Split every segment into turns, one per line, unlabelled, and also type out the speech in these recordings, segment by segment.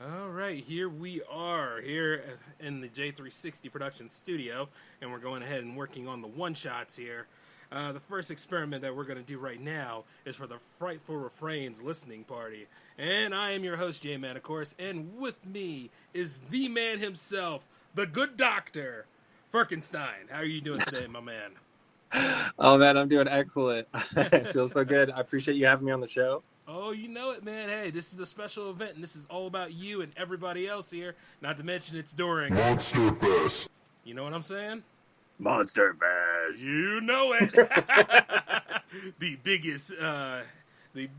All right, here we are, here in the J360 production studio, and we're going ahead and working on the one-shots here. The first experiment that we're going to do right now is for the Frightful Refrains listening party. And I am your host, J-Man, of course, and with me is the man himself, the good doctor, Firkenstein. How are you doing today, my man?
Oh, man, I'm doing excellent. It feels so good. I appreciate you having me on the show.
Oh, you know it, man. Hey, this is a special event, and this is all about you and everybody else here. Not to mention it's during
Monster Fest.
You know what I'm saying?
Monster Fest.
You know it. The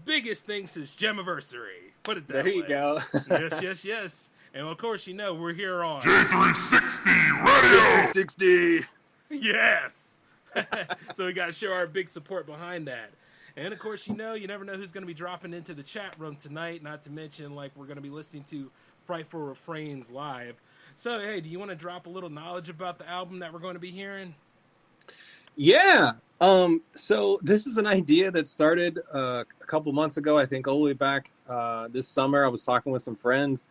biggest thing since Gemiversary. Put it that way.
There you go.
Yes. And of course, you know, we're here on
J360 Radio.
60.
Yes. So we got to show our big support behind that. And, of course, you know, you never know who's going to be dropping into the chat room tonight, not to mention, like, we're going to be listening to Frightful Refrains live. So, hey, do you want to drop a little knowledge about the album that we're going to be hearing?
Yeah. So this is an idea that started a couple months ago, I think, all the way back this summer. I was talking with some friends,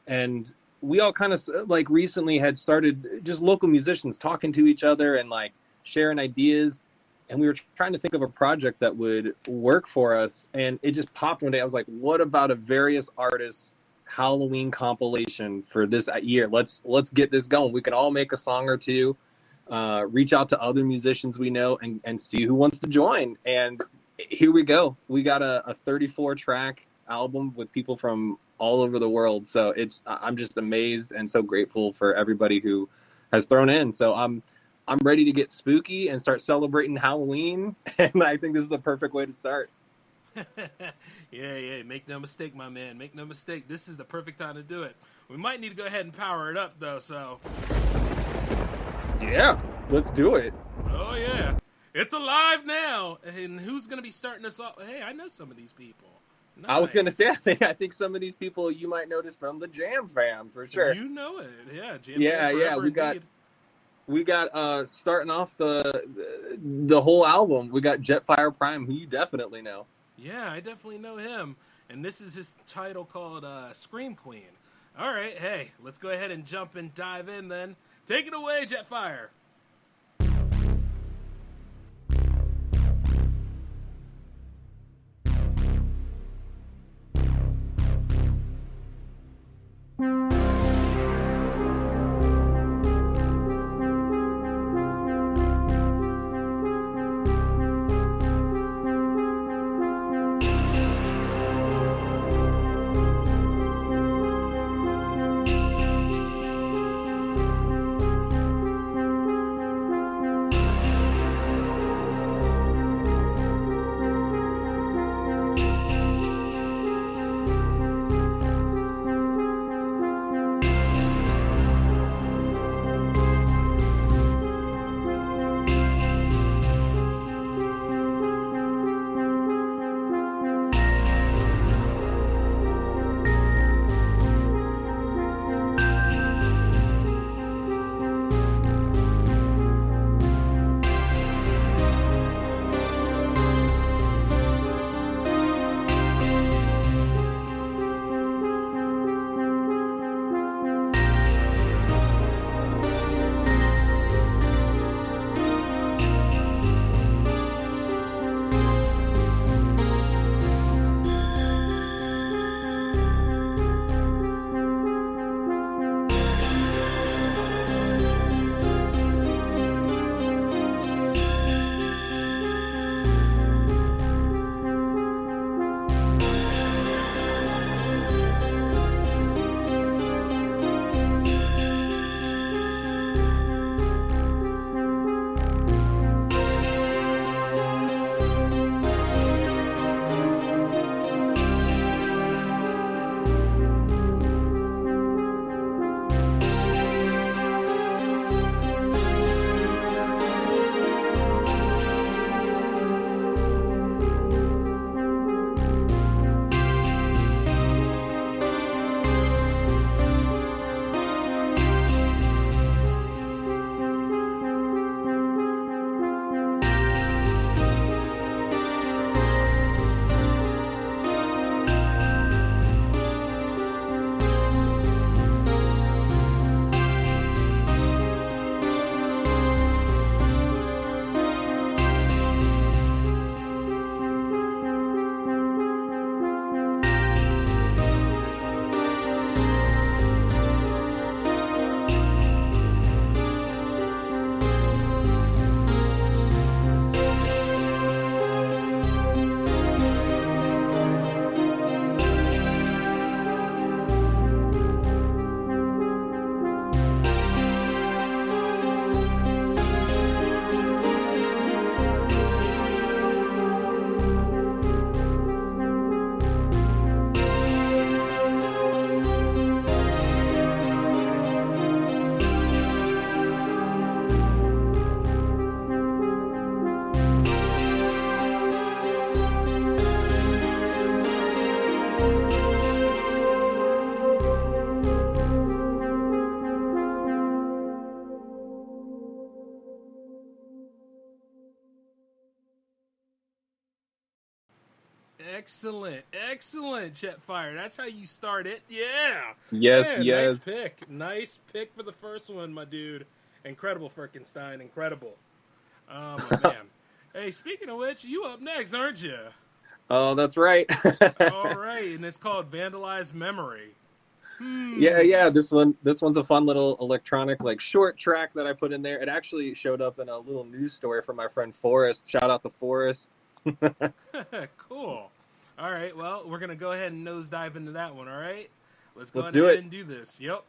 and we all kind of, like, recently had started just local musicians talking to each other and, like, sharing ideas. And we were trying to think of a project that would work for us. And it just popped one day. I was like, what about a various artists Halloween compilation for this year? Let's get this going. We can all make a song or two, reach out to other musicians we know and see who wants to join. And here we go. We got a 34 track album with people from all over the world. So I'm just amazed and so grateful for everybody who has thrown in. So I'm ready to get spooky and start celebrating Halloween, and I think this is the perfect way to start.
Yeah, make no mistake, my man. Make no mistake. This is the perfect time to do it. We might need to go ahead and power it up, though, so...
Yeah, let's do it.
Oh, yeah. It's alive now. And who's going to be starting us off? Hey, I know some of these people. Nice.
I was going to say, I think some of these people you might notice from the Jam Fam, for sure.
You know it. Yeah, Jam
Fam forever, We got starting off the whole album. We got Jetfire Prime, who you definitely know.
Yeah, I definitely know him. And this is his title called Scream Queen. All right, hey, let's go ahead and jump and dive in then. Take it away, Jetfire. Excellent, Jetfire. That's how you start it. Yeah.
Yes,
Man,
yes.
Nice pick for the first one, my dude. Incredible, Firkenstein. Incredible. Oh, my man. Hey, speaking of which, you up next, aren't you?
Oh, that's right.
All right, and it's called Vandalized Memory.
Yeah. This one's a fun little electronic, like, short track that I put in there. It actually showed up in a little news story from my friend Forrest. Shout out to Forrest.
Cool. All right, well, we're going to go ahead and nosedive into that one, all right? Let's go
do
ahead
it.
and do this. Yep.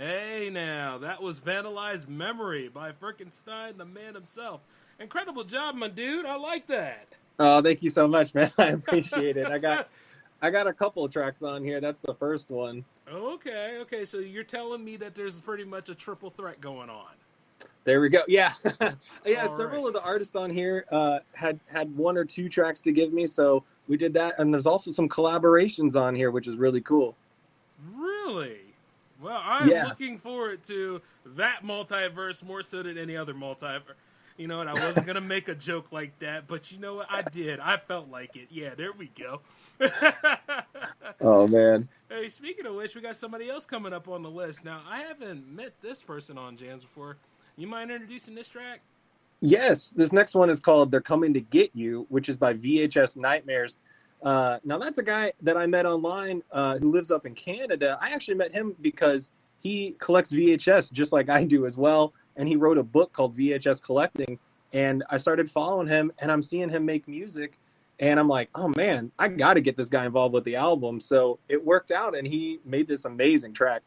Hey now, that was Vandalized Memory by Firkenstein, the man himself. Incredible job, my dude. I like that.
Oh, thank you so much, man. I appreciate it. I got a couple of tracks on here. That's the first one.
Okay. So you're telling me that there's pretty much a triple threat going on.
There we go. Yeah.
All
Several
right.
of the artists on here had one or two tracks to give me, so we did that. And there's also some collaborations on here, which is really cool.
Really? Well, I'm
Yeah.
looking forward to that multiverse more so than any other multiverse. You know what? I wasn't going to make a joke like that, but you know what? I did. I felt like it. Yeah, there we go.
Oh, man.
Hey, speaking of which, we got somebody else coming up on the list. Now, I haven't met this person on Jams before. You mind introducing this track?
Yes, this next one is called They're Coming to Get You, which is by VHS Nightmares. Now, that's a guy that I met online who lives up in Canada. I actually met him because he collects VHS just like I do as well, and he wrote a book called VHS Collecting, and I started following him, and I'm seeing him make music, and I'm like, oh, man, I got to get this guy involved with the album. So it worked out, and he made this amazing track.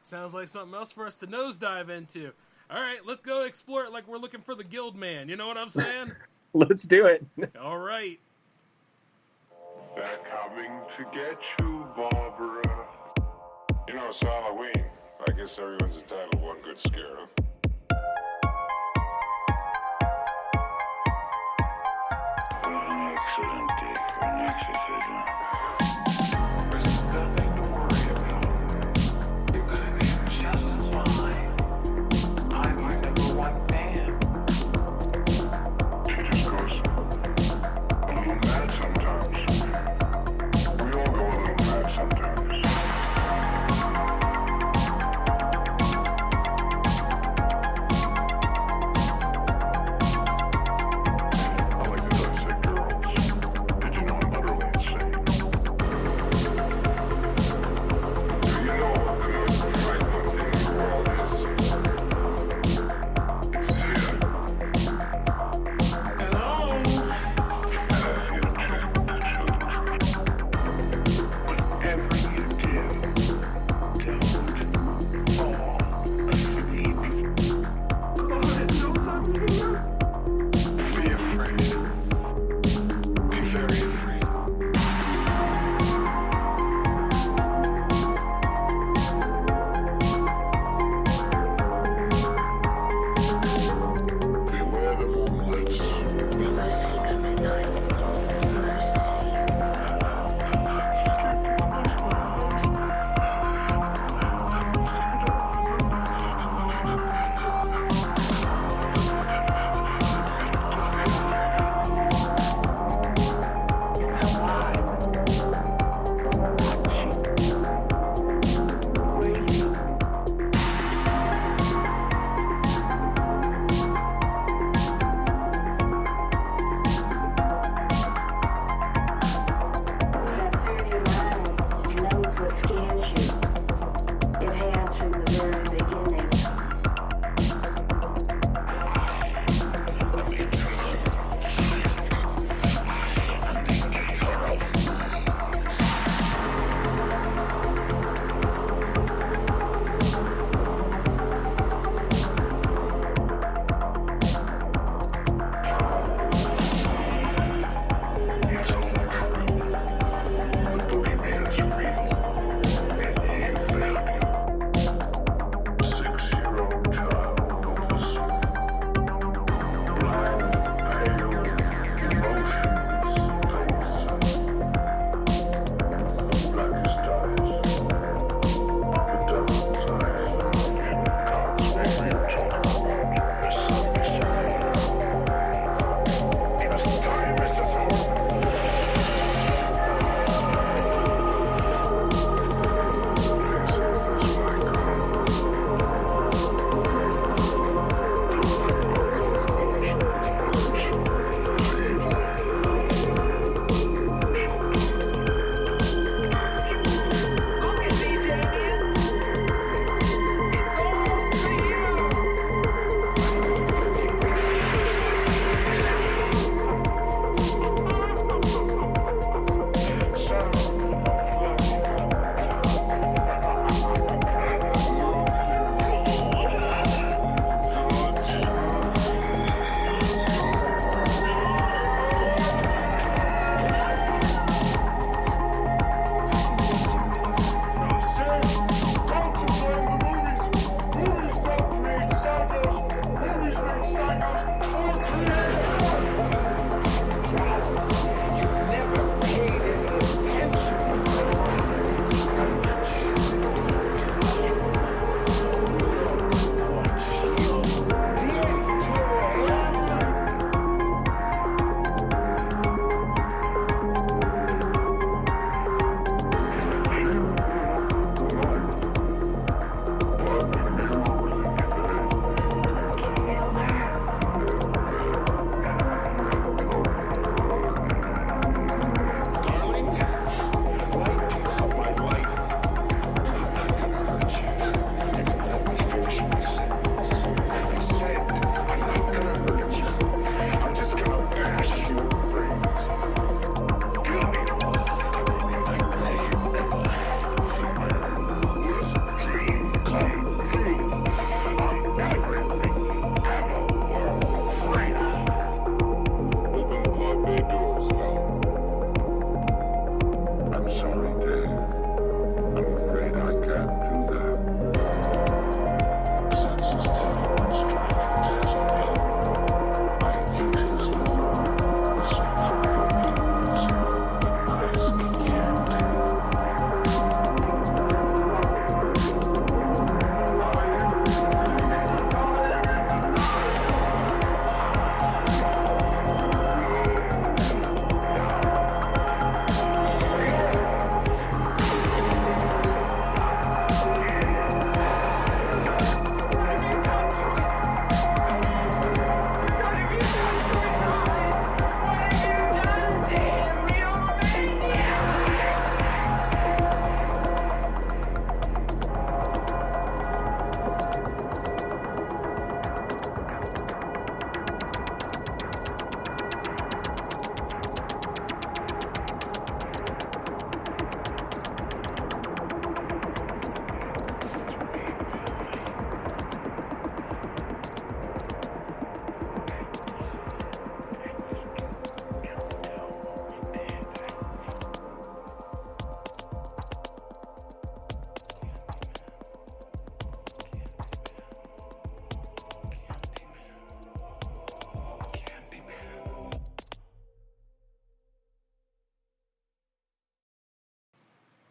Sounds like something else for us to nosedive into. All right, let's go explore it like we're looking for the guild man. You know what I'm saying?
Let's do it.
All right.
They're coming to get you, Barbara. You know, it's Halloween. I guess everyone's entitled to one good scare, huh?
What an excellent day for an exorcism.
There's nothing to worry about. You're gonna be just fine. I'm your number one fan.
She just goes a little mad sometimes. We all go a little mad sometimes. I like to dissect girls. Did you know I'm utterly insane?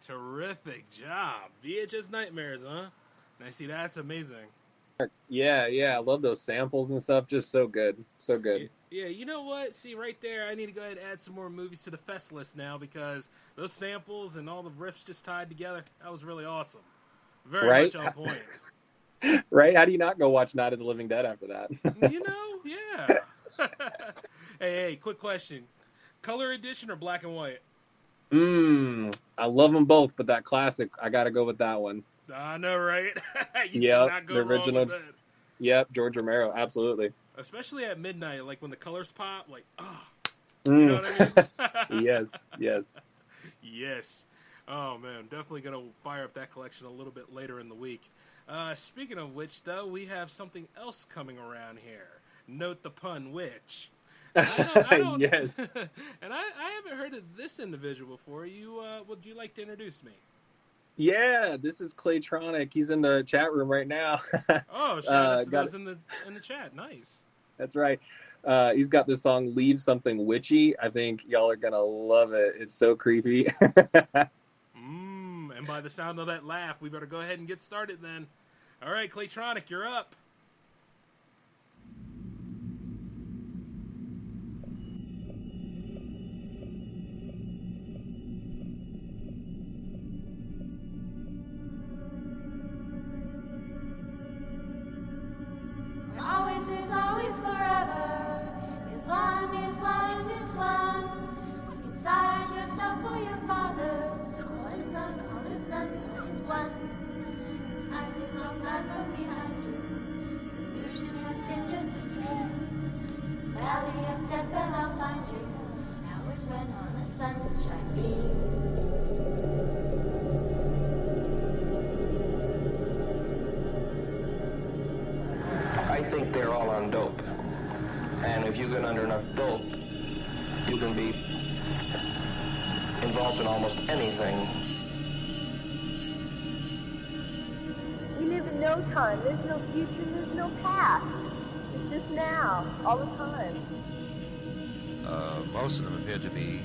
Terrific job. VHS Nightmares, huh? And I see that's amazing.
Yeah, I love those samples and stuff. Just so good. So good.
Yeah, you know what? See, right there, I need to go ahead and add some more movies to the fest list now because those samples and all the riffs just tied together, that was really awesome. Very much on point.
Right? How do you not go watch Night of the Living Dead after that?
Yeah. Hey, quick question. Color edition or black and white?
I love them both, but that classic, I got to go with that one.
I know, right? You
Yep,
cannot go
the
wrong
original.
with that.
Yep, George Romero, absolutely.
Especially at midnight, like when the colors pop, like, you know what I mean?
Yes.
Yes. Oh, man, definitely going to fire up that collection a little bit later in the week. Speaking of which, though, we have something else coming around here. Note the pun, Witch. I don't,
Yes.
And I haven't heard of this individual before. Would you like to introduce me?
Yeah, this is Claytronic. He's in the chat room right now.
Oh, shout out to those in the chat. Nice.
That's right. He's got this song, Leave Something Witchy. I think y'all are going to love it. It's so creepy.
And by the sound of that laugh, we better go ahead and get started then. All right, Claytronic, you're up.
Always is always forever. Is one, is one, is one. Look inside yourself for your father. All is none, all is none, all is one. Time to come down from behind you. Illusion has been just a dream. Valley of death, then I'll find you. Now is when on a sunshine beam.
I think they're all on dope. And if you get under enough dope, you can be involved in almost anything.
We live in no time. There's no future and there's no past. It's just now, all the time.
Most of them appear to be,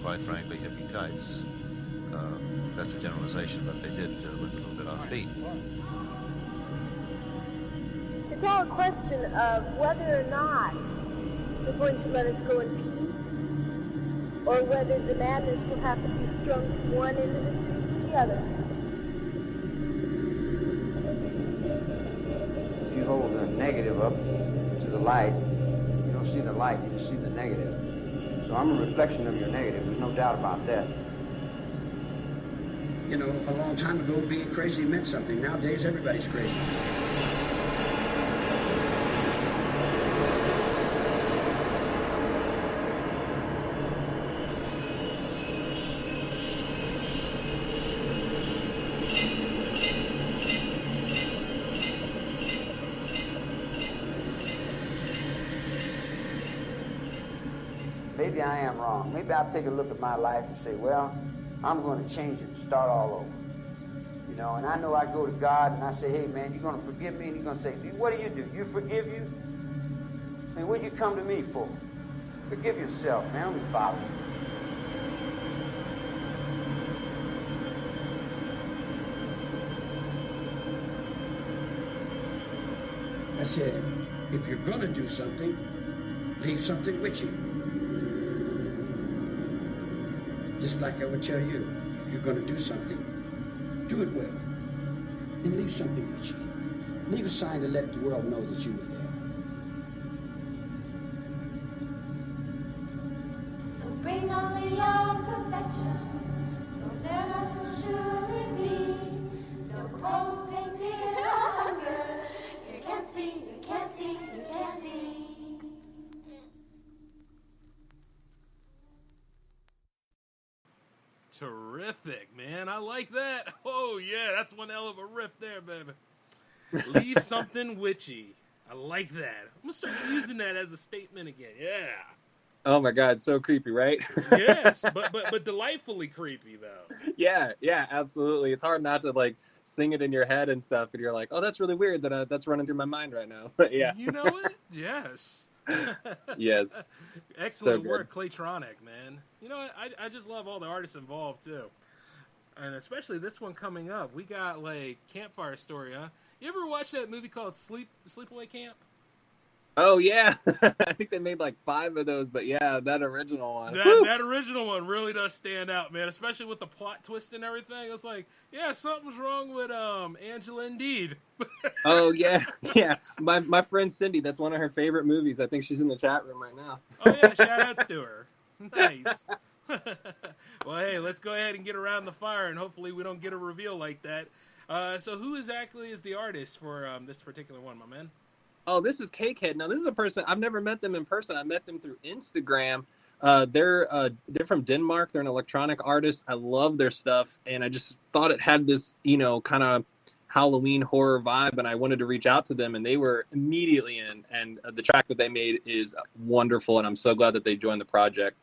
quite frankly, hippie types. That's a generalization, but they did look a little bit offbeat.
It's all a question of whether or not they're going to let us go in peace, or whether the madness will have to be strung from one end of the city to the other.
If you hold the negative up to the light, you don't see the light, you just see the negative. So I'm a reflection of your negative, there's no doubt about that.
You know, a long time ago, being crazy meant something. Nowadays, everybody's crazy.
Maybe I am wrong. Maybe I'll take a look at my life and say, well, I'm going to change it and start all over. You know, and I know I go to God and I say, hey, man, you're going to forgive me? And he's going to say, what do? You forgive you? I mean, what'd you come to me for? Forgive yourself, man. Don't be bothered.
I said, if you're going to do something, leave something witchy. Just like I would tell you, if you're going to do something, do it well. And leave something witchy. Leave a sign to let the world know that you were there.
So bring only your perfection, for there not will surely be no cold, pain, fear, or hunger. You can't see, you can't see, you can't see.
Terrific, man. I like that. Oh, yeah, that's one hell of a riff there, baby. Leave something witchy. I like that. I'm going to start using that as a statement again. Yeah.
Oh my God, so creepy, right?
Yes, but delightfully creepy, though.
Yeah, absolutely. It's hard not to like sing it in your head and stuff, and you're like, oh, that's really weird that that's running through my mind right now. But yeah.
You know it? Yes.
Yes.
Excellent
So
work, Claytronic, man. You know what? I just love all the artists involved, too. And especially this one coming up. We got, like, Campfire story, huh? You ever watch that movie called Sleepaway Camp?
Oh, yeah. I think they made like 5 of those, but yeah, that original one.
That original one really does stand out, man, especially with the plot twist and everything. It's like, yeah, something's wrong with Angela indeed.
Oh, yeah. Yeah. My friend Cindy, that's one of her favorite movies. I think she's in the chat room right now.
Oh, yeah, shout outs to her. Nice. Well, hey, let's go ahead and get around the fire, and hopefully we don't get a reveal like that. So who exactly is the artist for this particular one, my man?
Oh, this is Cakehead. Now, this is a person, I've never met them in person. I met them through Instagram. They're from Denmark. They're an electronic artist. I love their stuff, and I just thought it had this, kind of Halloween horror vibe, and I wanted to reach out to them, and they were immediately in, and the track that they made is wonderful, and I'm so glad that they joined the project.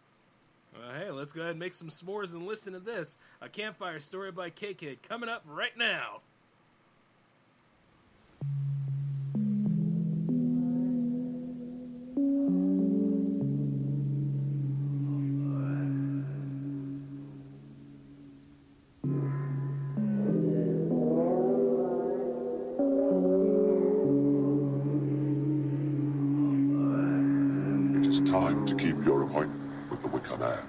Hey, let's go ahead and make some s'mores and listen to this. A Campfire story by Cakehead coming up right now.
It is time to keep your appointment with the Wicker Man.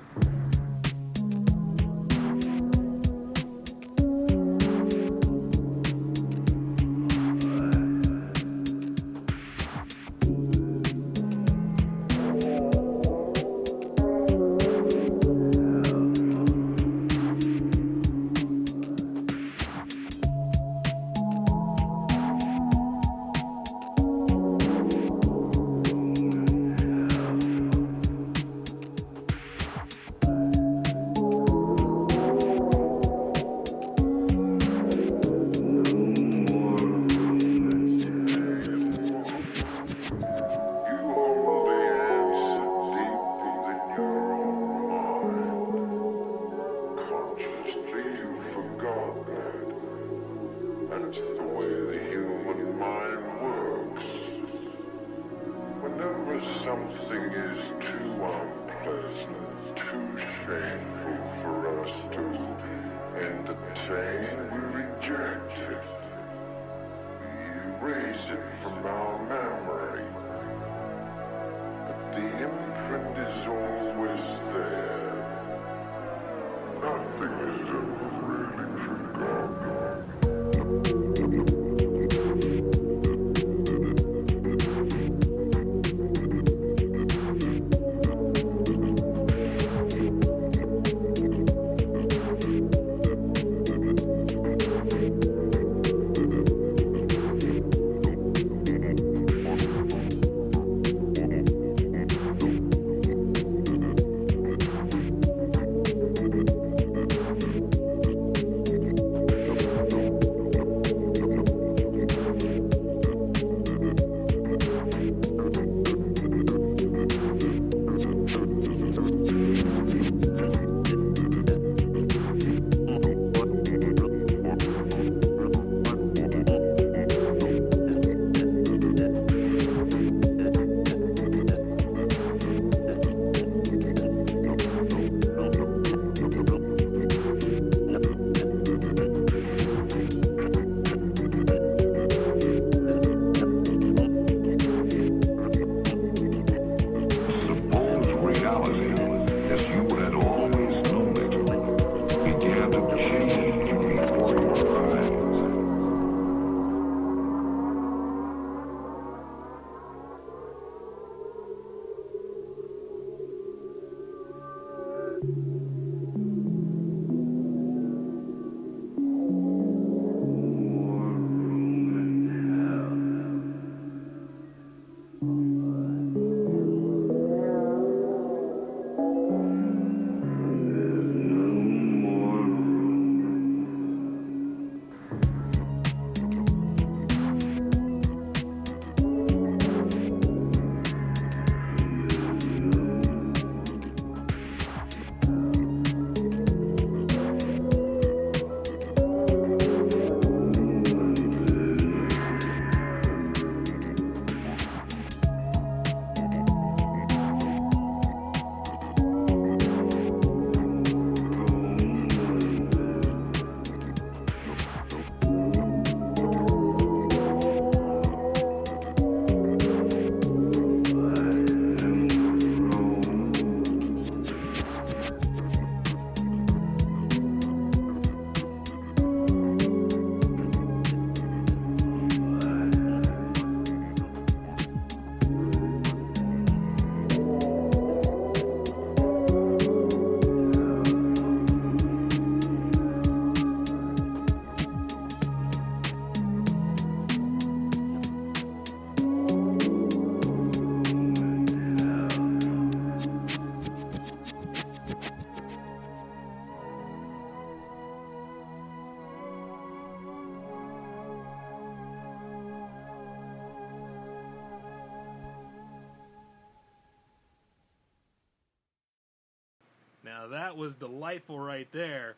Now that was delightful right there.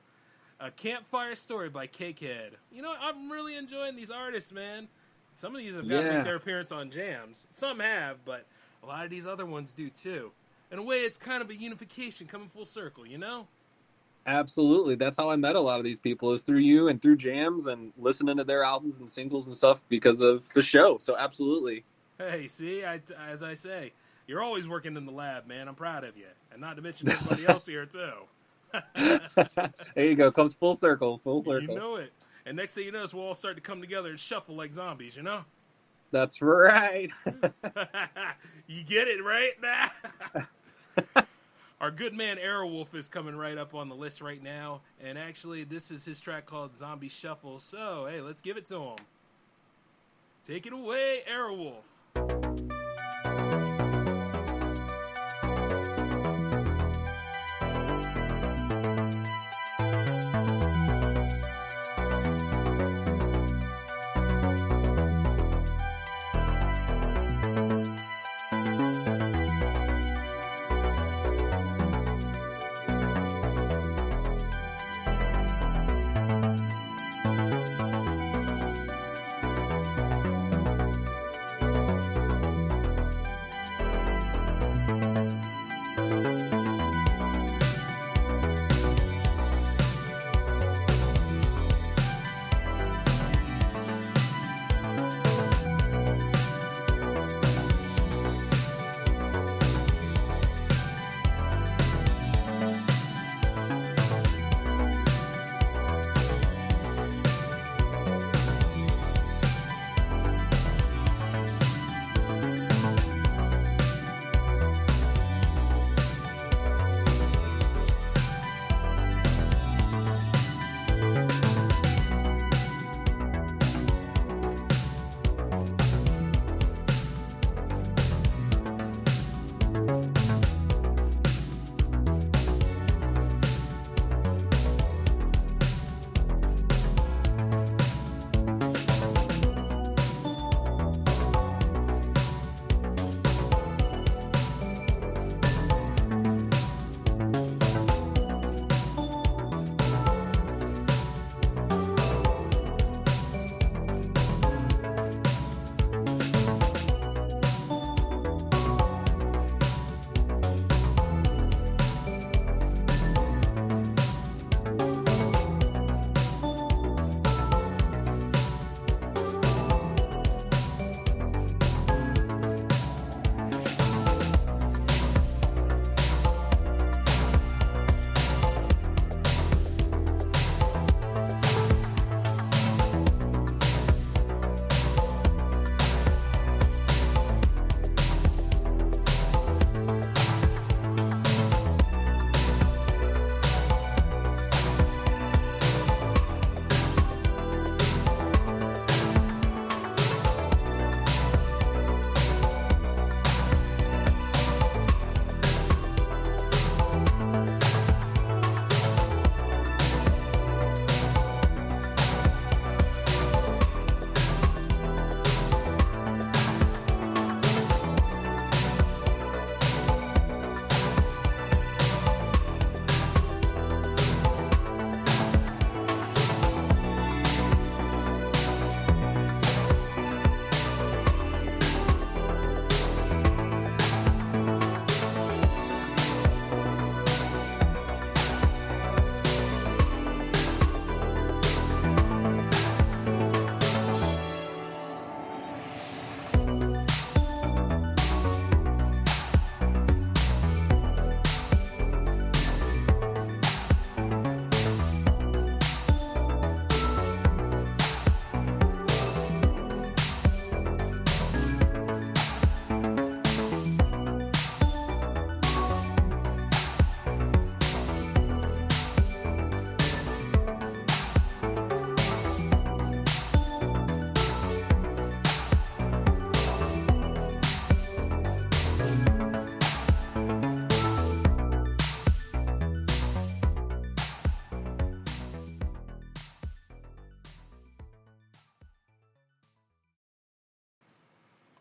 A Campfire story by Cakehead. You know, I'm really enjoying these artists, man. Some of these have got to make their appearance on jams. Some have, but a lot of these other ones do too. In a way, it's kind of a unification coming full circle, you know?
Absolutely. That's how I met a lot of these people, is through you and through jams and listening to their albums and singles and stuff because of the show. So absolutely.
Hey, see, as I say, you're always working in the lab, man. I'm proud of you. And not to mention everybody else here, too.
There you go. Comes full circle. Full circle.
You know it. And next thing you know, we'll all start to come together and shuffle like zombies, you know?
That's right.
You get it, right? Our good man Aerowolf is coming right up on the list right now. And actually, this is his track called Zombie Shuffle. So, hey, let's give it to him. Take it away, Aerowolf.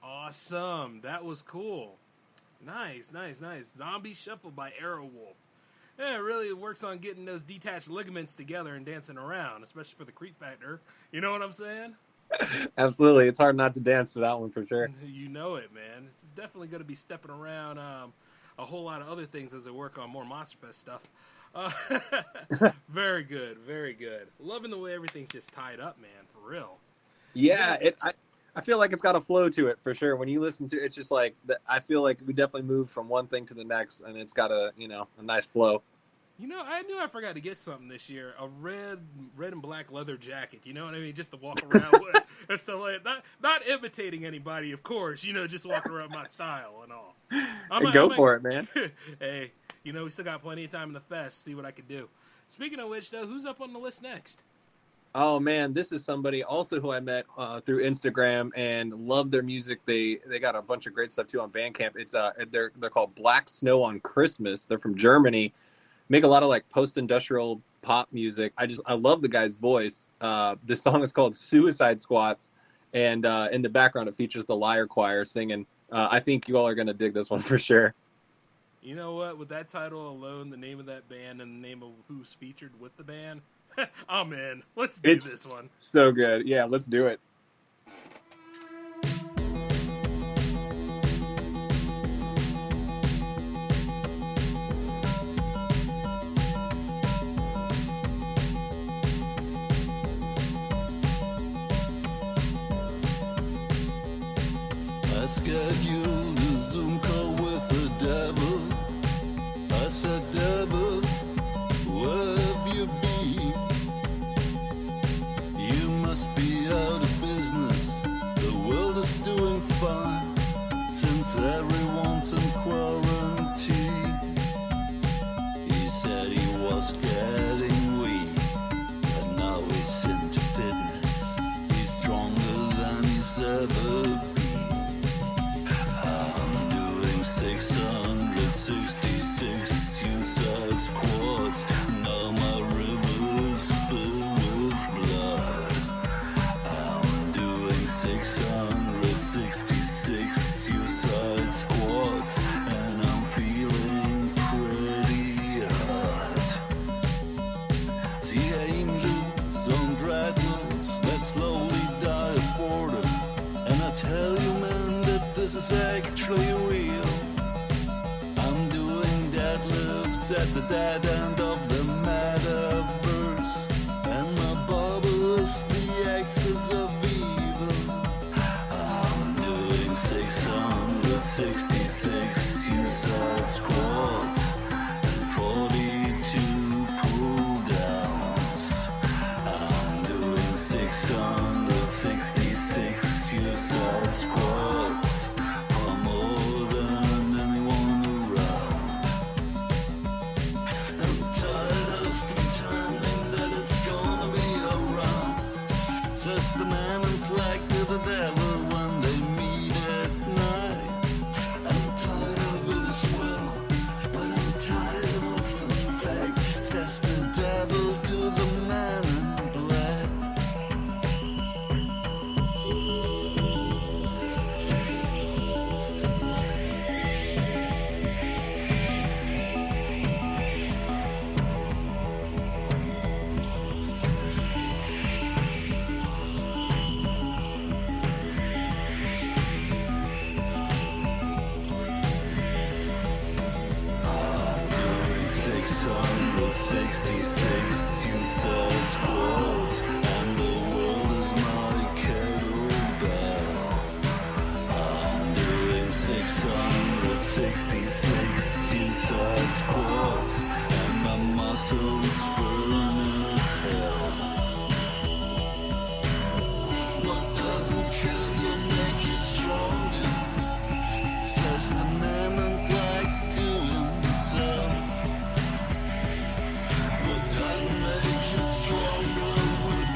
Awesome. That was cool. Nice. Zombie Shuffle by Aerowolf. Yeah, it really works on getting those detached ligaments together and dancing around, especially for the creep factor. You know what I'm saying?
Absolutely. It's hard not to dance to that one for sure.
You know it, man. It's definitely going to be stepping around a whole lot of other things as I work on more Monsterfest stuff. Very good, very good. Loving the way everything's just tied up, man, for real.
Yeah, I feel like it's got a flow to it for sure. When you listen to it, it's just like, I feel like we definitely moved from one thing to the next, and it's got a nice flow.
You know, I knew I forgot to get something this year. A red and black leather jacket. You know what I mean? Just to walk around with. And so, like, not imitating anybody, of course. You know, just walking around my style and all.
Go for it, man.
Hey, you know, we still got plenty of time in the fest. See what I can do. Speaking of which, though, who's up on the list next?
Oh man, this is somebody also who I met through Instagram and love their music. They got a bunch of great stuff too on Bandcamp. It's they're called Black Snow on Christmas. They're from Germany. Make a lot of like post-industrial pop music. I love the guy's voice. This song is called Suicide Squats, and in the background it features the Liar Choir singing. I think you all are gonna dig this one for sure.
You know what? With that title alone, the name of that band, and the name of who's featured with the band, I'm in. Let's do this one.
So good. Yeah, let's do it.
I scheduled a Zoom call with the devil. I said, devil, where have you been? You must be out of business. The world is doing fine since everyone's in quarantine. He said he was getting weak, but now he's into fitness. He's stronger than he's ever been. 666 suicide squads. Now my river's filled with blood. I'm doing 666 suicide squads, and I'm feeling pretty hot. The angels on dreadnoughts that slowly die of boredom, and I tell you, man, that this is actually real. At the dead end of the metaverse, and my bubble is the axis of evil. I'm doing 666 suicide squats and 42 pull downs. I'm doing 666 suicide squats for more than anyone around. Says the man in black to the devil when they meet at night. I'm tired of it as well, but I'm tired of the fact. Says the devil to the man in black. What doesn't make you stronger will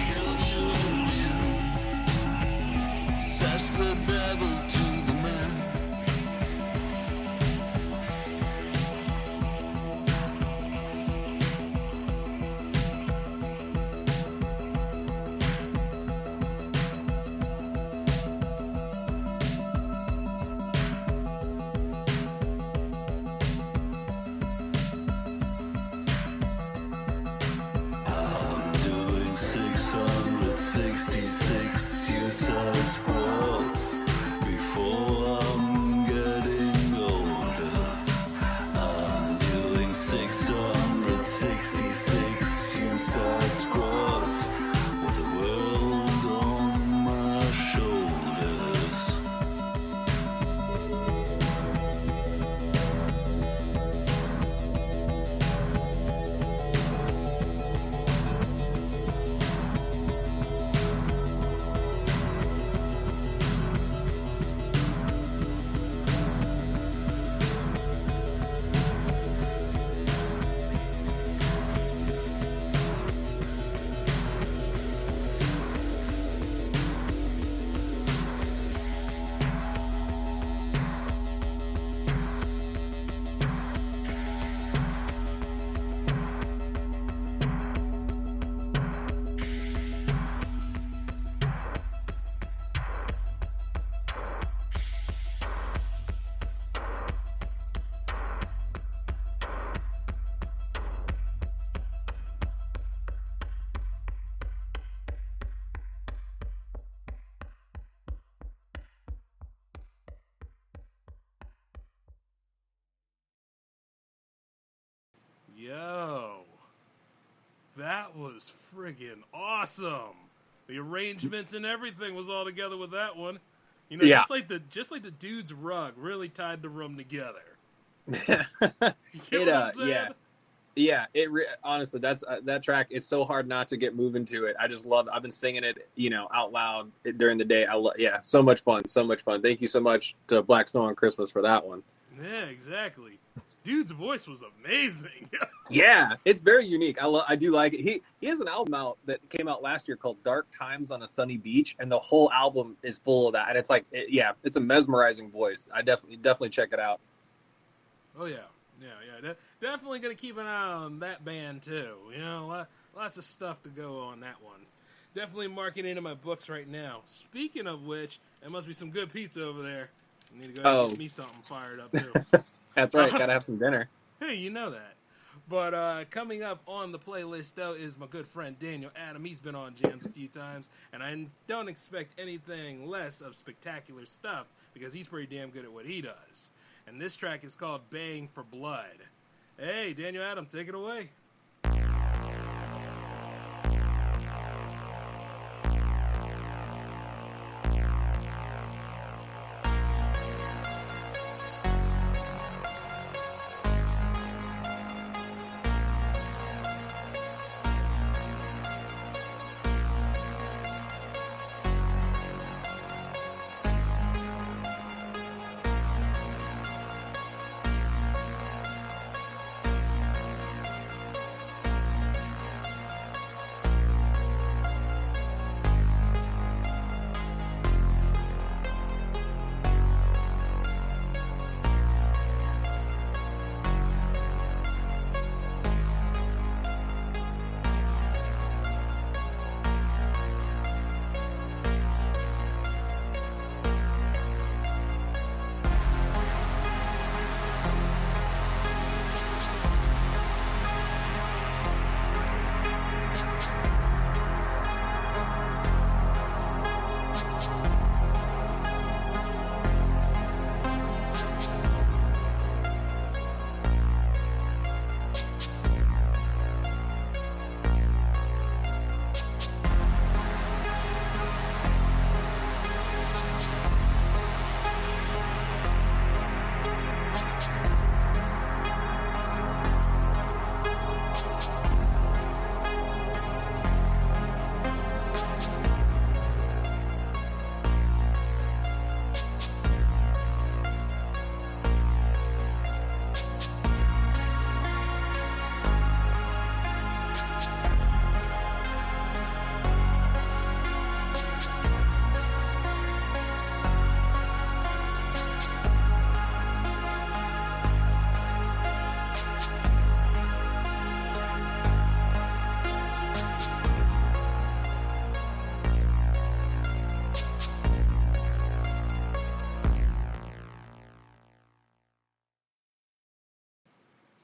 Yo, that was friggin' awesome. The arrangements and everything was all together with that one. You know,
Yeah.
just like the dude's rug really tied the room together. You get
It,
what I'm saying?
Yeah. Honestly, that's that track. It's so hard not to get moving to it. I just love. I've been singing it, out loud during the day. So much fun. Thank you so much to Black Snow on Christmas for that one.
Yeah, exactly. Dude's voice was amazing.
Yeah, it's very unique. I do like it. He has an album out that came out last year called Dark Times on a Sunny Beach, and the whole album is full of that. And it's like, it's a mesmerizing voice. I definitely check it out.
Oh yeah. Definitely gonna keep an eye on that band too. Lots of stuff to go on that one. Definitely marking into my books right now. Speaking of which, there must be some good pizza over there. I need to go and get me something fired up too.
That's right. Gotta have some dinner.
Hey, you know that. But coming up on the playlist, though, is my good friend Daniel Adam. He's been on Jams a few times, and I don't expect anything less of spectacular stuff because he's pretty damn good at what he does. And this track is called Baying for Blood. Hey, Daniel Adam, take it away.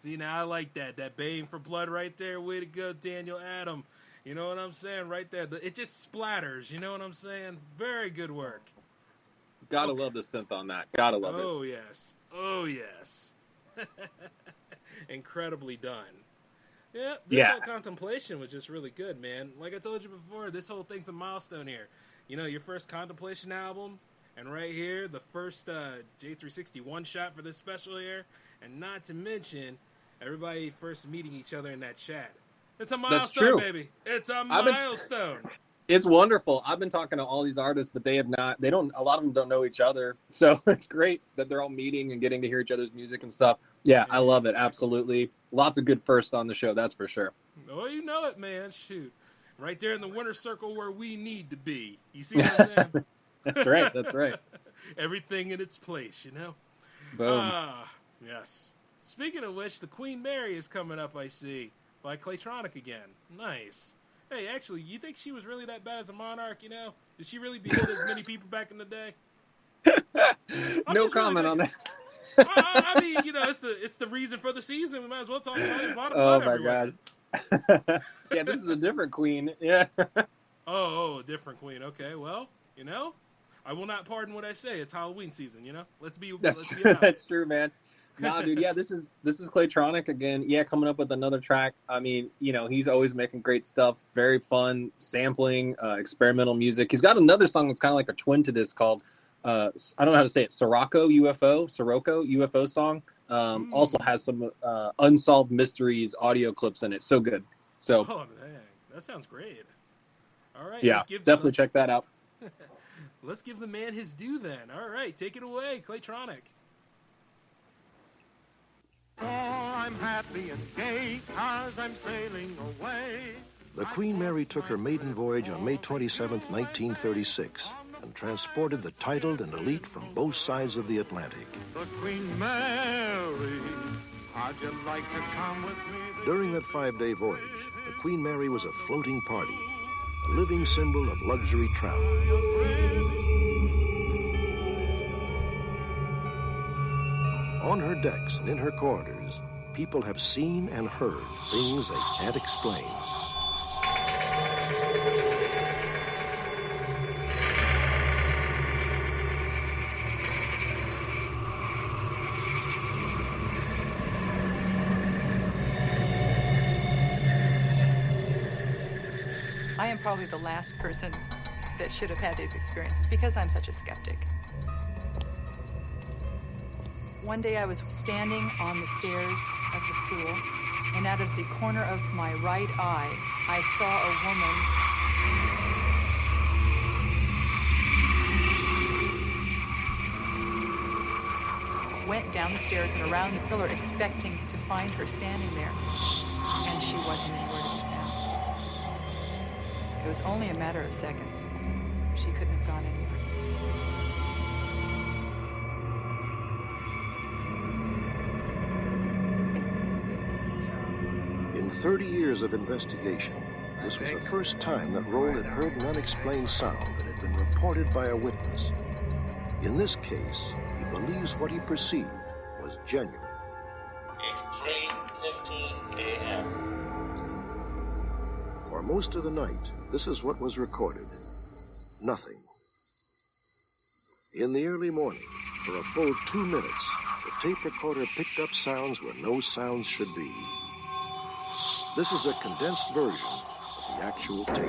See, now I like that. That baying for blood right there. Way to go, Daniel Adam. You know what I'm saying? Right there. It just splatters. You know what I'm saying? Very good work.
Gotta love the synth on that. Gotta love it.
Oh, yes. Oh, yes. Incredibly done. Yeah, this whole contemplation was just really good, man. Like I told you before, this whole thing's a milestone here. You know, your first contemplation album, and right here, the first J360 one-shot for this special here, and not to mention everybody first meeting each other in that chat. It's a milestone, baby. It's a milestone.
It's wonderful. I've been talking to all these artists, but a lot of them don't know each other. So it's great that they're all meeting and getting to hear each other's music and stuff. Yeah, I love it. Absolutely. Lots of good firsts on the show. That's for sure.
Oh, you know it, man. Shoot. Right there in the winner circle where we need to be. You see what I'm saying?
That's right. That's right.
Everything in its place, you know?
Boom.
Yes. Speaking of which, the Queen Mary is coming up, I see, by Claytronic again. Nice. Hey, actually, you think she was really that bad as a monarch, you know? Did she really behead as many people back in the day?
No comment on that.
I mean, you know, it's the reason for the season. We might as well talk about it. There's a lot of blood everywhere.
God. Yeah, this is a different queen. Yeah.
Oh, different queen. Okay, well, you know, I will not pardon what I say. It's Halloween season, you know? Let's be honest.
That's true, man. Nah, dude, yeah, this is Claytronic again. Yeah, coming up with another track. I mean, he's always making great stuff. Very fun sampling, experimental music. He's got another song that's kind of like a twin to this called I don't know how to say it. Sirocco UFO song. Also has some unsolved mysteries audio clips in it. So good. So.
Oh man, that sounds great. All right.
Yeah, definitely check that out.
Let's give the man his due then. All right, take it away, Claytronic.
Oh, I'm happy and gay 'cause I'm sailing away.
The Queen Mary took her maiden voyage on May 27, 1936, and transported the titled and elite from both sides of the Atlantic.
The Queen Mary, how'd you like to come with me?
During that 5-day voyage, the Queen Mary was a floating party, a living symbol of luxury travel. On her decks and in her corridors, people have seen and heard things they can't explain.
I am probably the last person that should have had these experiences because I'm such a skeptic. One day I was standing on the stairs of the pool, and out of the corner of my right eye, I saw a woman went down the stairs and around the pillar expecting to find her standing there, and she wasn't anywhere to be found. It was only a matter of seconds. She couldn't have gone anywhere.
In 30 years of investigation, this was the first time that Roll had heard an unexplained sound that had been reported by a witness. In this case, he believes what he perceived was genuine.
It's 3:15 a.m.
For most of the night, this is what was recorded. Nothing. In the early morning, for a full 2 minutes, the tape recorder picked up sounds where no sounds should be. This is a condensed version of the actual tape.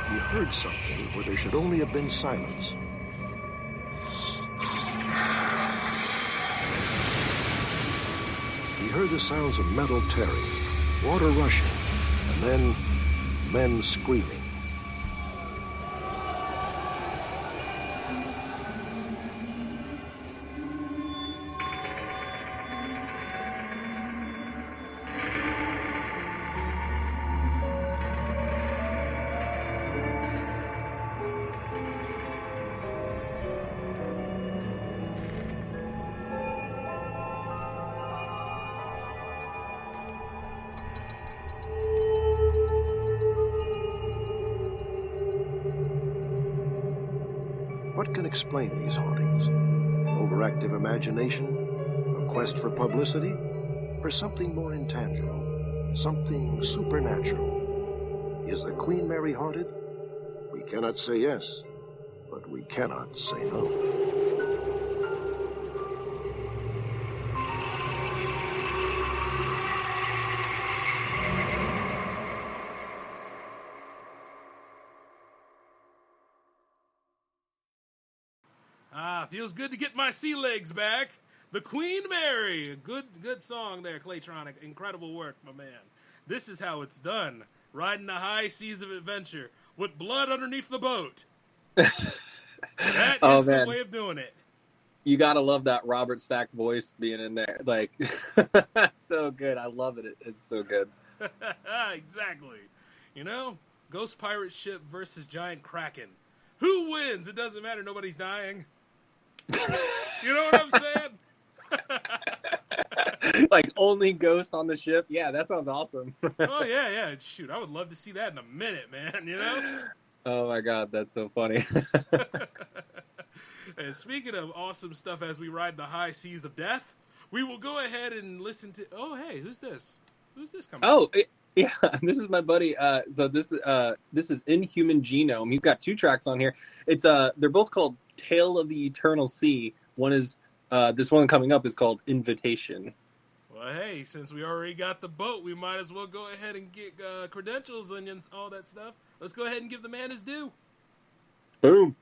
He heard something where there should only have been silence. He heard the sounds of metal tearing, water rushing, and then men screaming. What can explain these hauntings? Overactive imagination? A quest for publicity? Or something more intangible? Something supernatural? Is the Queen Mary haunted? We cannot say yes, but we cannot say no.
Feels good to get my sea legs back. The Queen Mary. Good song there, Claytronic. Incredible work, my man. This is how it's done. Riding the high seas of adventure with blood underneath the boat. That is the way of doing it.
You gotta love that Robert Stack voice being in there. Like, so good. I love it. It's so good.
Exactly. You know, Ghost Pirate Ship versus Giant Kraken. Who wins? It doesn't matter. Nobody's dying. You know what I'm saying?
Like, only ghost on the ship? Yeah, that sounds awesome.
Oh, yeah. Shoot, I would love to see that in a minute, man, you know?
Oh, my God, that's so funny.
And speaking of awesome stuff as we ride the high seas of death, we will go ahead and listen to... Oh, hey, who's this? Who's this coming?
Oh, yeah, this is my buddy. So this is Inhuman Genome. He's got 2 tracks on here. It's they're both called Tale of the Eternal Sea. One is this one coming up is called Invitation.
Well, hey, since we already got the boat, we might as well go ahead and get credentials and all that stuff. Let's go ahead and give the man his due.
Boom.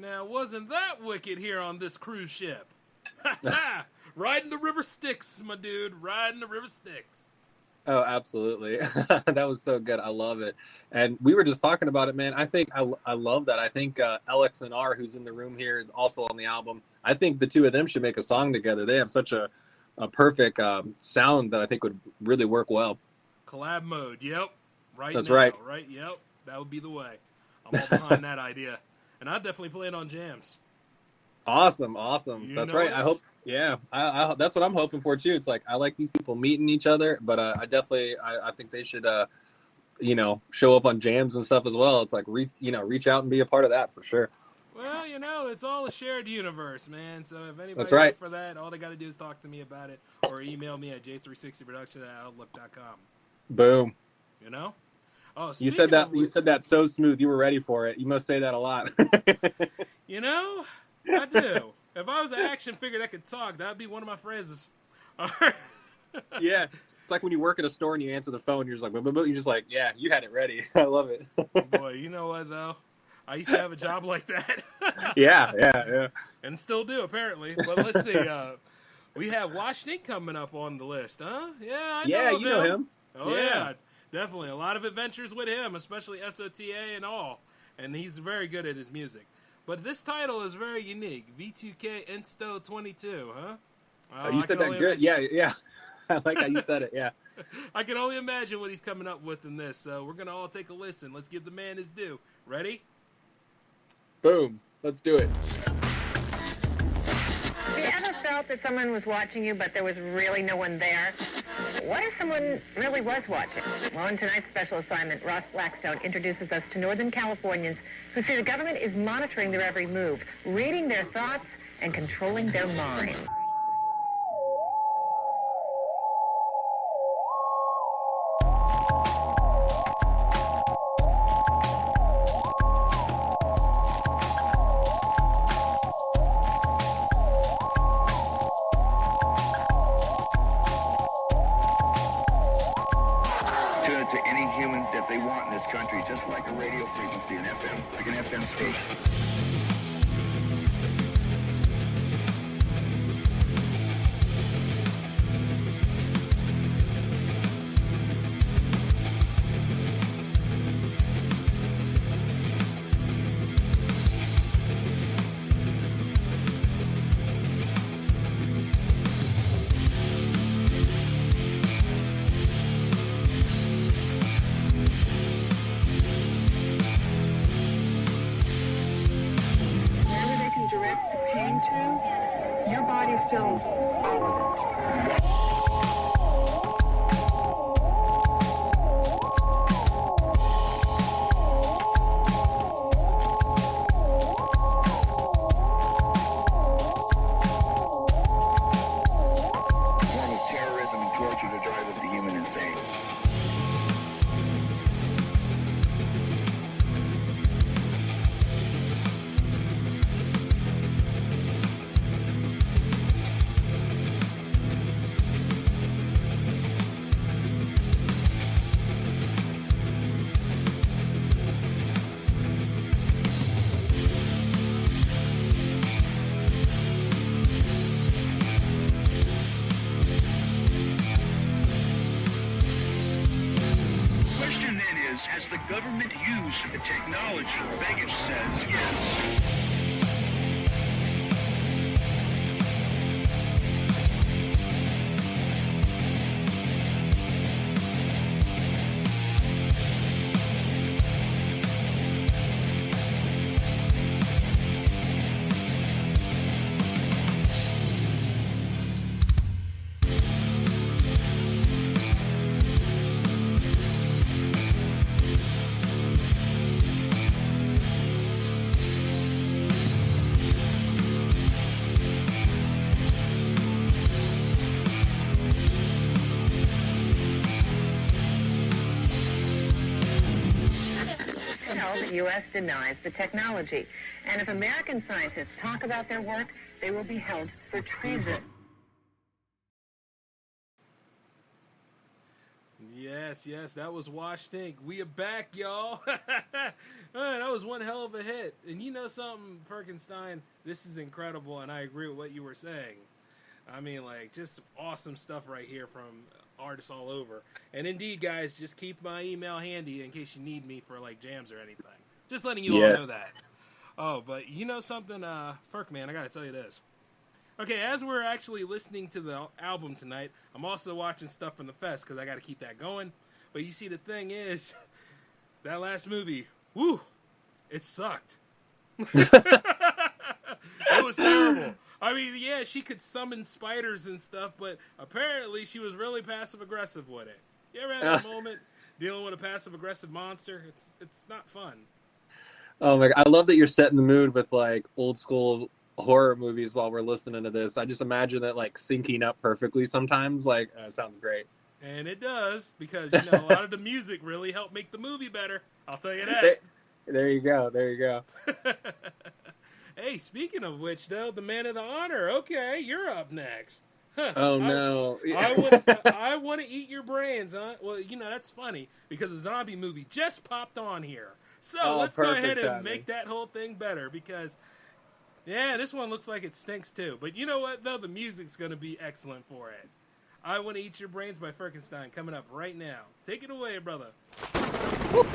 Now, wasn't that wicked here on this cruise ship? Riding the river Styx, my dude. Riding the river Styx.
Oh, absolutely. That was so good. I love it. And we were just talking about it, man. I think I love that. I think LXNR, who's in the room here, is also on the album. I think the two of them should make a song together. They have such a perfect sound that I think would really work well.
Collab mode, yep.
That's right.
Right, yep. That would be the way. I'm all behind that idea. And I definitely plan on jams.
Awesome.
You
That's
know
right.
it?
I hope, yeah, I that's what I'm hoping for too. It's like, I like these people meeting each other, but I definitely, I think they should, show up on jams and stuff as well. It's like, reach out and be a part of that for sure.
Well, it's all a shared universe, man. So if anybody's
That's right.
up for that, all they got to do is talk to me about it or email me at j360production@outlook.com.
Boom.
You know? Oh,
You said that so smooth. You were ready for it. You must say that a lot.
I do. If I was an action figure that could talk, that would be one of my phrases. All right.
Yeah. It's like when you work at a store and you answer the phone, you're just like, you're just like, yeah, you had it ready. I love it.
Boy, you know what, though? I used to have a job like that.
Yeah.
And still do, apparently. But let's see. We have Washington coming up on the list, huh? Yeah, I know
you know him.
Oh, yeah. Definitely. A lot of adventures with him, especially SOTA and all. And he's very good at his music. But this title is very unique. V2K Insto 22, huh?
You said that good. Yeah. I like how you said it, yeah.
I can only imagine what he's coming up with in this. So we're going to all take a listen. Let's give the man his due. Ready?
Boom. Let's do it.
Have you ever felt that someone was watching you, but there was really no one there? What if someone really was watching? Well, in tonight's special assignment, Ross Blackstone introduces us to Northern Californians who see the government is monitoring their every move, reading their thoughts, and controlling their mind.
To any human that they want in this country, just like a radio frequency, an FM, like an FM station.
Wherever they can direct the pain to, your body feels all of it.
Form of terrorism and torture to drive the human insane. Question then is, has the government used the technology? Vegas says yes.
No, the U.S. denies the technology. And if American scientists talk about their work, they will be held for treason.
Yes, that was Wash Think. We are back, y'all. All right, that was one hell of a hit. And you know something, Firkenstein, this is incredible, and I agree with what you were saying. I mean, like, just awesome stuff right here from artists all over. And indeed, guys, just keep my email handy in case you need me for, like, jams or anything. Just letting you all know that. Oh, but you know something, Ferk, man, I gotta tell you this. Okay, as we're actually listening to the album tonight, I'm also watching stuff from the fest because I gotta keep that going. But you see, the thing is, that last movie, woo, it sucked. It was terrible. I mean, yeah, she could summon spiders and stuff, but apparently she was really passive-aggressive with it. You ever had that moment dealing with a passive-aggressive monster? It's not fun.
Oh my God. I love that you're setting the mood with like old school horror movies while we're listening to this. I just imagine that like syncing up perfectly sometimes. Like, sounds great.
And it does, because, you know, a lot of the music really helped make the movie better. I'll tell you that.
There you go. There you go.
Hey, speaking of which, though, the man of the honor. Okay, you're up next. Huh.
Oh, no.
I want to eat your brains, huh? Well, you know, that's funny, because a zombie movie just popped on here. So let's go ahead and make that whole thing better, because, yeah, this one looks like it stinks, too. But you know what, though? The music's going to be excellent for it. I Want to Eat Your Brains by Firkenstein coming up right now. Take it away, brother. Woo.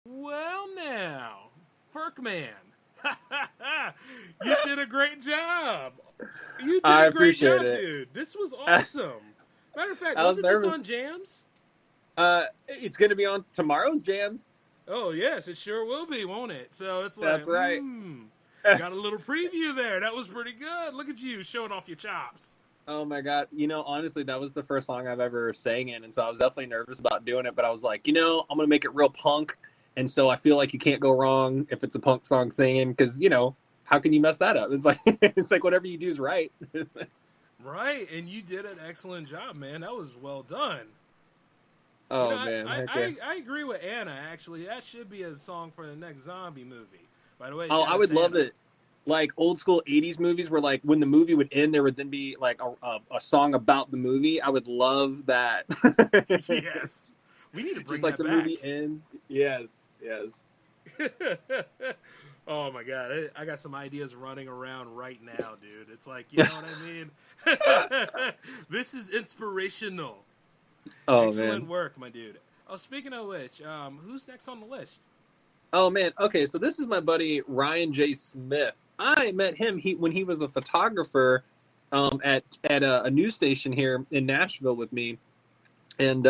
Well, now, Ferkman. You did a great job. You did
I
a great
appreciate
job,
it.
dude. This was awesome. Matter of fact,
I was
wasn't this
nervous.
on Jams?
It's going to be on tomorrow's Jams.
Oh, yes, it sure will be, won't it? So it's like,
That's right.
Got a little preview there. That was pretty good. Look at you showing off your chops.
Oh my God. Honestly, that was the first song I've ever sang in. And so I was definitely nervous about doing it, but I was like, I'm going to make it real punk. And so I feel like you can't go wrong if it's a punk song singing, because, how can you mess that up? It's like whatever you do is right.
Right. And you did an excellent job, man. That was well done.
Oh, man.
I agree with Anna, actually. That should be a song for the next zombie movie. By the way,
Oh, I would love it. Like old school 80s movies where like when the movie would end, there would then be like a song about the movie. I would love that.
Yes. We need to bring
just like
that
the
back.
movie ends. Yes.
Oh my God. I got some ideas running around right now, dude. It's like, you know what I mean? This is inspirational.
Oh,
Excellent
man.
work, my dude. Oh, speaking of which, who's next on the list?
Oh, man. Okay, so this is my buddy Ryan J. Smith. I met him when he was a photographer at a news station here in Nashville with me. And,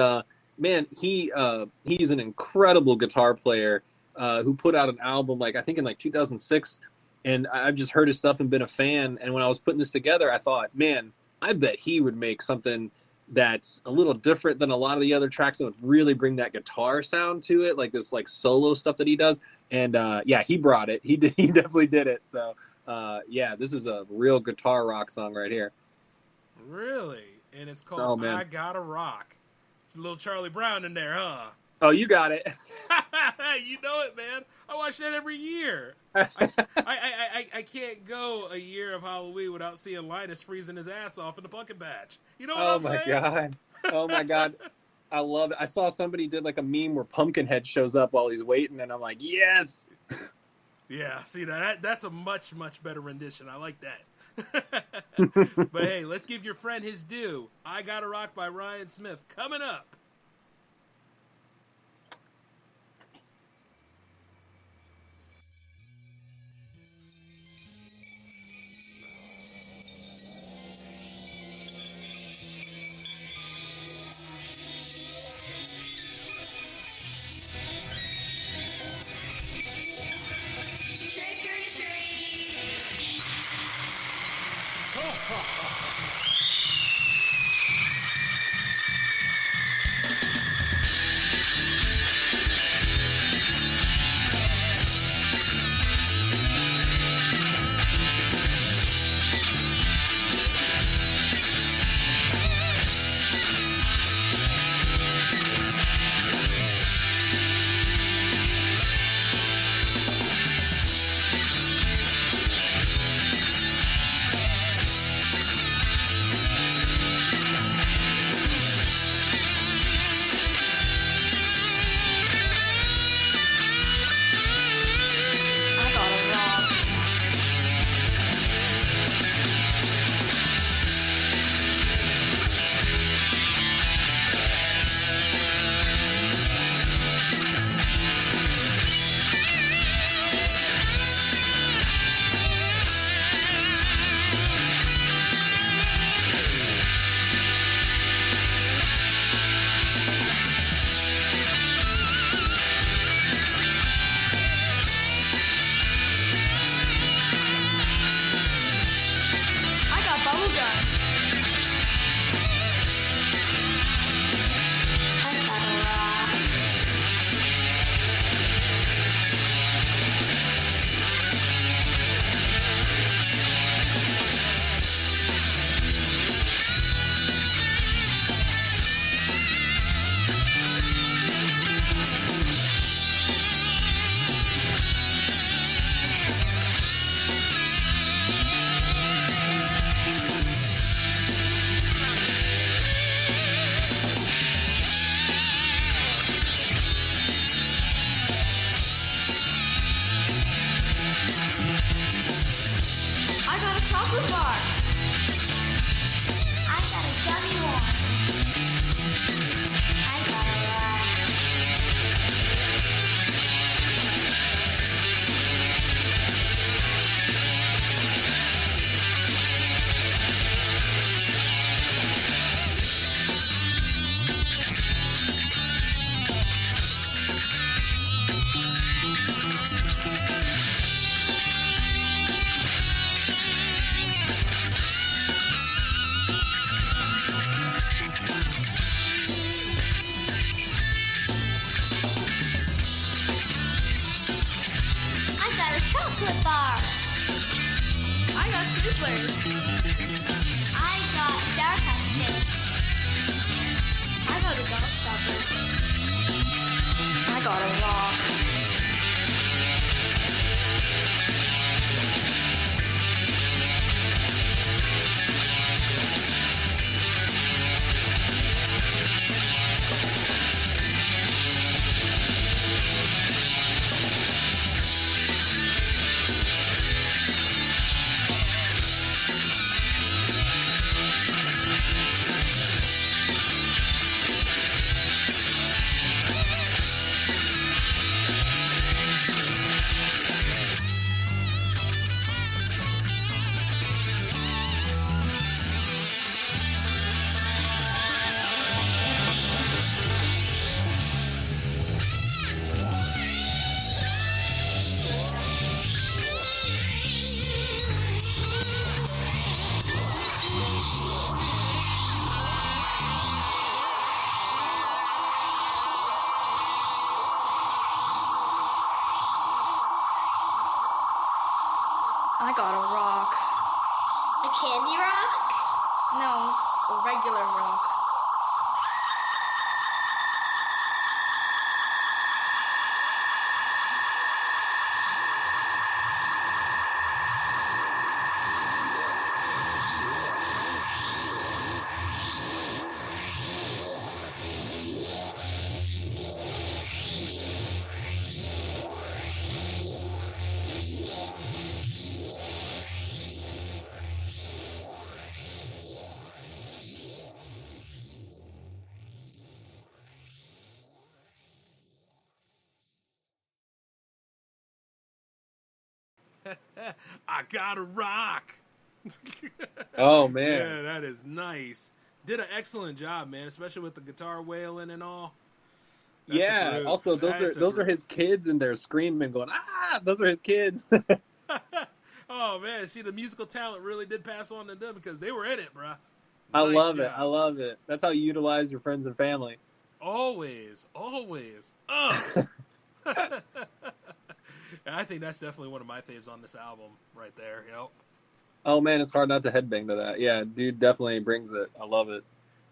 man, he's an incredible guitar player who put out an album, I think in 2006. And I've just heard his stuff and been a fan. And when I was putting this together, I thought, man, I bet he would make something that's a little different than a lot of the other tracks that would really bring that guitar sound to it, like this solo stuff that he does. And yeah, he brought it. He definitely did it. So yeah, this is a real guitar rock song right here.
Really? And it's called I Gotta Rock. It's a little Charlie Brown in there, huh?
Oh, you got it.
You know it, man. I watch that every year. I can't go a year of Halloween without seeing Linus freezing his ass off in the pumpkin patch. You know what I'm saying?
Oh my God. I love it. I saw somebody did a meme where Pumpkinhead shows up while he's waiting, and I'm like, yes.
Yeah, see that's a much, much better rendition. I like that. But hey, let's give your friend his due. I Gotta Rock by Ryan Smith coming up.
Twizzlers. I got Sour Patch Kids. I got a Gobstopper. I got a rock.
I got a rock.
A candy rock?
No, a regular rock.
I got a rock.
Oh, man.
Yeah, that is nice. Did an excellent job, man, especially with the guitar wailing and all. That's
Yeah. Also, those are his kids, and they're screaming, going, "Ah!" Those are his kids.
Oh man, see, the musical talent really did pass on to them because they were in it, bruh.
I
Nice
love
job.
it. I love it. That's how you utilize your friends and family.
Always. I think that's definitely one of my faves on this album, right there. Yep.
Oh man, it's hard not to headbang to that. Yeah, dude definitely brings it. I love it.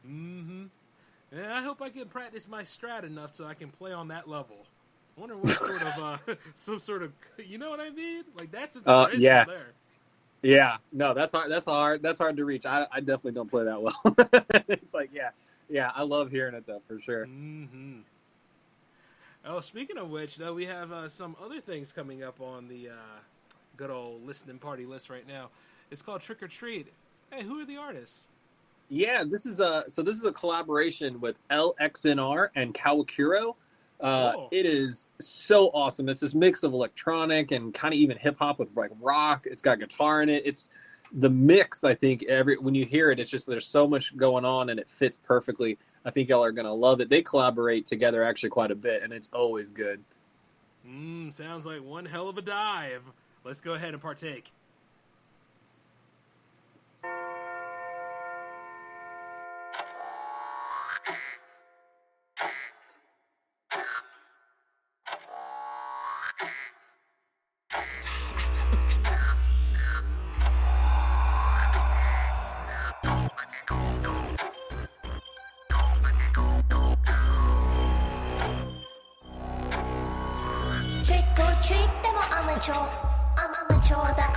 Mm-hmm. And I hope I can practice my Strat enough so I can play on that level. I wonder what sort of some sort of, you know what I mean? Like that's inspirational
yeah.
there.
Yeah, no, that's hard. That's hard to reach. I definitely don't play that well. It's like, yeah, I love hearing it though, for sure.
Mm-hmm. Oh, speaking of which, though, we have some other things coming up on the good old listening party list right now. It's called Trick or Treat. Hey, who are the artists?
Yeah, this is a collaboration with LXNR and Kawakuro.
Cool.
It is so awesome. It's this mix of electronic and kind of even hip hop with like rock. It's got guitar in it. It's the mix. I think when you hear it, it's just there's so much going on and it fits perfectly. I think y'all are gonna love it. They collaborate together actually quite a bit, and it's always good.
Sounds like one hell of a dive. Let's go ahead and partake.
Trick or treat, でもアマチュアだ。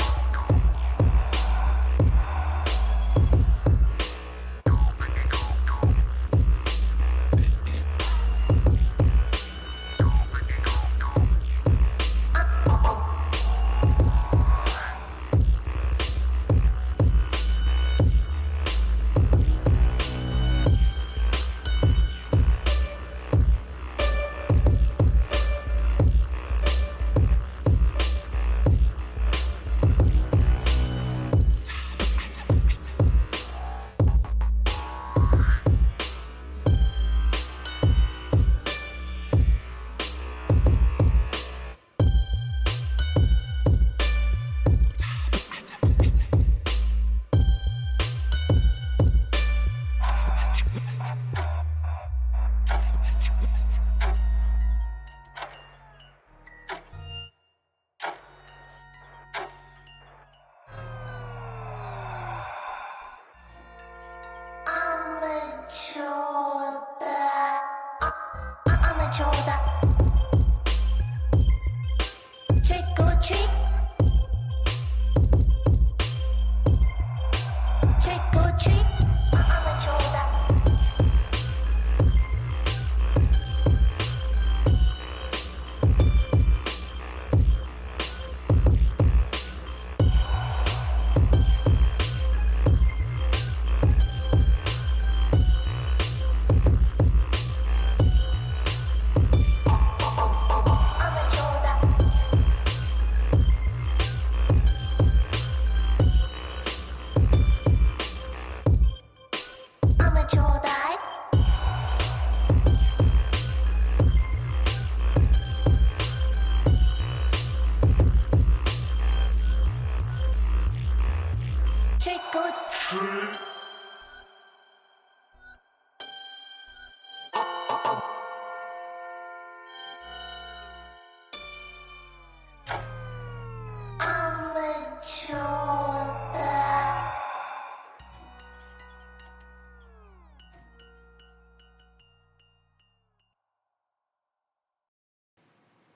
Trick or treat, I'm a shoulder.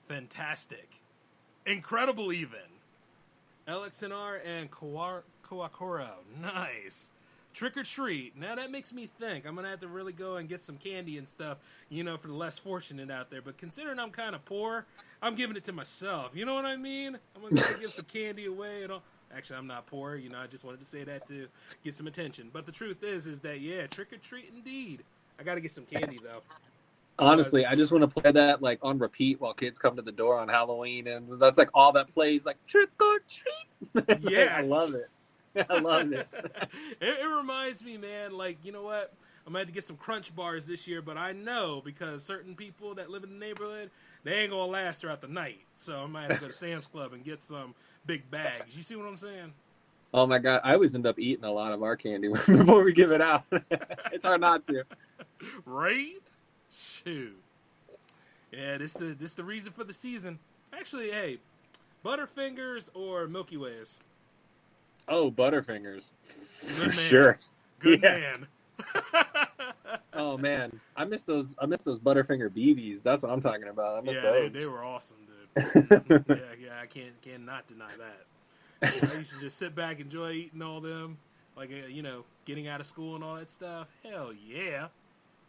Fantastic. Incredible even. LXNR and Kawakuro. Nice. Trick or treat. Now that makes me think. I'm going to have to really go and get some candy and stuff, for the less fortunate out there. But considering I'm kind of poor, I'm giving it to myself. You know what I mean? I'm going to give some candy away and all. Actually, I'm not poor. I just wanted to say that to get some attention. But the truth is that, yeah, trick or treat indeed. I got to get some candy, though.
Honestly, I just want to play that like on repeat while kids come to the door on Halloween, and that's like all that plays, like trick or treat.
Yes.
I love it. I love it.
It reminds me, man. Like, you know what? I'm gonna have to get some Crunch bars this year, but I know because certain people that live in the neighborhood, they ain't gonna last throughout the night. So I might have to go to Sam's Club and get some big bags. You see what I'm saying?
Oh my God! I always end up eating a lot of our candy before we give it out. It's hard not to.
Right? Shoot. Yeah, this the reason for the season. Actually, hey, Butterfingers or Milky Ways?
Oh, Butterfingers.
Good man.
Sure.
Good man.
Oh man, I miss those Butterfinger BBs. That's what I'm talking about. I miss those.
They were awesome, dude. yeah, I can't not deny that. I used to just sit back, enjoy eating all them, like getting out of school and all that stuff. Hell yeah.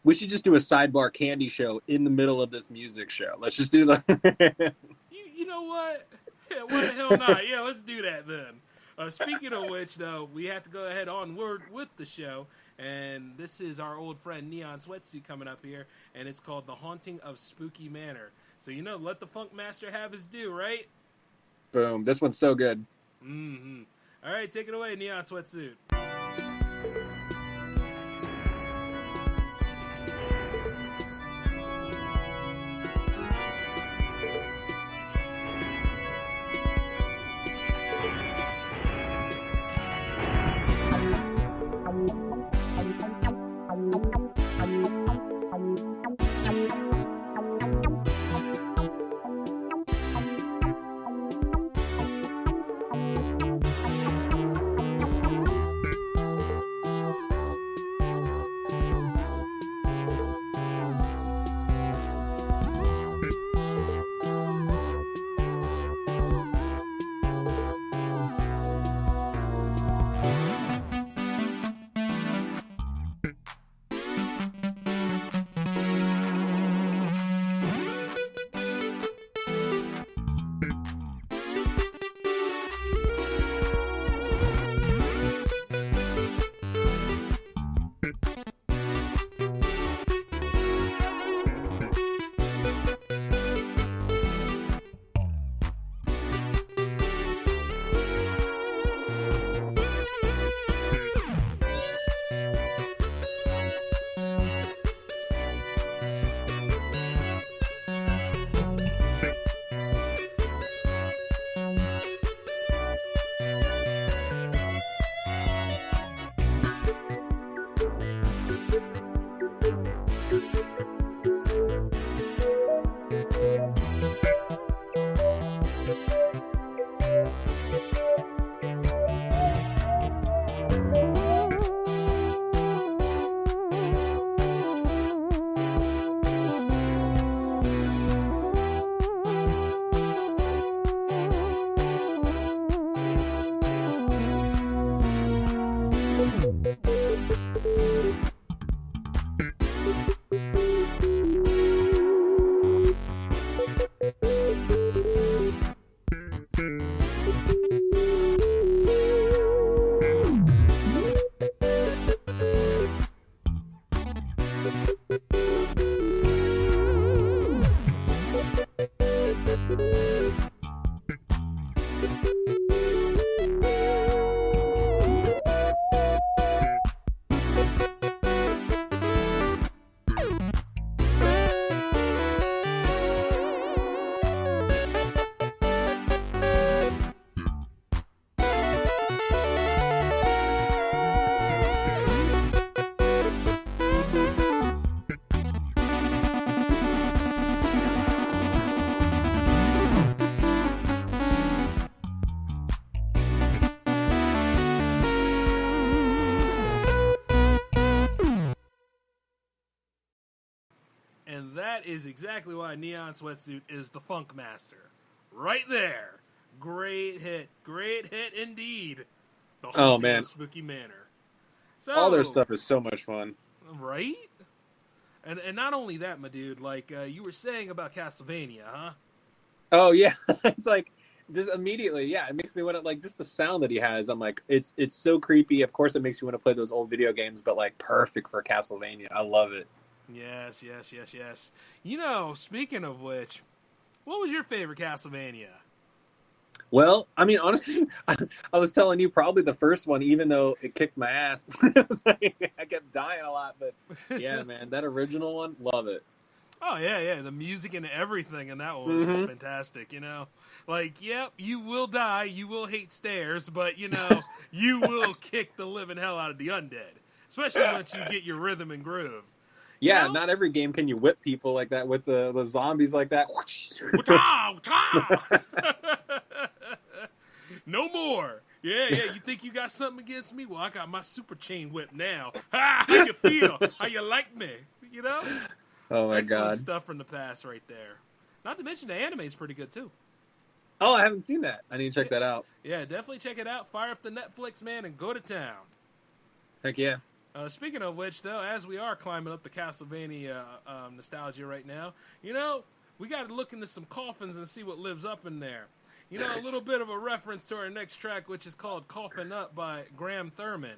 We should just do a sidebar candy show in the middle of this music show. Let's just do that.
You know what? Yeah, why the hell not? Yeah, let's do that then. Speaking of which, though, we have to go ahead onward with the show. And this is our old friend Neon Sweatsuit coming up here. And it's called The Haunting of Spooky Manor. So, let the Funk Master have his due, right?
Boom. This one's so good.
Mm-hmm. All right, take it away, Neon Sweatsuit. that is exactly why Neon Sweatsuit is the Funk Master. Right there. Great hit indeed. The Haunting of Spooky Manor. So,
all their stuff is so much fun.
Right? And not only that, my dude, like you were saying about Castlevania, huh?
Oh yeah, it's like just immediately, yeah, it makes me want to, like, just the sound that he has. I'm like, it's so creepy. Of course, it makes you want to play those old video games, but like perfect for Castlevania. I love it.
Yes. You know, speaking of which, what was your favorite Castlevania?
Well, I mean, honestly, I was telling you probably the first one, even though it kicked my ass. I kept dying a lot, but yeah, man, that original one, love it.
Oh, yeah, the music and everything in that one was just fantastic, you know? Like, yep, you will die, you will hate stairs, but, you know, you will kick the living hell out of the undead. Especially once you get your rhythm and groove.
Yeah, not every game can you whip people like that with the zombies like that.
No more. Yeah, you think you got something against me? Well, I got my super chain whip now. Ha! How you feel? How you like me? You know?
Oh my
Excellent
God.
stuff from the past right there. Not to mention the anime is pretty good too.
Oh, I haven't seen that. I need to check that out.
Yeah, definitely check it out. Fire up the Netflix, man, and go to town.
Heck yeah.
Speaking of which, though, as we are climbing up the Castlevania nostalgia right now, you know, we got to look into some coffins and see what lives up in there. You know, a little bit of a reference to our next track, which is called Coffin Up by Graham Thurman.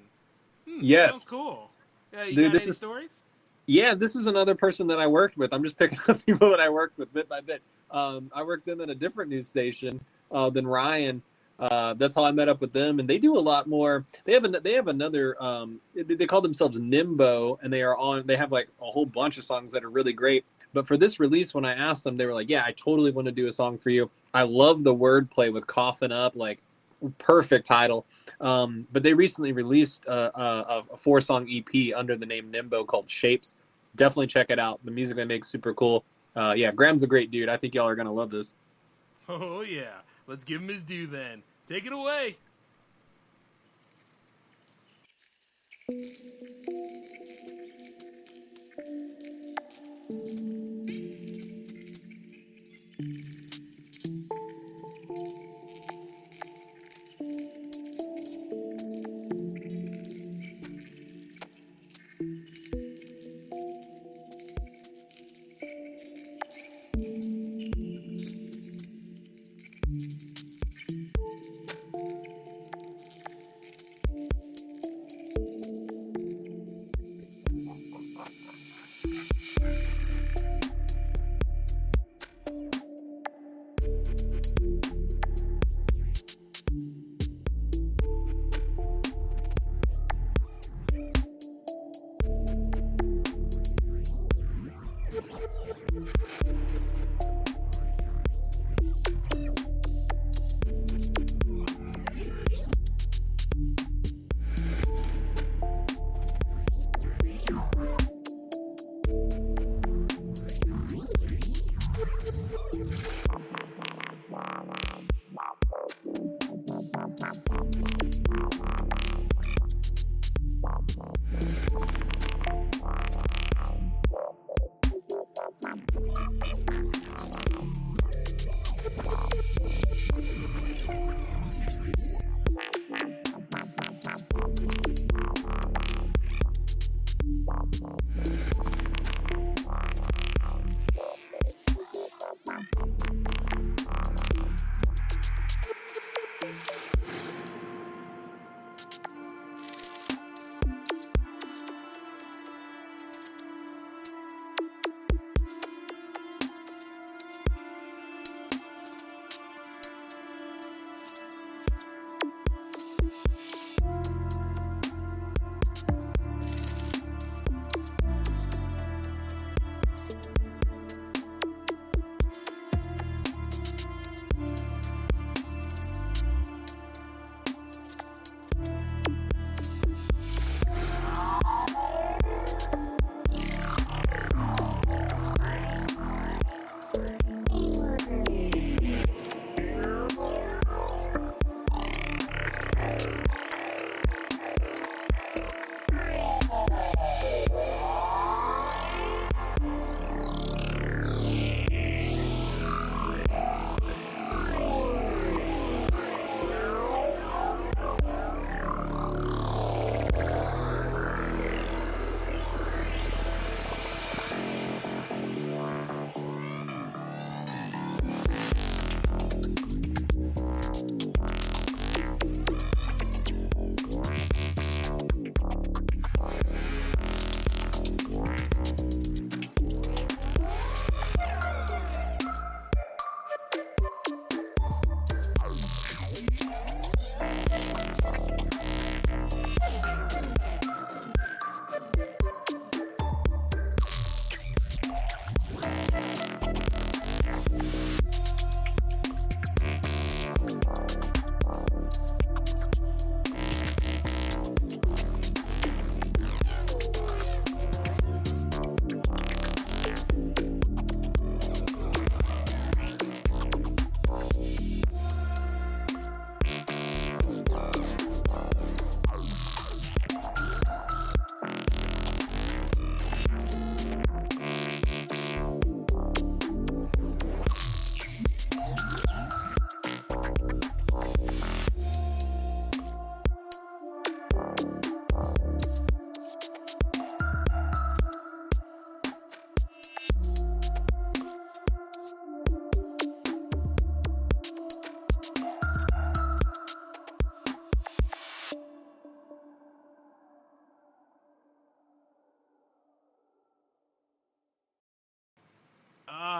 Yes.
Sounds cool. Yeah, you
Dude,
got any stories?
Yeah, this is another person that I worked with. I'm just picking up people that I worked with bit by bit. I worked them at a different news station than Ryan. That's how I met up with them, and they do a lot more. They have another. They call themselves Nimbo, and they have like a whole bunch of songs that are really great. But for this release, when I asked them, they were like, "Yeah, I totally want to do a song for you. I love the wordplay with Coffin Up, like perfect title." But they recently released a 4-song EP under the name Nimbo called Shapes. Definitely check it out. The music they make is super cool. Yeah, Graham's a great dude. I think y'all are gonna love this.
Oh yeah, let's give him his due then. Take it away.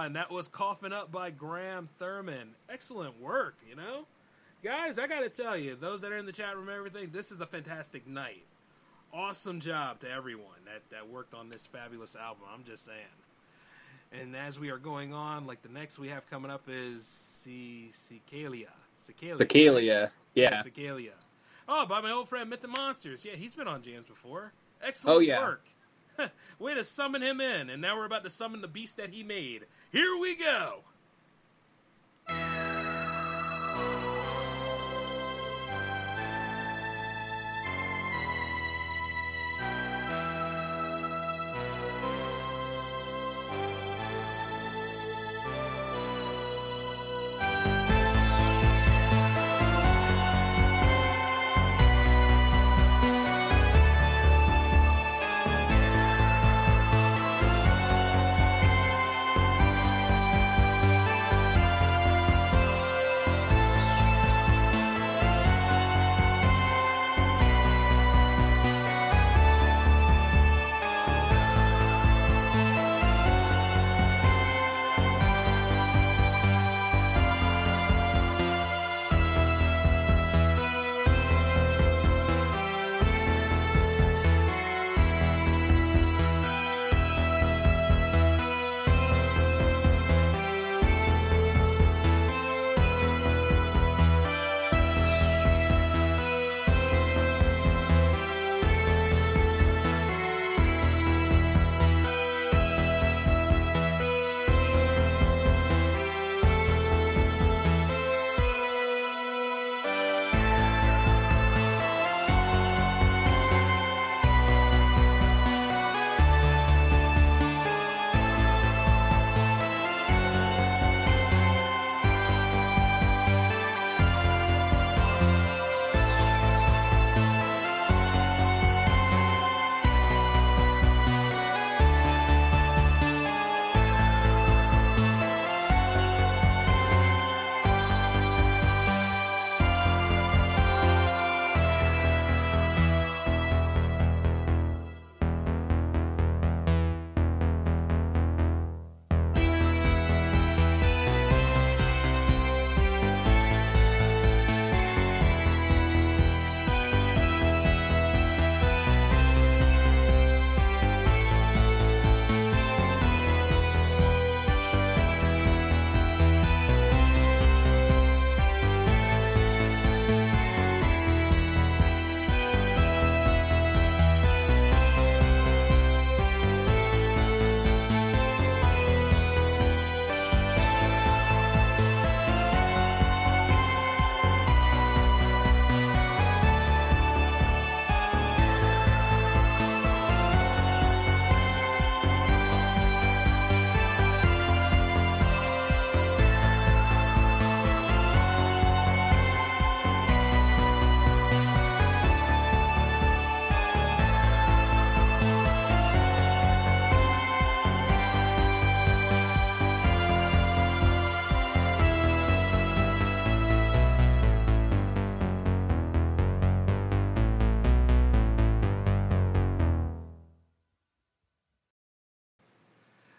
on. That was Coughing Up by Graham Thurman. Excellent work, you know? Guys, I gotta tell you, those that are in the chat room and everything, this is a fantastic night. Awesome job to everyone that worked on this fabulous album. I'm just saying. And as we are going on, like the next we have coming up is Cicalia.
Yeah.
Cicalia. Oh, by my old friend Myth and Monsters. Yeah, he's been on jams before. Excellent work. Way to summon him in. And now we're about to summon the beast that he made. Here we go.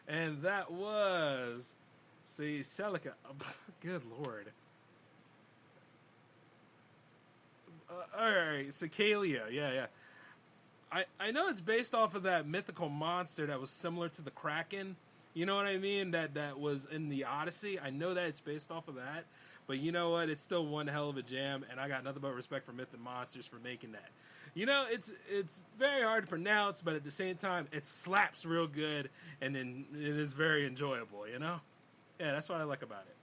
And that was, Celica. Good Lord. All right, Cicalia. Yeah. I know it's based off of that mythical monster that was similar to the Kraken. You know what I mean? That was in the Odyssey. I know that it's based off of that. But you know what? It's still one hell of a jam, and I got nothing but respect for Myth and Monsters for making that. You know, it's very hard to pronounce, but at the same time, it slaps real good, and then it is very enjoyable, you know? Yeah, that's what I like about it.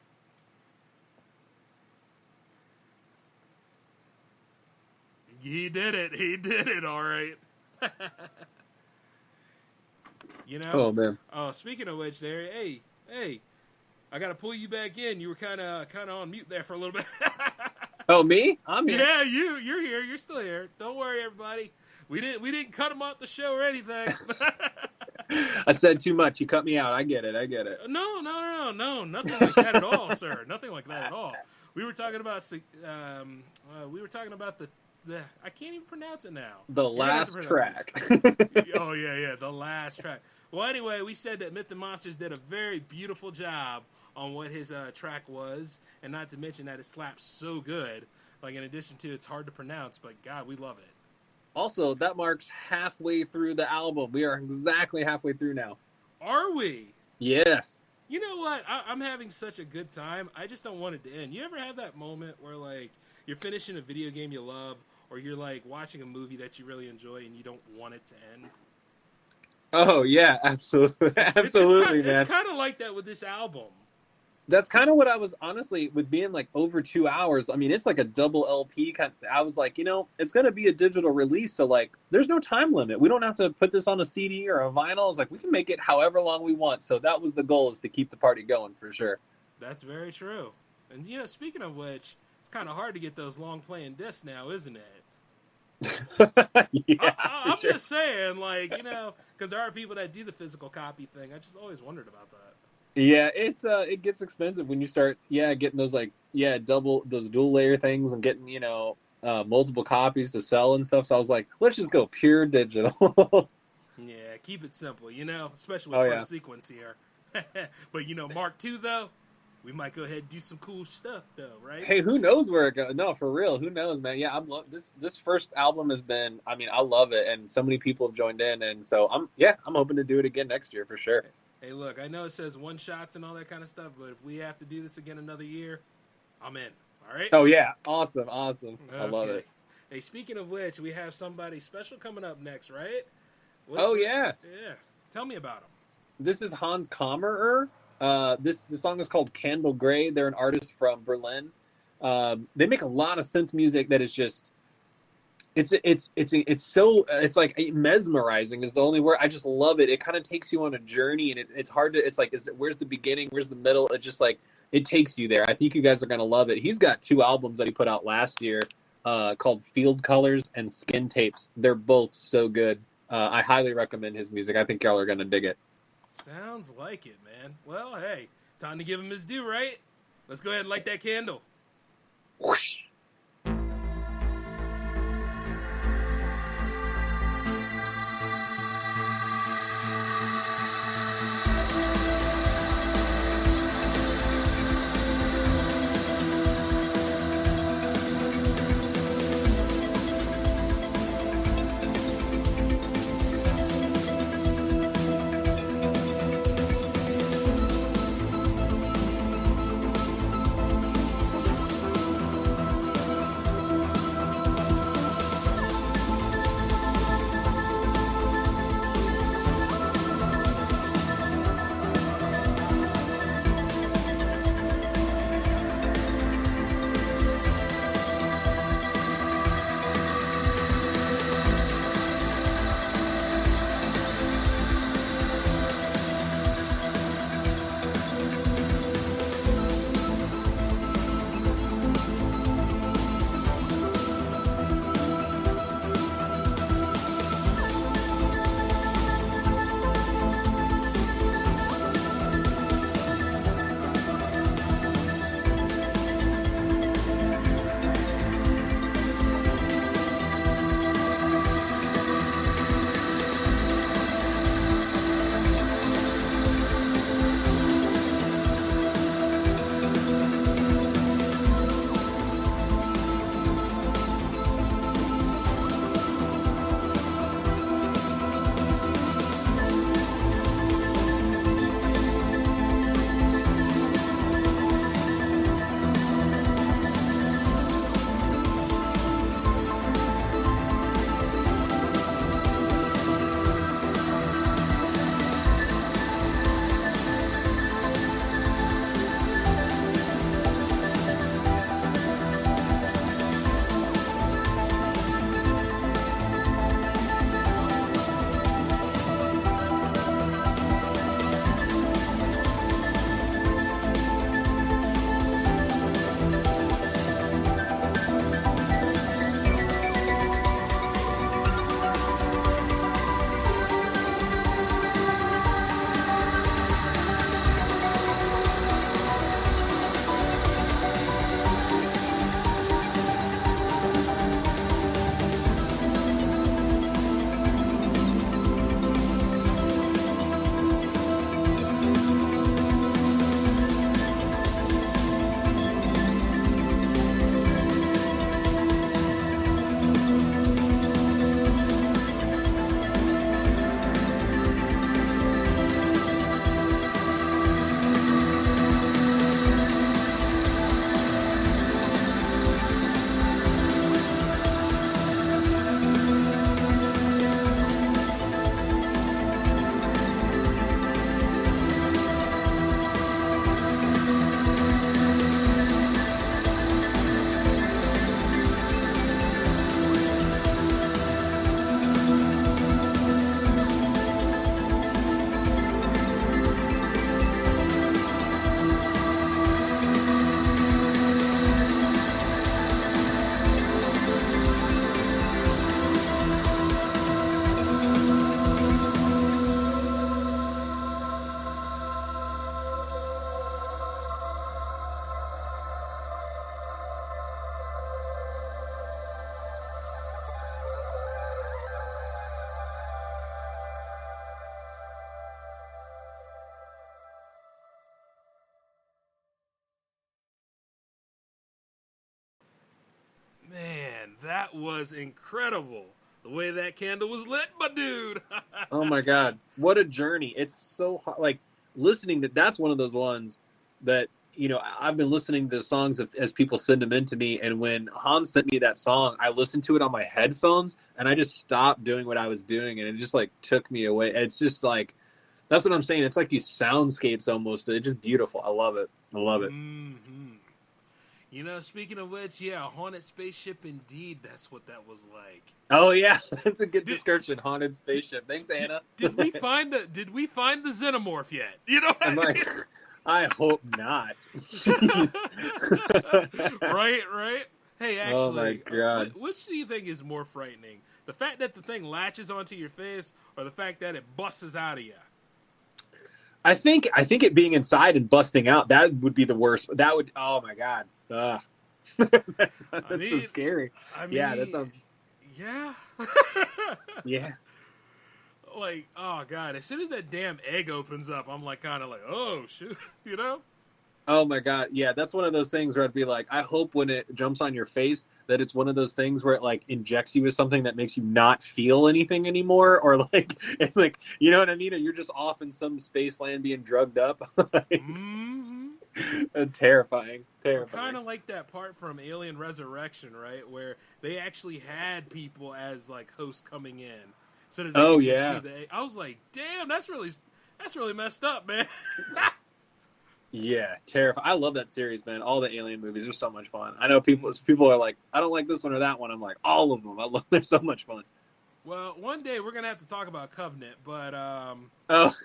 He did it, all right. You know?
Oh, man.
Oh, speaking of which, there, hey, I got to pull you back in. You were kind of on mute there for a little bit.
Oh, me? I'm here.
Yeah, you're here. You're still here. Don't worry, everybody. We didn't cut him off the show or anything.
I said too much. You cut me out. I get it.
No. Nothing like that at all, sir. Nothing like that at all. We were talking about the I can't even pronounce it now.
The last track.
Oh yeah, the last track. Well, anyway, we said that Myth and Monsters did a very beautiful job on what his track was, and not to mention that it slaps so good. Like, in addition to it's hard to pronounce, but God, we love it.
Also, that marks halfway through the album. We are exactly halfway through now.
Are we?
Yes.
You know what? I'm having such a good time. I just don't want it to end. You ever have that moment where, like, you're finishing a video game you love, or you're, like, watching a movie that you really enjoy and you don't want it to end?
Oh, yeah, absolutely. Absolutely, man.
It's kind of like that with this album.
That's kind of what I was, honestly, with being, like, over 2 hours. I mean, it's like a double LP kind of, I was like, you know, it's going to be a digital release, so, like, there's no time limit. We don't have to put this on a CD or a vinyl. It's like, we can make it however long we want. So that was the goal, is to keep the party going, for sure.
That's very true. And, you know, speaking of which, it's kind of hard to get those long-playing discs now, isn't it?
Yeah,
I'm just saying, like, you know, because there are people that do the physical copy thing. I just always wondered about that.
Yeah, it's it gets expensive when you start getting those those dual layer things and getting, you know, multiple copies to sell and stuff. So I was like, let's just go pure digital.
Yeah, keep it simple, you know, especially with first sequence here. But, you know, Mark II, though, we might go ahead and do some cool stuff, though, right?
Hey, who knows where it goes? No, for real, who knows, man? Yeah, I'm this first album has been, I mean, I love it, and so many people have joined in, and so I'm hoping to do it again next year for sure.
Hey, look, I know it says one shots and all that kind of stuff, but if we have to do this again another year, I'm in. All right?
Oh, yeah. Awesome.
Okay.
I love it.
Hey, speaking of which, we have somebody special coming up next, right?
Yeah.
Yeah. Tell me about him.
This is Hans Kammerer. The song is called Candle Gray. They're an artist from Berlin. They make a lot of synth music that is just, it's like mesmerizing is the only word. I just love it. It kind of takes you on a journey, and it's hard to, it's like, where's the beginning? Where's the middle? It just like, it takes you there. I think you guys are going to love it. He's got 2 albums that he put out last year called Field Colors and Skin Tapes. They're both so good. I highly recommend his music. I think y'all are going to dig it.
Sounds like it, man. Well, hey, time to give him his due, right? Let's go ahead and light that candle.
Whoosh.
That was incredible. The way that candle was lit, my dude.
Oh my God. What a journey. It's so hard. Like listening to, that's one of those ones that, you know, I've been listening to the songs as people send them in to me. And when Hans sent me that song, I listened to it on my headphones and I just stopped doing what I was doing. And it just like took me away. It's just like, that's what I'm saying. It's like these soundscapes almost. It's just beautiful. I love it. I love it.
Mm-hmm. You know, speaking of which, yeah, haunted spaceship indeed. That's what that was like.
Oh yeah, that's a good description. Haunted spaceship. Thanks, Anna.
Did we find the xenomorph yet? You know,
I'm like, I hope not.
Right. Hey, actually,
oh my God.
Which do you think is more frightening? The fact that the thing latches onto your face, or the fact that it busts out of you?
I think it being inside and busting out, that would be the worst. That would, oh my God. That's so scary. Yeah, that sounds.
Yeah.
Yeah.
Like, oh God, as soon as that damn egg opens up, I'm like, kind of like, oh shoot, you know?
Oh my God. Yeah, that's one of those things where I'd be like, I hope when it jumps on your face that it's one of those things where it like injects you with something that makes you not feel anything anymore. Or like, it's like, you know what I mean? Or you're just off in some space land being drugged up. Terrifying.
Kind of like that part from Alien Resurrection, right? Where they actually had people as like hosts coming in. So that they could just see the egg. I was like, damn, that's really messed up, man.
Yeah, terrifying. I love that series, man. All the Alien movies are so much fun. I know people are like, I don't like this one or that one. I'm like, all of them. They're so much fun.
Well, one day we're gonna have to talk about Covenant, but but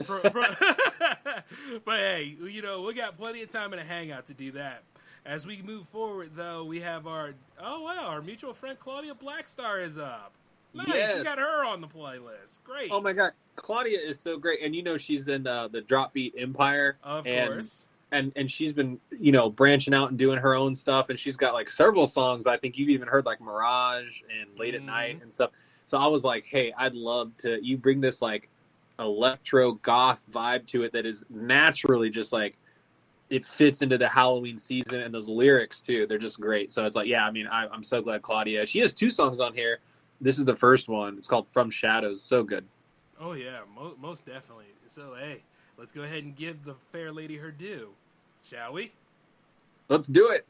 hey, you know, we got plenty of time in a hangout to do that. As we move forward, though, we have our mutual friend Claudia Blackstar is up. Nice,
yes.
You got her on the playlist. Great.
Oh my God, Claudia is so great, and you know she's in the Drop Beat Empire,
of course.
And she's been, you know, branching out and doing her own stuff. And she's got like several songs. I think you've even heard like Mirage and Late at Night and stuff. So I was like, hey, I'd love to, you bring this like electro goth vibe to it that is naturally just like, it fits into the Halloween season, and those lyrics too. They're just great. So it's like, yeah, I mean, I'm so glad Claudia, she has 2 songs on here. This is the first one. It's called From Shadows. So good.
Oh yeah, most definitely. So, hey, let's go ahead and give the fair lady her due, shall we?
Let's do it.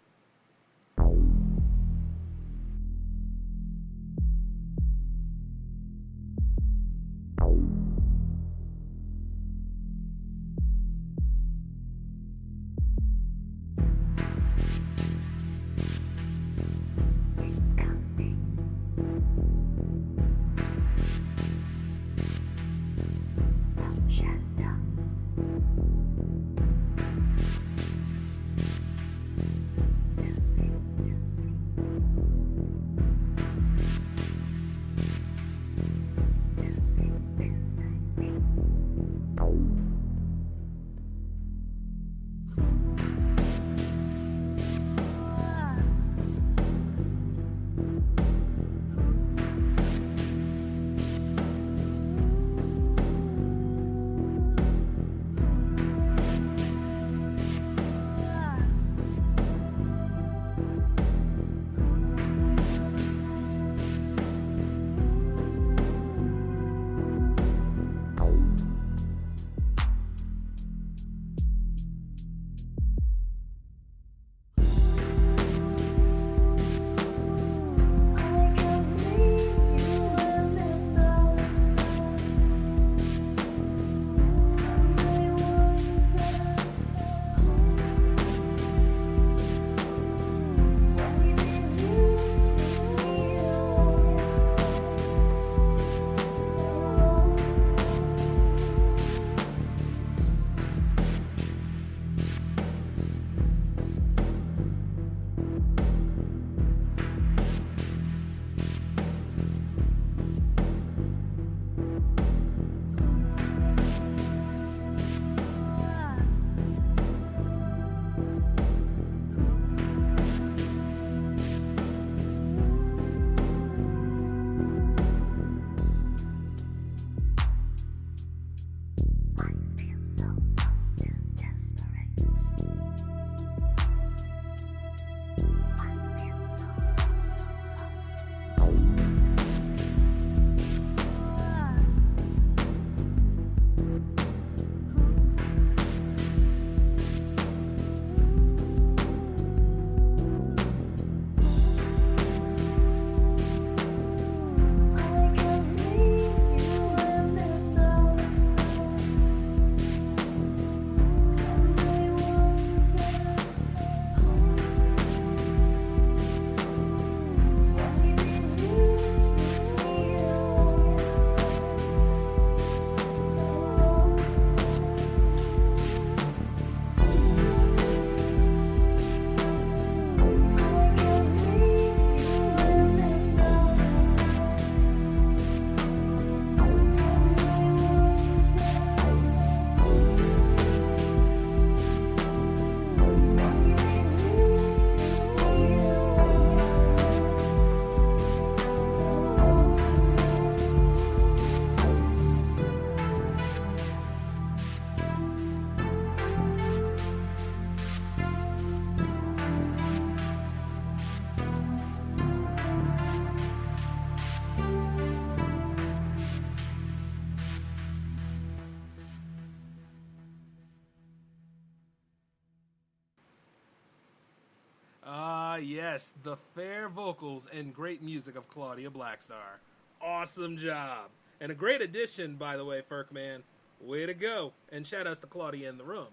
yes, the fair vocals and great music of Claudia Blackstar. Awesome job. And a great addition, by the way, Firkman. Way to go. And shout outs to Claudia in the room.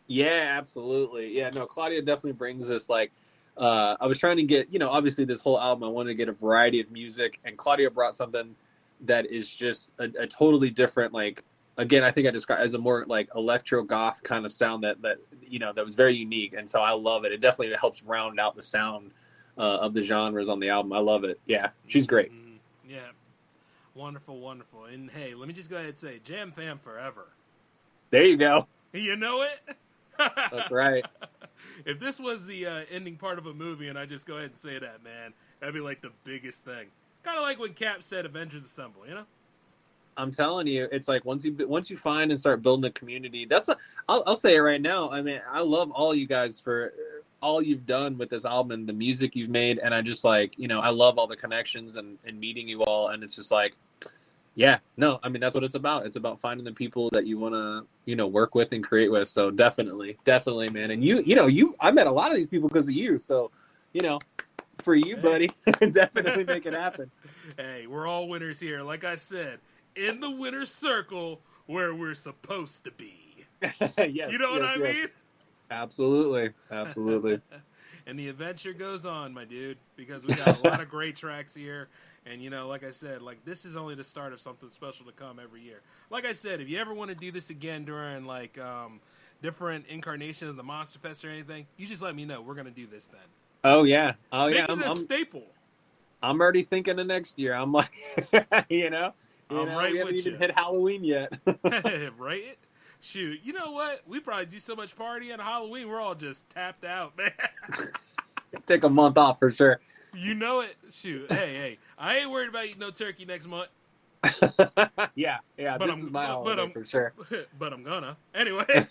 Yeah, absolutely. Yeah, no, Claudia definitely brings this, like, I was trying to get, obviously this whole album, I wanted to get a variety of music, and Claudia brought something that is just a totally different, like, again, I think I described as a more, like, electro-goth kind of sound that was very unique, and so I love it. It definitely helps round out the sound of the genres on the album. I love it. Yeah, she's great.
Yeah. Wonderful, wonderful. And hey, let me just go ahead and say, Jam Fam forever.
There you go.
You know it?
That's right.
If this was the ending part of a movie and I just go ahead and say that, man, that'd be like the biggest thing. Kind of like when Cap said Avengers Assemble,
I'm telling you, it's like once you find and start building a community, that's what I'll say it right now. I mean, I love all you guys for all you've done with this album and the music you've made, and I just I love all the connections and meeting you all, and it's just like, yeah, no, I mean, that's what it's about. It's about finding the people that you want to, work with and create with. So definitely, man. And I met a lot of these people because of you. So, for you, buddy, definitely make it happen.
Hey, we're all winners here. Like I said, in the winner's circle where we're supposed to be.
Yes,
you know what I mean?
Absolutely.
And the adventure goes on, my dude, because we got a lot of great tracks here. And, like I said, like, this is only the start of something special to come every year. Like I said, if you ever want to do this again during, like, different incarnations of the Monster Fest or anything, you just let me know. We're going to do this then.
Oh, yeah.
Make it a staple.
I'm already thinking of next year. I'm like,
I'm right
we haven't
with
even
you.
hit Halloween yet.
Right? Shoot, you know what? We probably do so much partying on Halloween, we're all just tapped out, man.
Take a month off for sure.
You know it. Shoot. Hey, I ain't worried about eating no turkey next month.
Yeah,
but
this is my holiday for sure.
But I'm gonna. Anyway.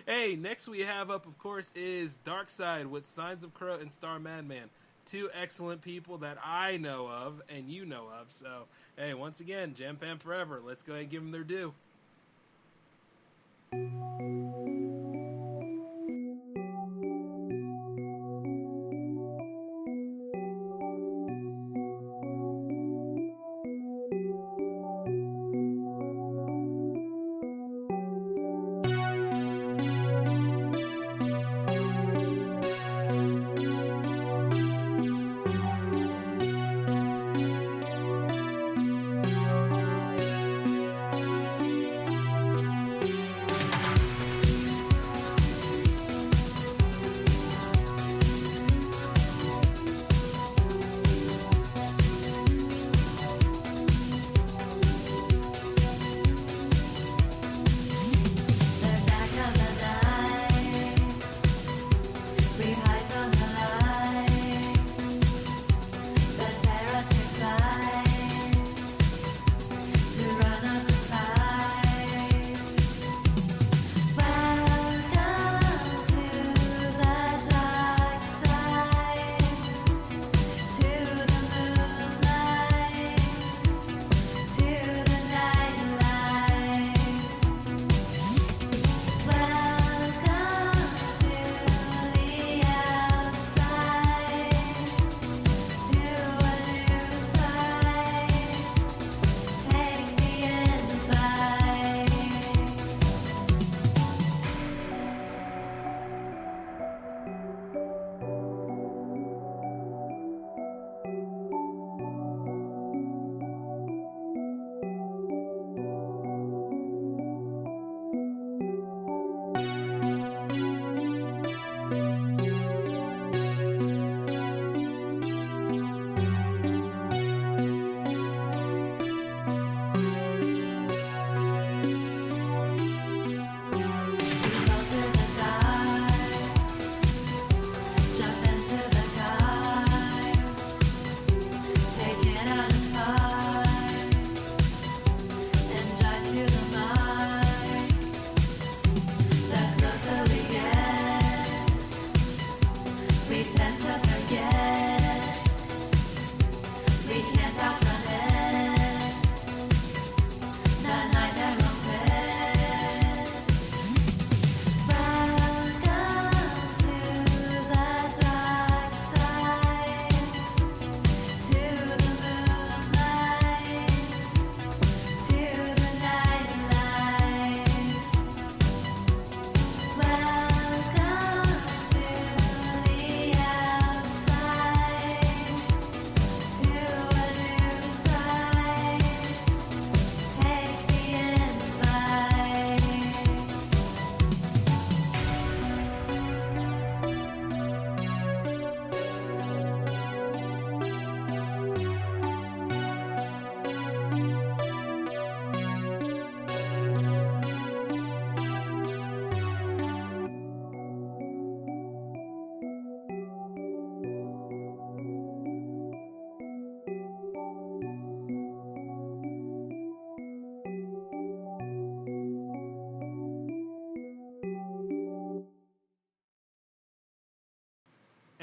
Hey, next we have up, of course, is Dark Side with Signs of Crow and Star Madman. Two excellent people that I know of and you know of. So, hey, once again, Jam Fam forever. Let's go ahead and give them their due.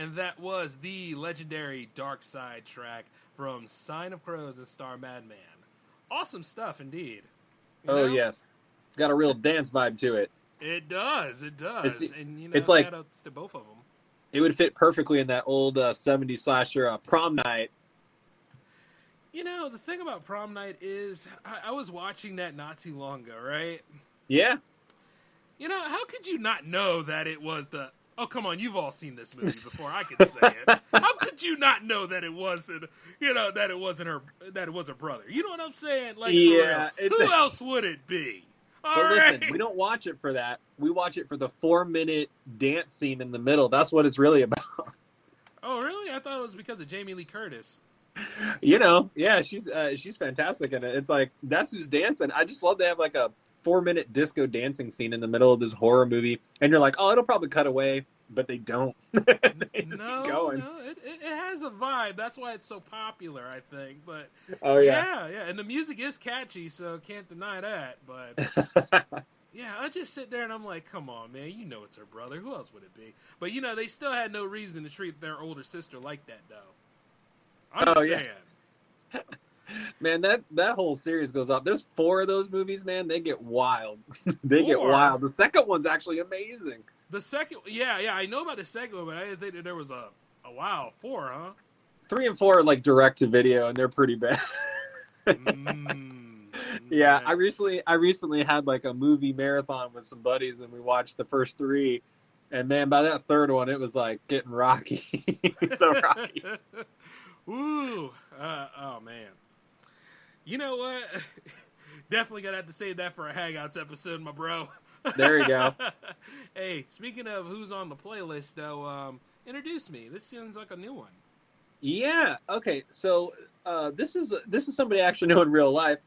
And that was the legendary Dark Side track from Sign of Crows and Star Madman. Awesome stuff, indeed. You know?
Yes. Got a real dance vibe to it.
It does. And,
it's like,
shout-outs to both of them.
It would fit perfectly in that old 70s slasher Prom Night.
You know, the thing about Prom Night is I was watching that not too long ago, right?
Yeah.
You know, how could you not know that it was the... Oh, come on, you've all seen this movie before I can say it. How could you not know that it wasn't, that it wasn't her brother? You know what I'm saying? Like,
yeah.
Who else would it be?
Listen, we don't watch it for that. We watch it for the 4-minute dance scene in the middle. That's what it's really about.
Oh, really? I thought it was because of Jamie Lee Curtis.
Yeah, she's fantastic in it. It's like, that's who's dancing. I just love to have like a 4-minute disco dancing scene in the middle of this horror movie, and you're like, oh, it'll probably cut away, but they don't. They just keep going.
No, it has a vibe. That's why it's so popular, I think. But
yeah,
and the music is catchy, so can't deny that. But yeah, I just sit there and I'm like, come on, man, you know it's her brother. Who else would it be? But they still had no reason to treat their older sister like that, though. I'm just saying.
Man, that whole series goes up. There's 4 of those movies, man. They get wild. Get wild. The second one's actually amazing.
The second, yeah, I know about the second one, but I didn't think that there was a 4, huh?
3 and 4 are like direct to video, and they're pretty bad. Yeah, I recently had like a movie marathon with some buddies, and we watched the first 3, and man, by that third one, it was like getting rocky. So rocky.
Ooh, oh man. You know what? Definitely gonna have to save that for a Hangouts episode, my bro.
There you go.
Hey, speaking of who's on the playlist, though, introduce me. This seems like a new one.
Yeah. Okay. So this is somebody I actually know in real life.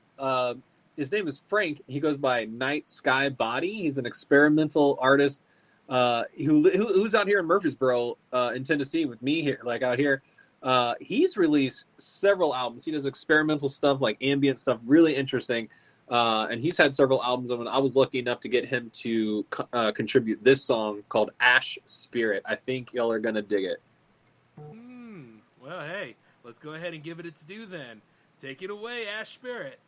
His name is Frank. He goes by Night Sky Body. He's an experimental artist who's out here in Murfreesboro, in Tennessee, with me here, like out here. He's released several albums. He does experimental stuff, like ambient stuff, really interesting. And he's had several albums. And I was lucky enough to get him to contribute this song called Ash Spirit. I think y'all are gonna dig it.
Well, hey, let's go ahead and give it its due then. Take it away, Ash Spirit.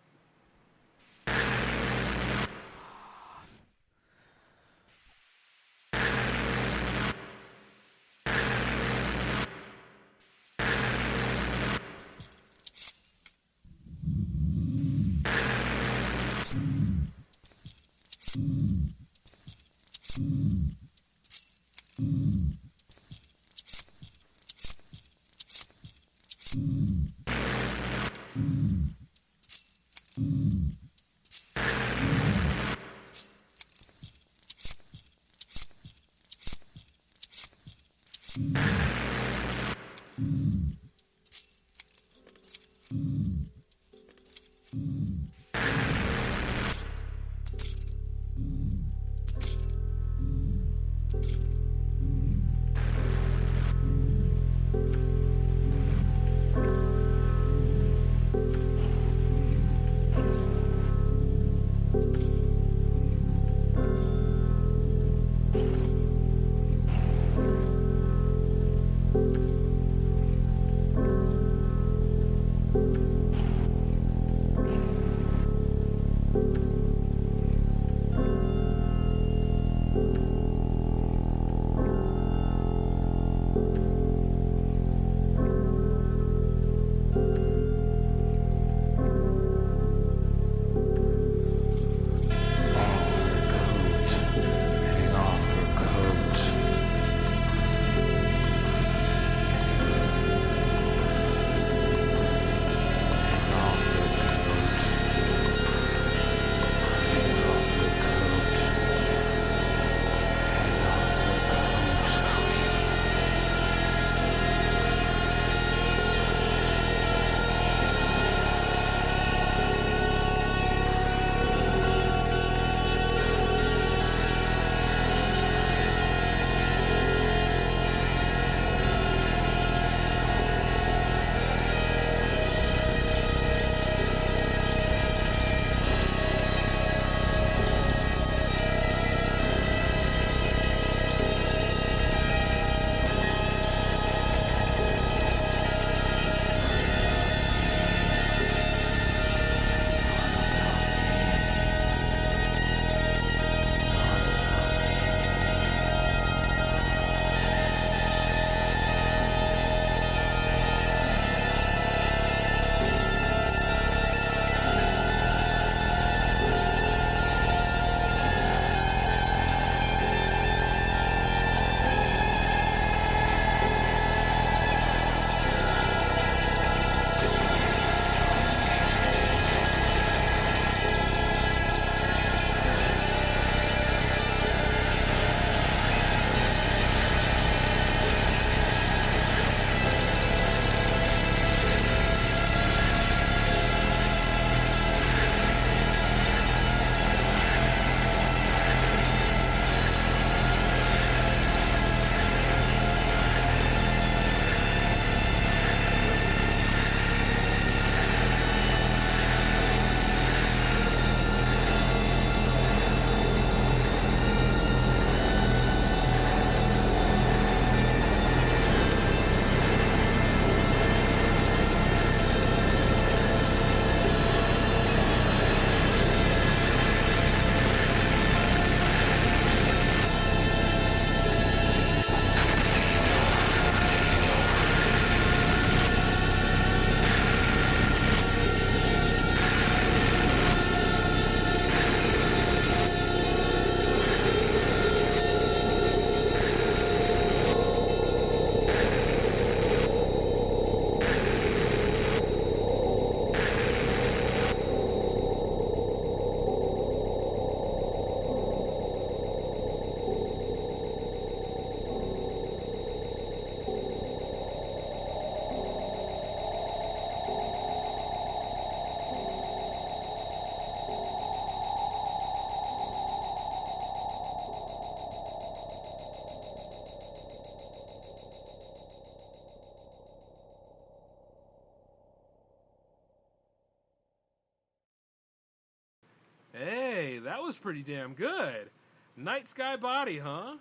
That was pretty damn good. Night Sky Body, huh?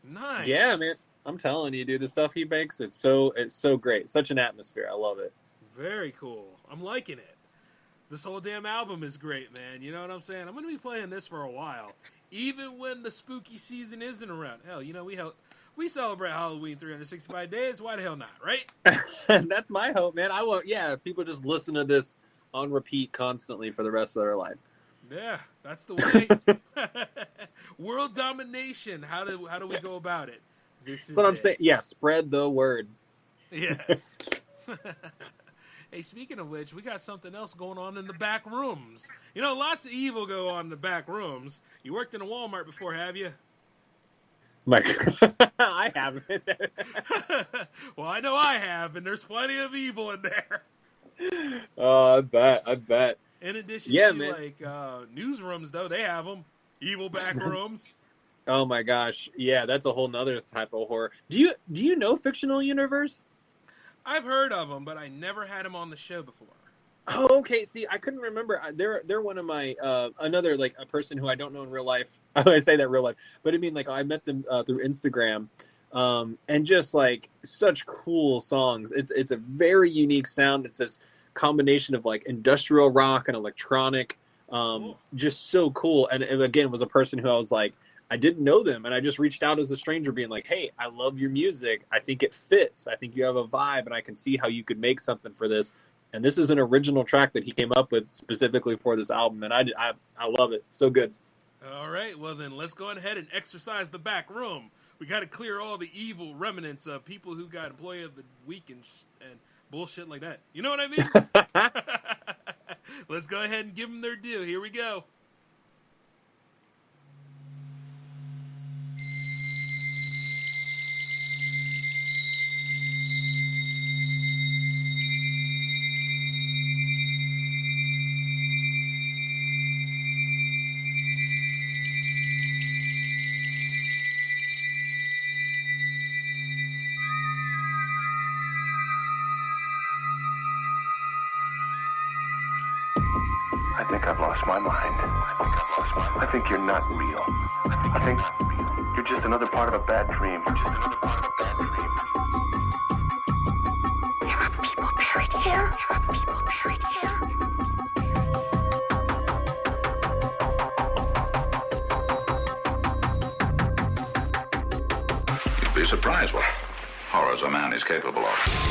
Nice.
Yeah, man. I'm telling you, dude, the stuff he makes, it's so great. Such an atmosphere. I love it.
Very cool. I'm liking it. This whole damn album is great, man. You know what I'm saying? I'm going to be playing this for a while. Even when the spooky season isn't around. Hell, you know, we celebrate Halloween 365 days. Why the hell not, right?
That's my hope, man. People just listen to this on repeat constantly for the rest of their life.
Yeah, that's the way. World domination. How do we go about it? This is
what I'm saying. Yeah, spread the word.
Yes. Hey, speaking of which, we got something else going on in the back rooms. You know, lots of evil go on in the back rooms. You worked in a Walmart before, have you?
I haven't.
Well, I know I have, and there's plenty of evil in there.
Oh, I bet.
In addition
to,
man. Like, newsrooms, though, they have them. Evil back rooms.
Oh, my gosh. Yeah, that's a whole nother type of horror. Do you know Fictional Universe?
I've heard of them, but I never had them on the show before.
Oh, okay. See, I couldn't remember. They're one of my another like a person who I don't know in real life. I say that real life, but I mean like I met them through Instagram, and just like such cool songs. It's a very unique sound. It's this combination of like industrial rock and electronic,
Cool.
just so cool. And again, it was a person who I was like, I didn't know them, and I just reached out as a stranger, being like, "Hey, I love your music. I think it fits. I think you have a vibe, and I can see how you could make something for this." And this is an original track that he came up with specifically for this album, and I love it. So good.
All right, well then, let's go ahead and exercise the back room. We got to clear all the evil remnants of people who got Employee of the Week and bullshit like that. You know what I mean? Let's go ahead and give them their due. Here we go.
I think I've lost my mind. I think you're not real. I think you're just another part of a bad dream.
There are people buried here.
You'd be surprised what horrors a man is capable of.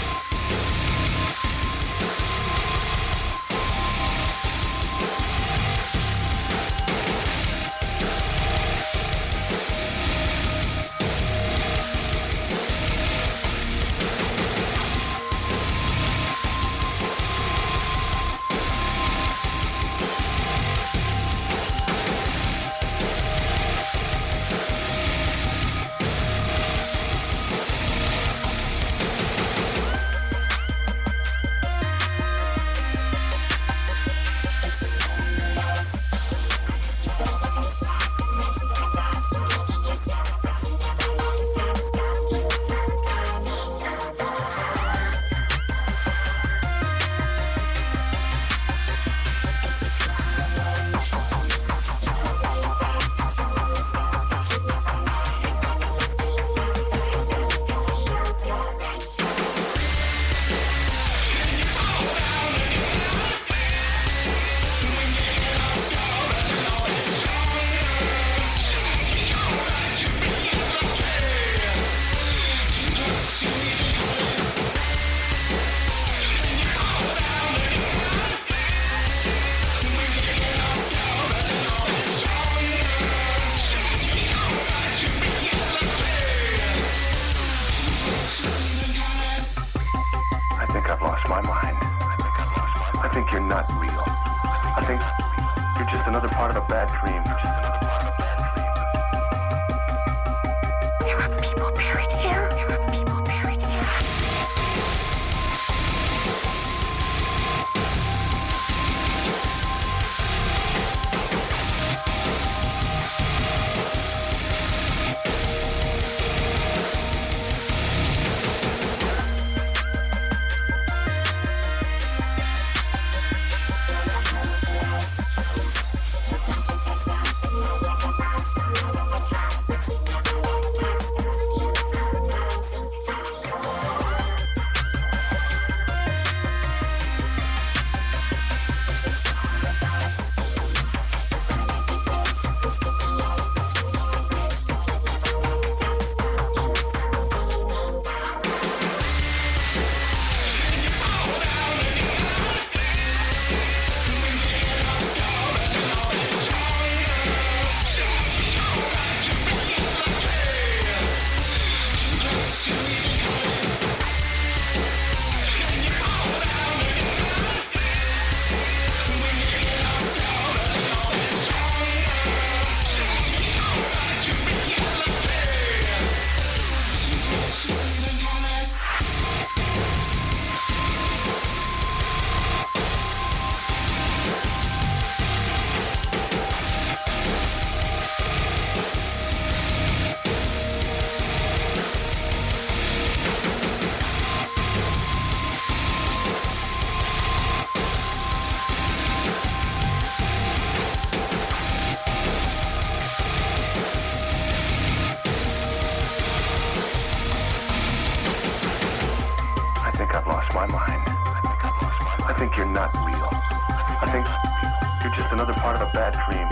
another part of a bad dream.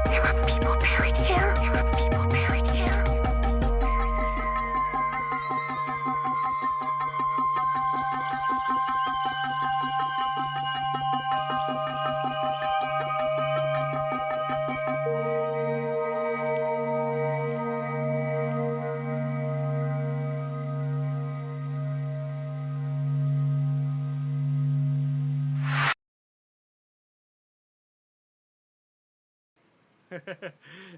There are people buried here. There are people buried here.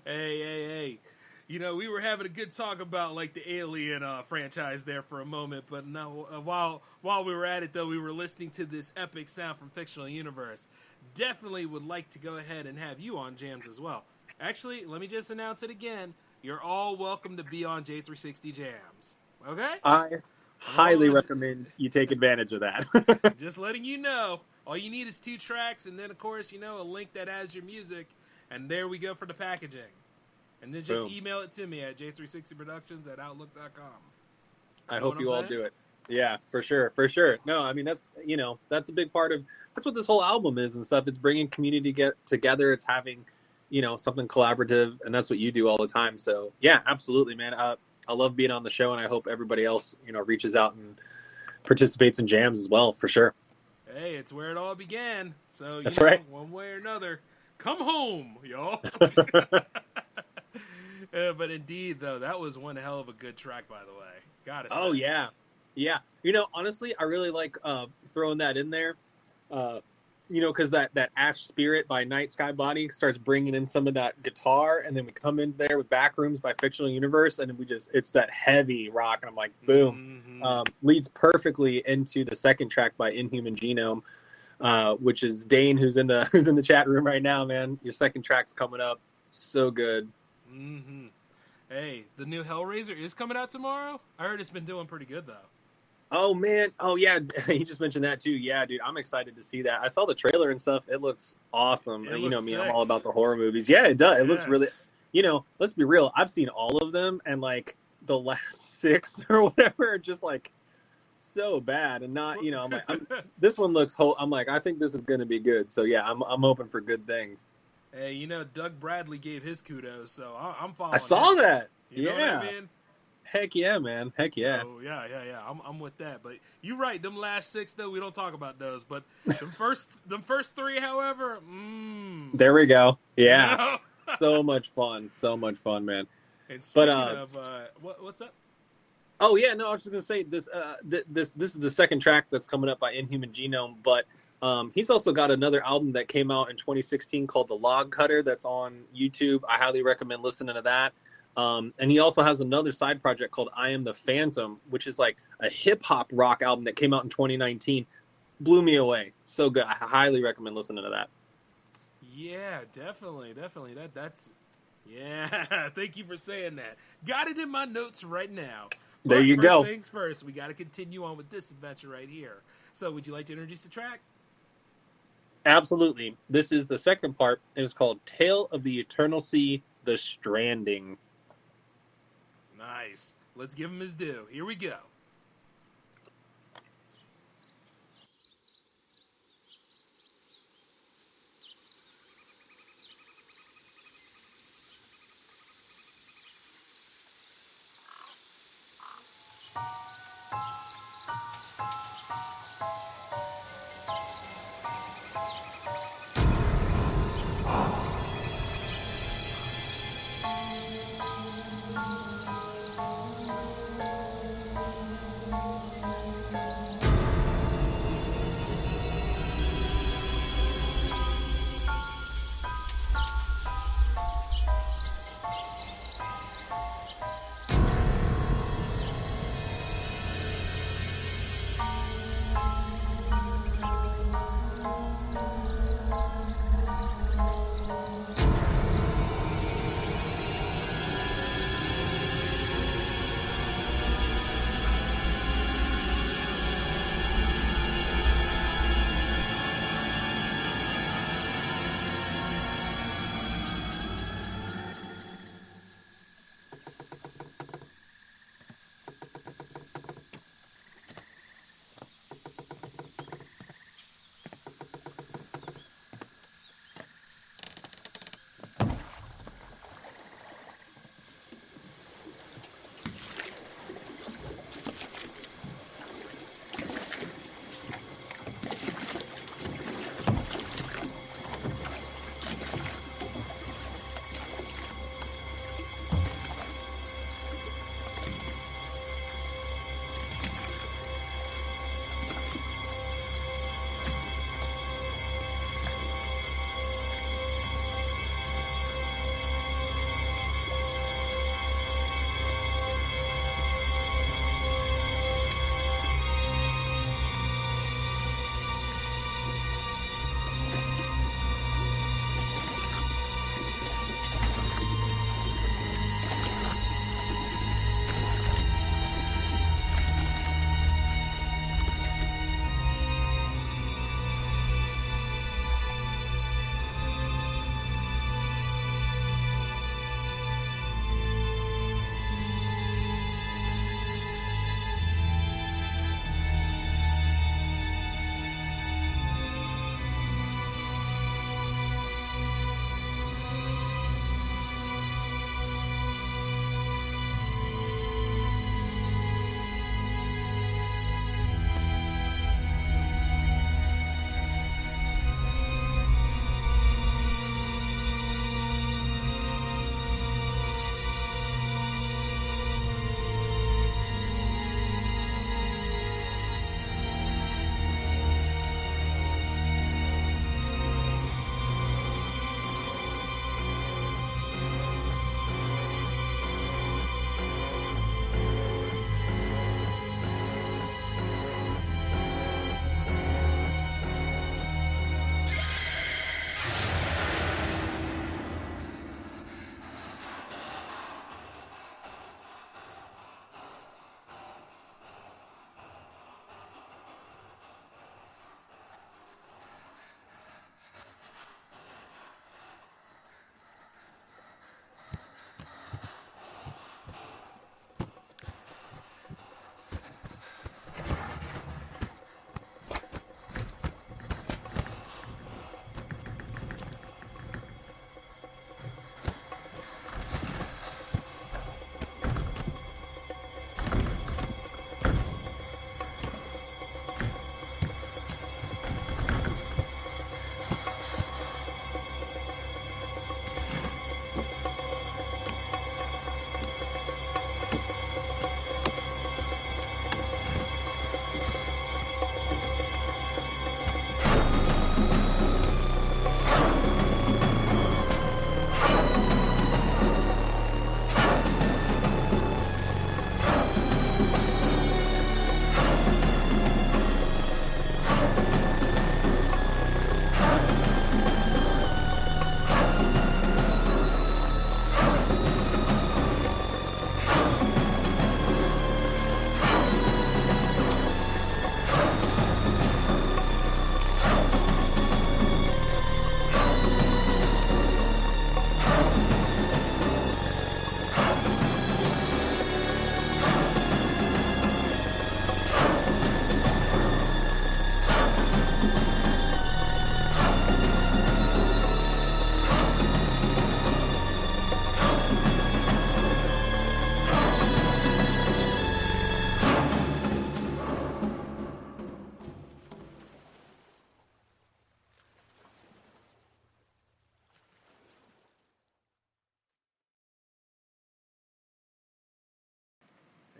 Hey. You know, we were having a good talk about like the Alien franchise there for a moment, but no, while we were at it though, we were listening to this epic sound from Fictional Universe. Definitely would like to go ahead and have you on Jams as well. Actually, let me just announce it again. You're all welcome to be on J360 Jams. Okay?
I highly recommend you take advantage of that.
Just letting you know. All you need is 2 tracks, and then of course, you know, a link that has your music, and there we go for the packaging. And then just email it to me at j360productions@outlook.com.
I hope you all do it. Yeah, for sure. No, I mean, that's a big part of, that's what this whole album is and stuff. It's bringing community together. It's having, something collaborative, and that's what you do all the time. So yeah, absolutely, man. I love being on the show, and I hope everybody else, reaches out and participates in jams as well, for sure.
Hey, it's where it all began. So
that's right.
One way or another, come home, y'all. But indeed, though, that was one hell of a good track, by the way. Gotta say.
Oh, yeah. Yeah. Honestly, I really like throwing that in there, because that Ash Spirit by Night Sky Body starts bringing in some of that guitar, and then we come in there with Backrooms by Fictional Universe, and then it's that heavy rock, and I'm like, boom. Mm-hmm. Leads perfectly into the second track by Inhuman Genome, which is Dane, who's in the chat room right now, man. Your second track's coming up. So good.
Mm-hmm. Hey, the new Hellraiser is coming out tomorrow? I heard it's been doing pretty good, though.
Oh, man. Oh, yeah. He just mentioned that, too. Yeah, dude, I'm excited to see that. I saw the trailer and stuff. It looks awesome. And you know me, sick. I'm all about the horror movies. Yeah, it does. It looks really... let's be real. I've seen all of them, and, like, the last 6 or whatever are just, like, so bad. And not, I'm like, this one looks... I'm like, I think this is going to be good. So, yeah, I'm hoping for good things.
Hey, Doug Bradley gave his kudos, so I'm following.
I saw that.
You know what I mean?
Heck yeah, man. Heck yeah.
So, yeah. I'm with that. But you're right. Them last 6, though, we don't talk about those. But them first 3, however,
there we go. Yeah. So much fun, man.
And speaking of, what's up?
Oh yeah, no, I was just gonna say this. This is the second track that's coming up by Inhuman Genome, but. He's also got another album that came out in 2016 called The Log Cutter that's on YouTube. I highly recommend listening to that. And he also has another side project called I Am the Phantom, which is like a hip-hop rock album that came out in 2019. Blew me away. So good. I highly recommend listening to that.
Yeah, definitely. That's yeah, thank you for saying that. Got it in my notes right now.
There you go.
First things first, we got to continue on with this adventure right here. So would you like to introduce the track?
Absolutely. This is the second part. It is called Tale of the Eternal Sea, The Stranding.
Nice. Let's give him his due. Here we go.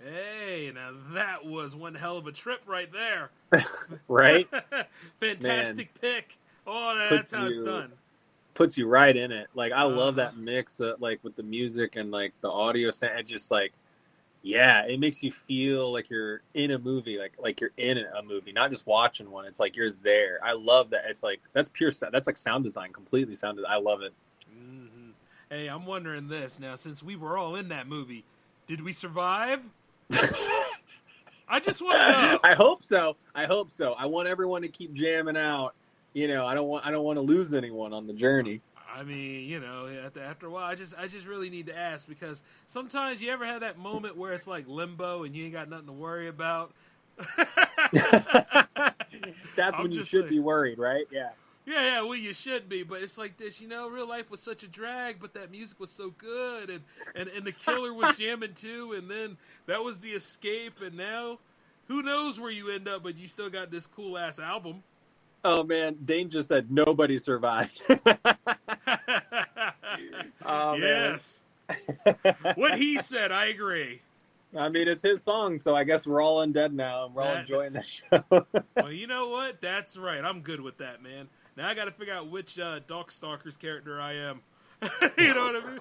Hey, now that was one hell of a trip right there.
Right?
Fantastic pick. Oh, that's how it's done.
Puts you right in it. Like, I love
Uh-huh.
that mix, like, with the music and, like, the audio sound. It just, like, yeah, it makes you feel like you're in a movie, like you're in a movie, not just watching one. It's like you're there. I love that. It's like, that's pure, that's like sound design, completely sound design. I love it.
Mm-hmm. Hey, I'm wondering this now, since we were all in that movie, did we survive? I just want to know.
I hope so. I want everyone to keep jamming out. You know, I don't want to lose anyone on the journey.
I mean, you know, after a while, I just really need to ask, because sometimes you ever have that moment where it's like limbo and you ain't got nothing to worry about.
That's when you should be worried, right? Yeah.
Yeah, well, you should be, but it's like this, you know, real life was such a drag, but that music was so good, and the killer was jamming too, and then that was the escape, and now, who knows where you end up, but you still got this cool-ass album.
Oh, man, Dane just said nobody survived. Oh,
yes. What he said, I agree.
I mean, it's his song, so I guess we're all undead now, and we're all enjoying the show.
Well, you know what? That's right. I'm good with that, man. Now I got to figure out which Darkstalkers character I am. You know what I mean?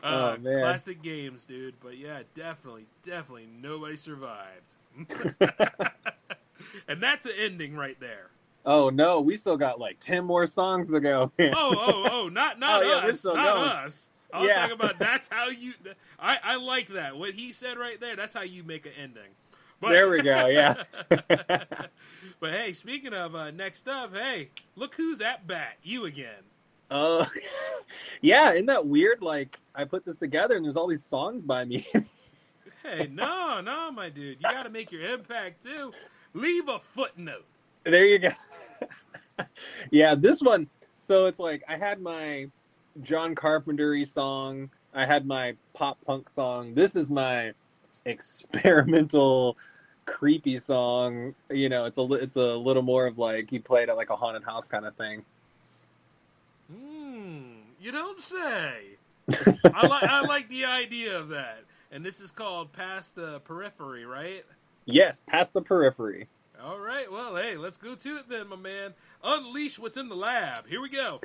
Oh, man.
Classic games, dude. But yeah, definitely nobody survived. And that's an ending right there.
Oh, no, we still got like 10 more songs to go.
Not
yeah,
us. Not
going.
us. I was talking about that's how you... I like that. What he said right there, that's how you make an ending. But,
there we go, yeah.
But hey, speaking of next up, hey, look who's at bat. You again.
Yeah, isn't that weird? Like, I put this together and there's all these songs by me.
Hey, no, my dude. You got to make your impact, too. Leave a footnote.
There you go. Yeah, this one, so it's like I had my John Carpenter-y song. I had my pop punk song. This is my experimental, creepy song. You know, it's a little more of like he played at like a haunted house kind of thing.
You don't say. I like the idea of that. And this is called Past the Periphery, right?
Yes, Past the Periphery.
All right, well, hey, let's go to it then, my man. Unleash what's in the lab. Here we go.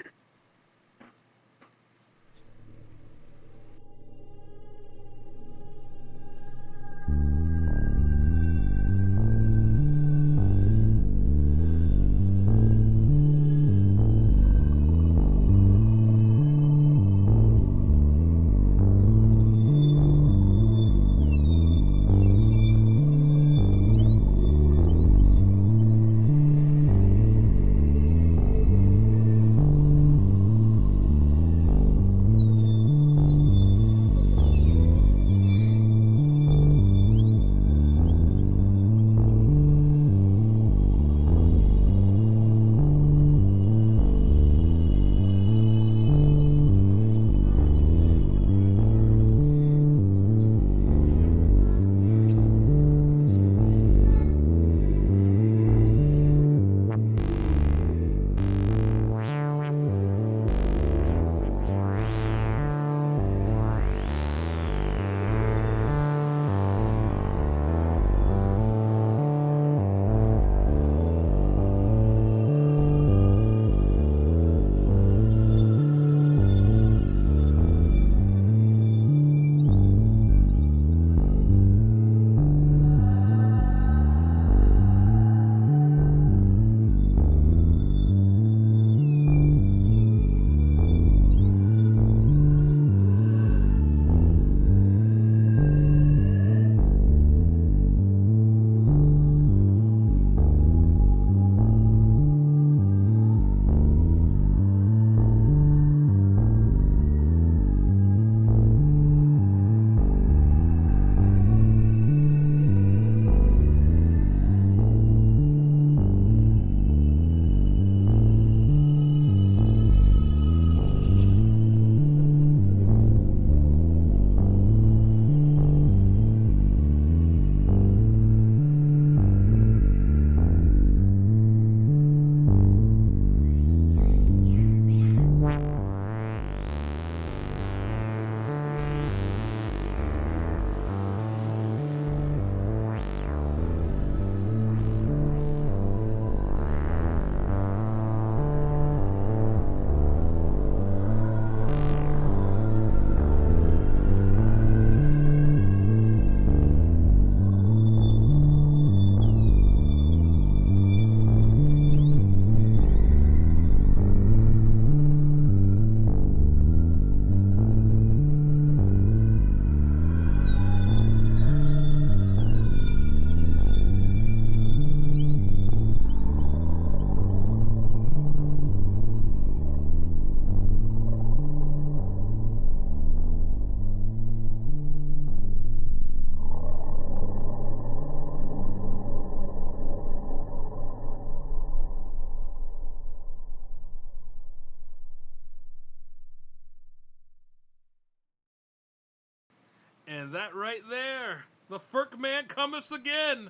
And that right there, the Firk Man cometh again.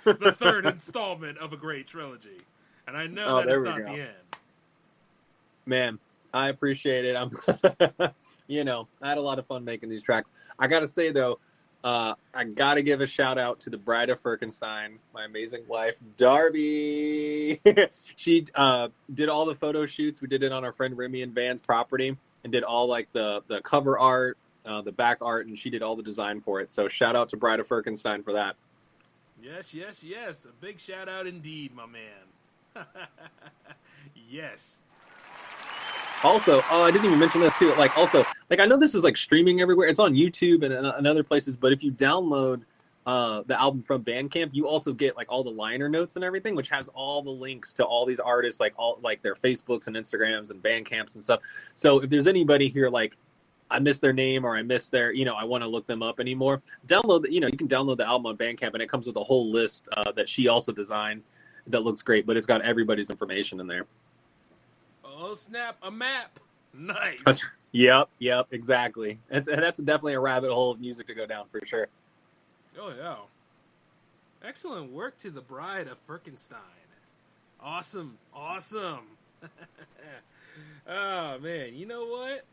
The third installment of a great trilogy. And I know that it's not the end.
Man, I appreciate it. I had a lot of fun making these tracks. I got to say, though, I got to give a shout out to the bride of Firkenstein, my amazing wife, Darby. She did all the photo shoots. We did it on our friend Remy and Van's property and did all like the cover art, the back art, and she did all the design for it. So shout out to Bride of Firkenstein for that.
Yes. A big shout out indeed, my man. Yes.
Also, I didn't even mention this too. I know this is like streaming everywhere. It's on YouTube and other places. But if you download the album from Bandcamp, you also get like all the liner notes and everything, which has all the links to all these artists, like all like their Facebooks and Instagrams and Bandcamps and stuff. So if there's anybody here like I missed their name or I missed their, I want to look them up anymore, download. You can download the album on Bandcamp and it comes with a whole list that she also designed that looks great. But it's got everybody's information in there.
Oh, snap, a map. Nice.
Yep, exactly. That's definitely a rabbit hole of music to go down for sure.
Oh, yeah. Excellent work to the bride of Firkenstein. Awesome. Oh, man, you know what?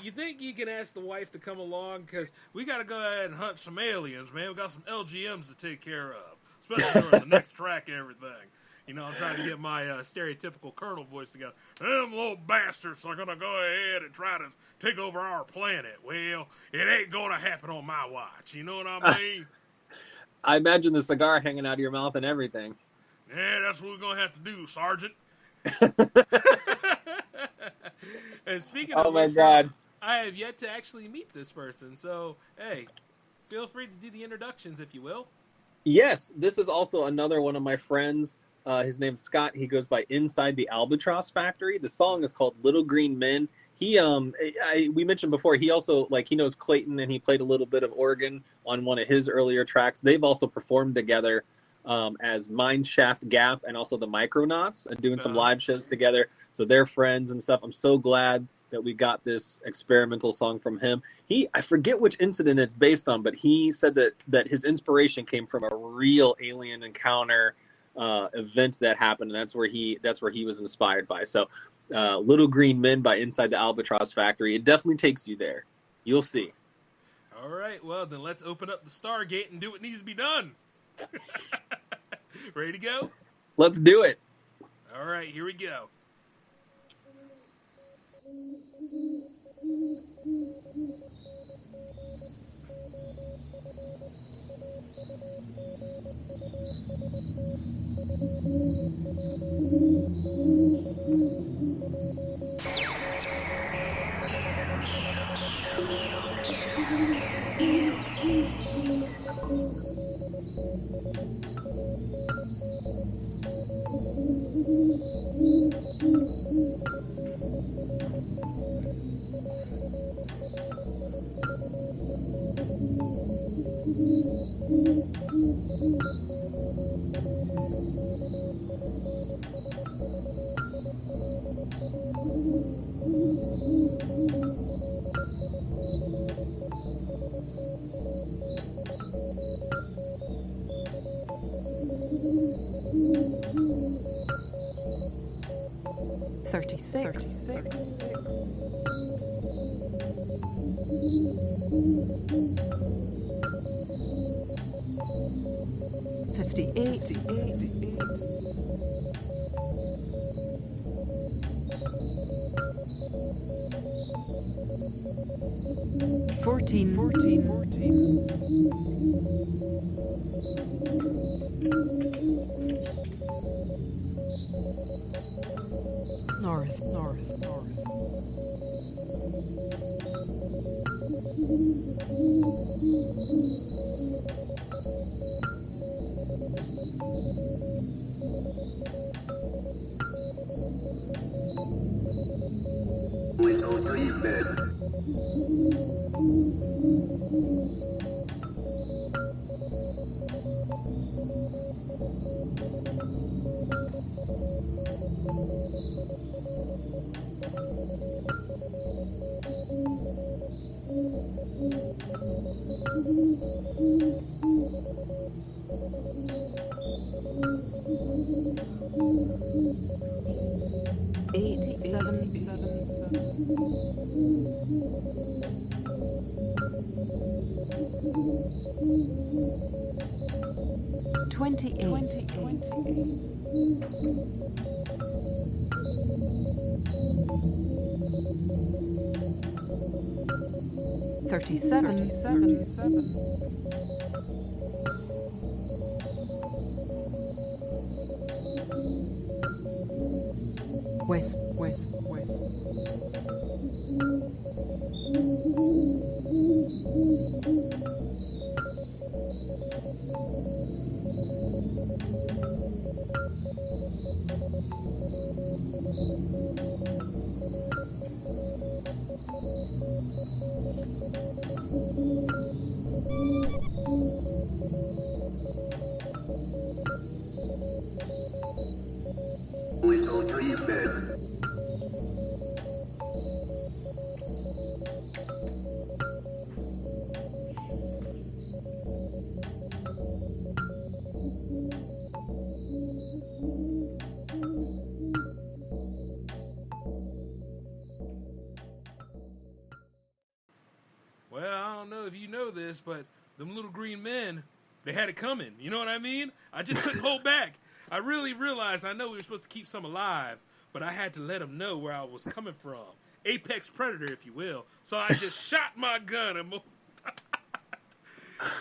You think you can ask the wife to come along? Because we got to go ahead and hunt some aliens, man. We got some LGMs to take care of, especially during the next track and everything. I'm trying to get my stereotypical Colonel voice together. Them little bastards are going to go ahead and try to take over our planet. Well, it ain't going to happen on my watch. You know what I mean?
I imagine the cigar hanging out of your mouth and everything.
Yeah, that's what we're going to have to do, Sergeant. And speaking of
my
which,
God.
I have yet to actually meet this person. So, hey, feel free to do the introductions, if you will.
Yes, this is also another one of my friends. His name's Scott. He goes by Inside the Albatross Factory. The song is called Little Green Men. He, we mentioned before, he also, he knows Clayton, and he played a little bit of organ on one of his earlier tracks. They've also performed together as Mineshaft Gap and also the Micronauts and doing some live shows together. So they're friends and stuff. I'm so glad that we got this experimental song from him. I forget which incident it's based on, but he said that his inspiration came from a real alien encounter event that happened, and that's where he was inspired by. So Little Green Men by Inside the Albatross Factory, it definitely takes you there. You'll see.
All right, well then let's open up the Stargate and do what needs to be done. Ready to go?
Let's do it.
All right, here we go.
West.
Well, I don't know if you know this, but them little green men, they had it coming. You know what I mean? I just couldn't hold back. I really realized I know we were supposed to keep some alive, but I had to let them know where I was coming from. Apex predator, if you will. So I just shot my gun and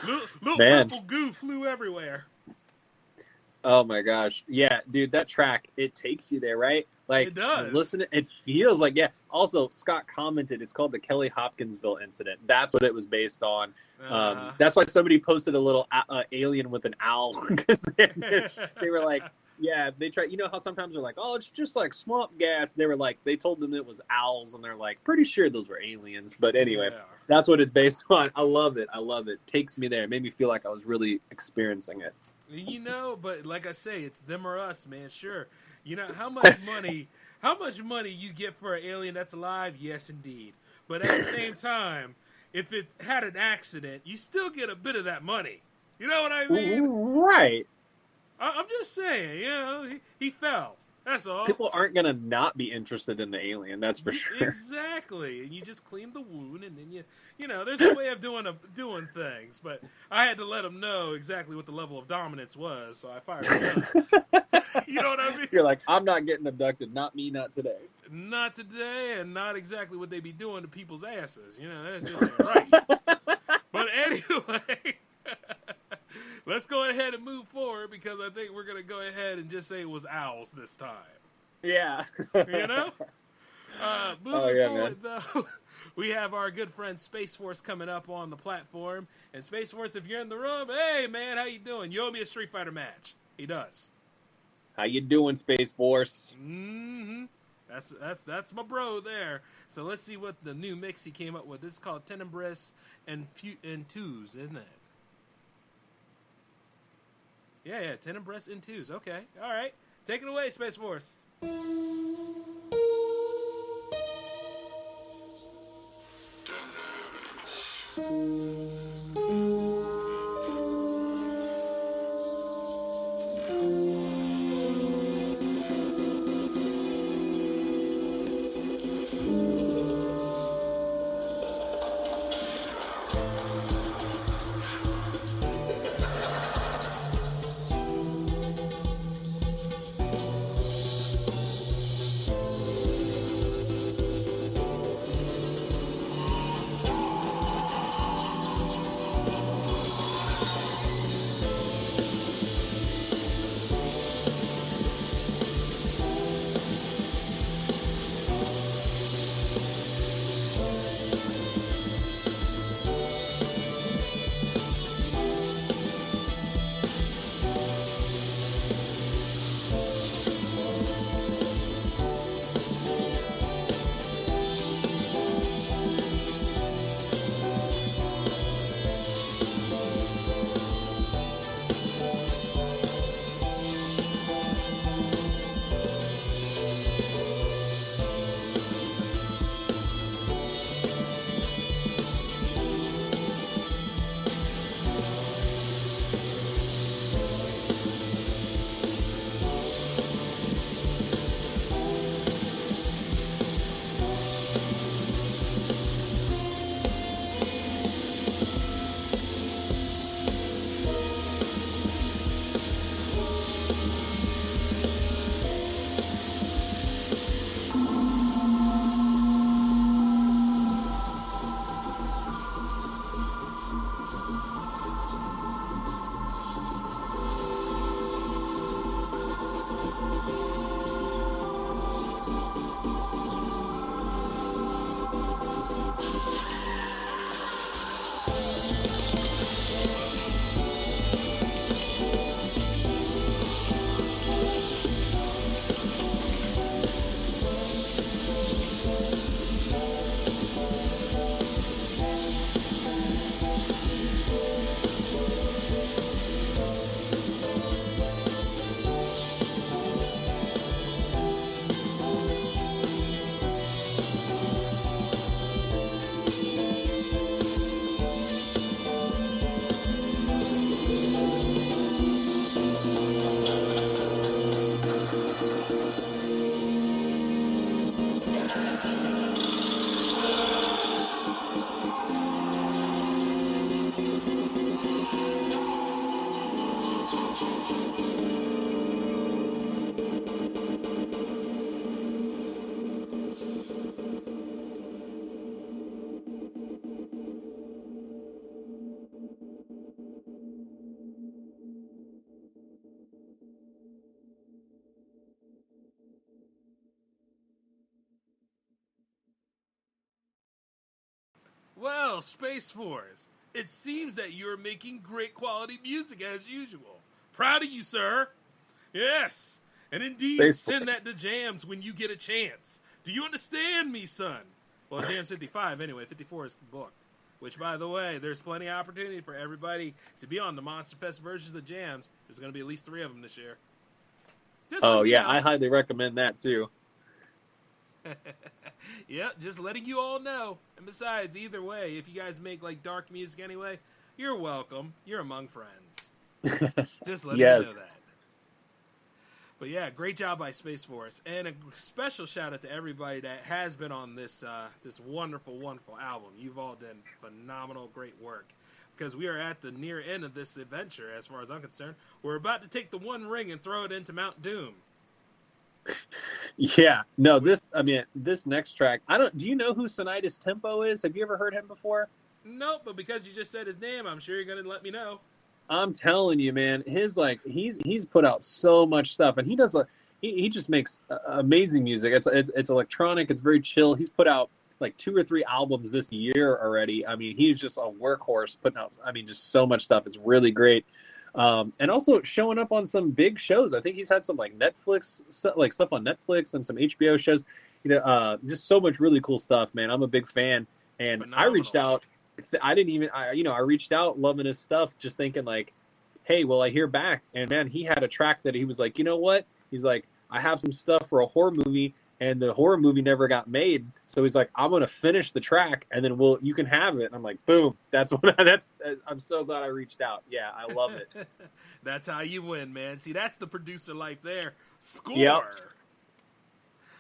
little purple goo flew everywhere.
Oh my gosh. Yeah, dude, that track, it takes you there, right? Like,
it does.
Listen, it feels like, yeah. Also, Scott commented, it's called the Kelly Hopkinsville incident. That's what it was based on. That's why somebody posted a little alien with an owl. Because they were like, yeah, they try, you know how sometimes they're like, oh, it's just like swamp gas. They were like, they told them it was owls, and they're like, pretty sure those were aliens. But anyway, that's what it's based on. I love it. Takes me there. It made me feel like I was really experiencing it.
You know, but like I say, it's them or us, man. Sure. You know, how much money you get for an alien that's alive? Yes, indeed. But at the same time, if it had an accident, you still get a bit of that money. You know what I mean?
Right.
I'm just saying, you know, he fell. That's all.
People aren't going to not be interested in the alien, that's for sure.
Exactly. And you just clean the wound, and then you know, there's a way of doing things. But I had to let them know exactly what the level of dominance was, so I fired a gun. You know what I mean?
You're like, I'm not getting abducted. Not me, not today.
Not today, and not exactly what they be doing to people's asses. You know, that's just ain't right. But anyway, let's go ahead and move forward, because I think we're going to go ahead and just say it was owls this time.
Yeah.
You know? Moving forward, though, we have our good friend Space Force coming up on the platform. And Space Force, if you're in the room, hey, man, how you doing? You owe me a Street Fighter match. He does.
How you doing, Space Force?
Mm-hmm. That's my bro there. So let's see what the new mix he came up with. This is called Tenebris and Twos, isn't it? Yeah, Tenebris and Twos. Okay, all right. Take it away, Space Force. Well, Space Force, it seems that you're making great quality music as usual. Proud of you, sir. Yes, and indeed,
Space
send
Force.
that to Jams when you get a chance. Do you understand me, son? Well, Jams 55 anyway, 54 is booked. Which, by the way, there's plenty of opportunity for everybody to be on the Monster Fest versions of Jams. There's going to be at least 3 of them this year. Just
Oh
let me
yeah,
know.
I highly recommend that too.
Yep, just letting you all know. And besides, either way, if you guys make like dark music anyway, you're welcome. You're among friends. Just letting you know that. But yeah, great job by Space Force, and a special shout out to everybody that has been on this this wonderful, wonderful album. You've all done phenomenal, great work. Because we are at the near end of this adventure, as far as I'm concerned. We're about to take the One Ring and throw it into Mount Doom.
Yeah, no, this next track, do you know who Sonitis Tempo is? Have you ever heard him before?
Nope, but because you just said his name, I'm sure you're going to let me know.
I'm telling you, man, he's put out so much stuff, and he does he just makes amazing music. It's electronic, it's very chill. He's put out like 2 or 3 albums this year already. I mean, he's just a workhorse putting out, just so much stuff. It's really great. And also showing up on some big shows. I think he's had some like Netflix, like stuff on Netflix and some HBO shows. Just so much really cool stuff, man. I'm a big fan, and phenomenal. I reached out. I reached out loving his stuff, just thinking like, hey, will I hear back? And man, he had a track that he was like, you know what? He's like, I have some stuff for a horror movie, and the horror movie never got made. So he's like, I'm gonna finish the track, and then you can have it. And I'm like, boom. I'm so glad I reached out. Yeah, I love it.
That's how you win, man. See, that's the producer life there. Score.
Yep.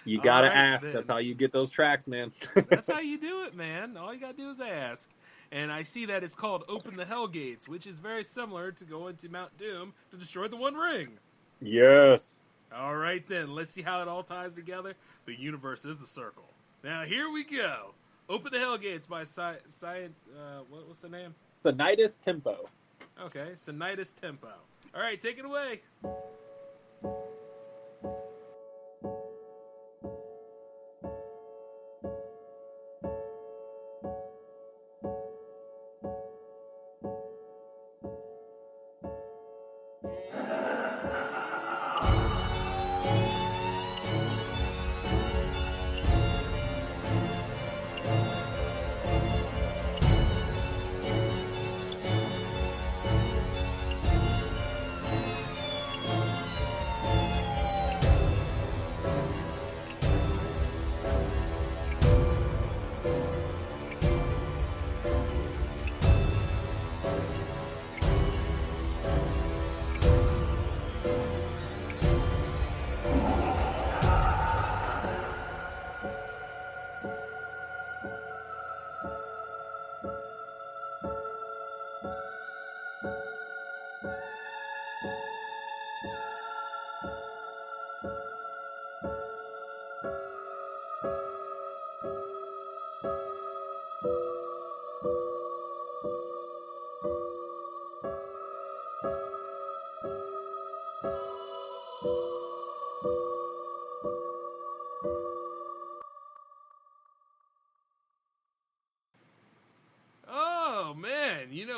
You gotta ask.
Then.
That's how you get those tracks, man.
That's how you do it, man. All you gotta do is ask. And I see that it's called Open the Hellgates, which is very similar to going to Mount Doom to destroy the One Ring.
Yes.
All right, then. Let's see how it all ties together. The universe is the circle. Now, here we go. Open the Hellgates by what's the name?
Sonitis Tempo.
Okay, Sonitis Tempo. All right, take it away.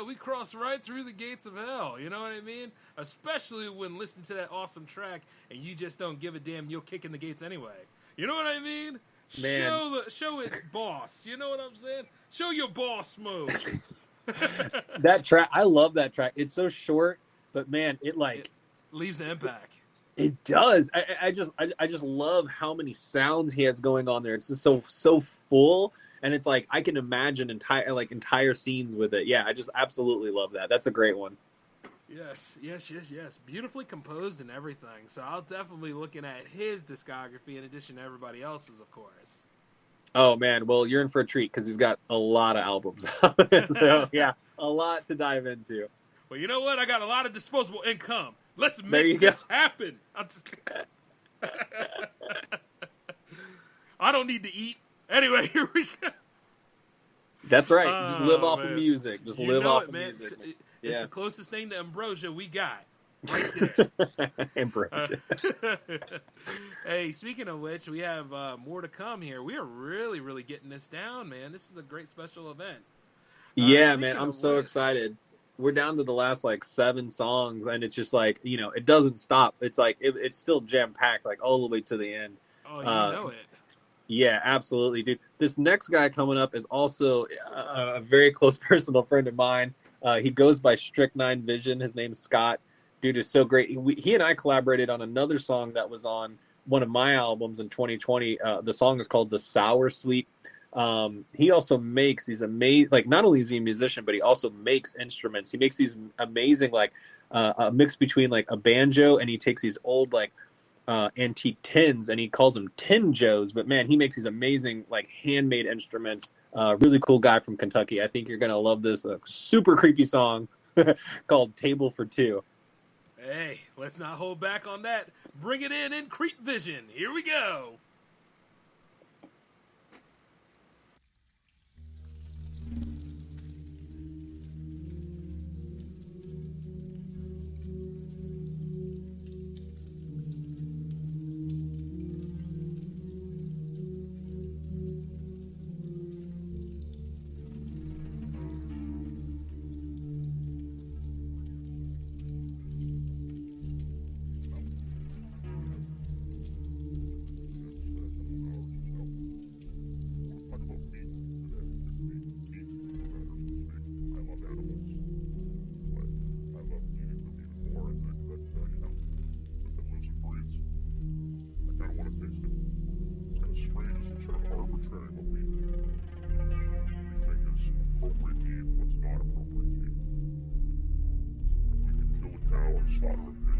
we cross right through the gates of hell. You know what I mean? Especially when listening to that awesome track and you just don't give a damn. You'll kick in the gates anyway. You know what I mean?
Man.
Show it, boss. You know what I'm saying? Show your boss mode.
That track, I love that track. It's so short, but man, it
leaves an impact.
It does. I just love how many sounds he has going on there. It's just so full, and it's like I can imagine entire scenes with it. Yeah, I just absolutely love that. That's a great one.
Yes. Beautifully composed and everything. So I'll definitely be looking at his discography in addition to everybody else's, of course.
Oh man, well you're in for a treat because he's got a lot of albums. So yeah, a lot to dive into.
Well, you know what? I got a lot of disposable income. Let's make this happen. I don't need to eat. Anyway, here we go.
That's right. Just live off of music. Just live off of music.
It's the closest thing to ambrosia we got. Right there.
Ambrosia.
Hey, speaking of which, we have more to come here. We are really, really getting this down, man. This is a great special event.
Yeah, man. I'm so excited. We're down to the last 7 songs, and it's just it doesn't stop. It's it's still jam packed all the way to the end.
Oh, you know it.
Yeah, absolutely, dude. This next guy coming up is also a very close personal friend of mine. He goes by Strychnine Vision. His name's Scott. Dude is so great. He and I collaborated on another song that was on one of my albums in 2020. The song is called The Sour Sweet. He also makes these amazing, not only is he a musician, but he also makes instruments. He makes these amazing, a mix between a banjo, and he takes these old antique tins and he calls them tin joes. But man, he makes these amazing handmade instruments. Really cool guy from Kentucky. I think you're gonna love this super creepy song called Table for Two.
Hey, let's not hold back on that. Bring it in Creep Vision. Here we go.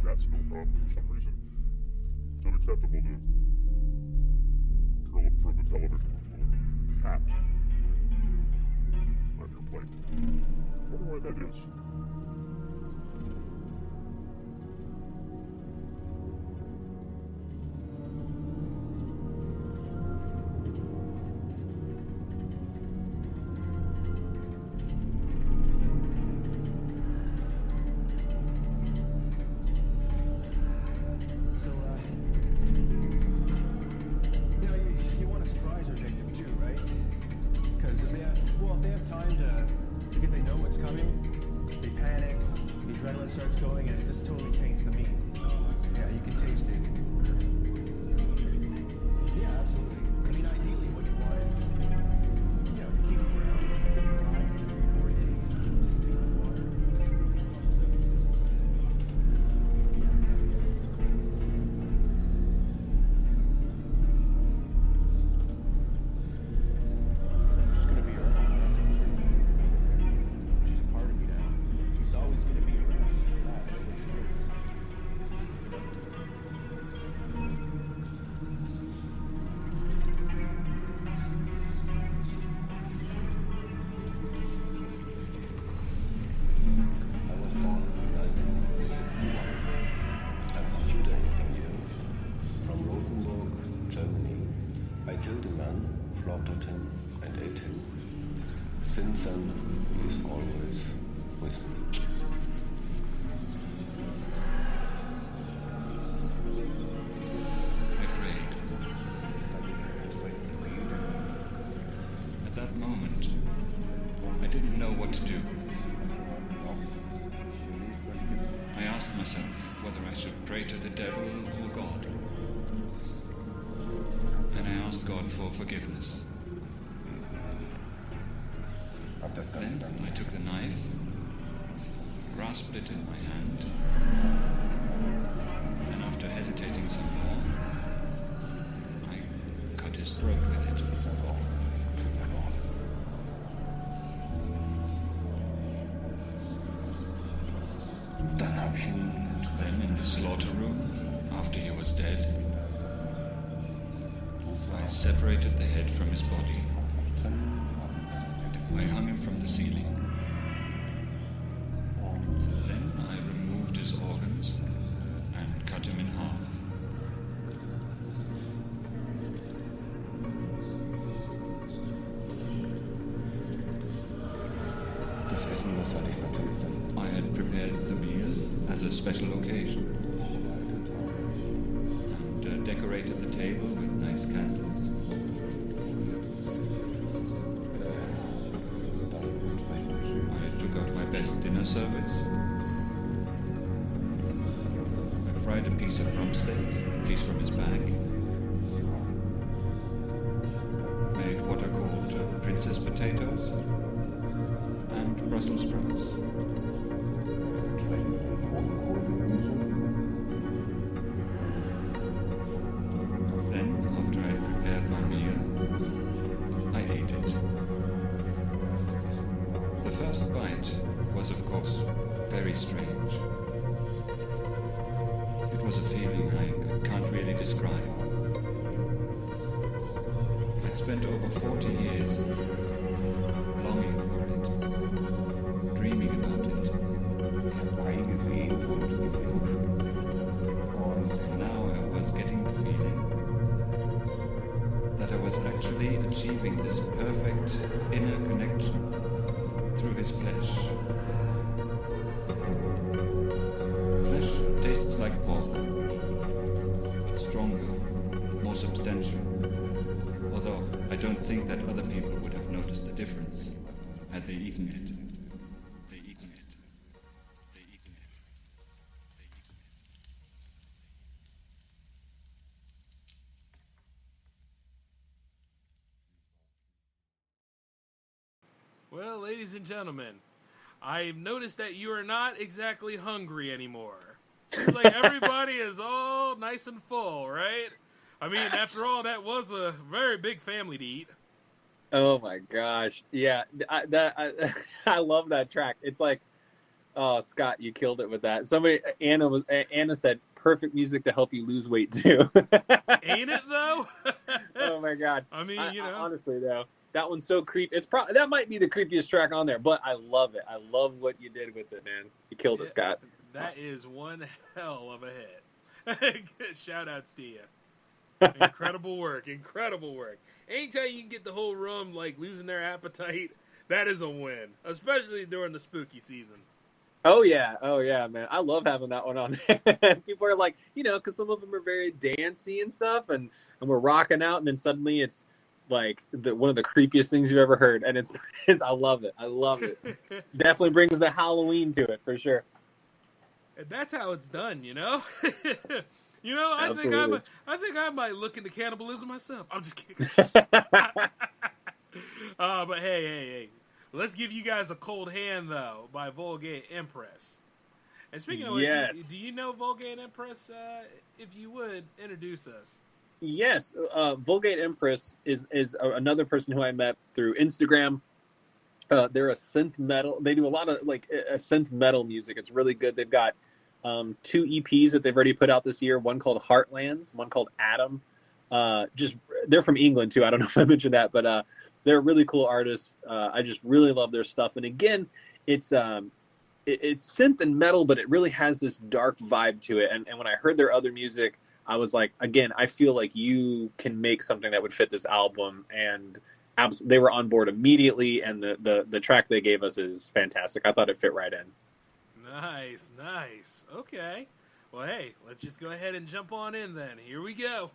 That's no problem. For some reason, it's unacceptable to curl up for the television with a little cat on your plate. I wonder why that is.
Since then, he is always with me.
I prayed. At that moment, I didn't know what to do.
asked myself whether I should pray to the devil or God. And I asked God for forgiveness. Then I took the knife, grasped it in my hand, and after hesitating some more, I cut his throat with it. Then in the slaughter room, after he was dead, I separated the head from his body. I hung him from the ceiling. Then I removed his organs and cut him in half. I had prepared the meal as a special occasion and decorated the table with nice candles. I took out my best dinner service. I fried a piece of rump steak, a piece from his bag. Made what are called princess potatoes and Brussels sprouts. Then, after I had prepared my meal, I ate it. The first bite was, of course, very strange. It was a feeling I can't really describe. I'd spent over 40 years longing for it, dreaming about it. And now I was getting the feeling that I was actually achieving this perfect inner connection through his flesh. Flesh tastes like pork, but stronger, more substantial. Although I don't think that other people would have noticed the difference had they eaten it.
Well, ladies and gentlemen, I've noticed that you are not exactly hungry anymore. Seems like everybody is all nice and full, right? I mean, after all, that was a very big family to eat.
Oh my gosh, yeah, I love that track. It's like, oh, Scott, you killed it with that. Anna said perfect music to help you lose weight too.
Ain't it though?
Oh my god.
I mean,
honestly though, that one's so creepy. It's probably that might be the creepiest track on there, but I love it. I love what you did with it, man. You killed it, Scott.
That is one hell of a hit. Shout outs to you. Incredible work. Anytime you can get the whole room like losing their appetite, that is a win, especially during the spooky season.
Oh yeah, man. I love having that one on there. People are like, because some of them are very dancey and stuff, and we're rocking out, and then suddenly it's like one of the creepiest things you've ever heard, and it's I love it. Definitely brings the Halloween to it for sure.
And that's how it's done,
Absolutely.
I think I might look into cannibalism myself. I'm just kidding. But hey. Let's give you guys a cold hand, though, by Vulgate Empress. And speaking of which, do you know Vulgate Empress? If you would, introduce us.
Yes. Vulgate Empress is another person who I met through Instagram. They're a synth metal. They do a lot of, a synth metal music. It's really good. They've got 2 EPs that they've already put out this year. One called Heartlands, one called Atom. They're from England, too. I don't know if I mentioned that, but they're really cool artists. I just really love their stuff. And again, it's synth and metal, but it really has this dark vibe to it. And when I heard their other music, I was like, again, I feel like you can make something that would fit this album. And they were on board immediately. And the track they gave us is fantastic. I thought it fit right in.
Nice. Okay. Well, hey, let's just go ahead and jump on in then. Here we go.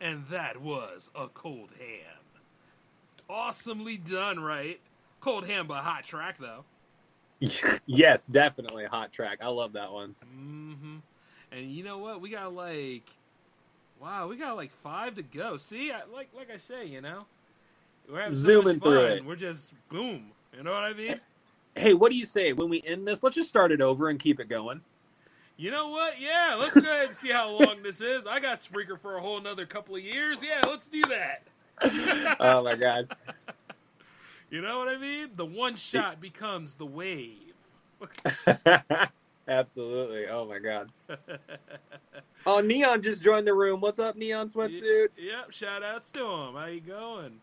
And that was A Cold Hand. Awesomely done, right? Cold Hand, but hot track, though.
Yes, definitely a hot track. I love that one.
Mm-hmm. And you know what? We got like 5 to go. See, like I say, you know, we're having
Zooming
so much
through
fun.
it.
We're just boom. You know what I mean?
Hey, what do you say when we end this? Let's just start it over and keep it going.
You know what? Yeah, let's go ahead and see how long this is. I got Spreaker for a whole another couple of years. Yeah, let's do that.
Oh my God.
You know what I mean? The one shot becomes the wave.
Absolutely. Oh my God. Oh, Neon just joined the room. What's up, Neon Sweatsuit?
Yep, shout outs to him. How you going?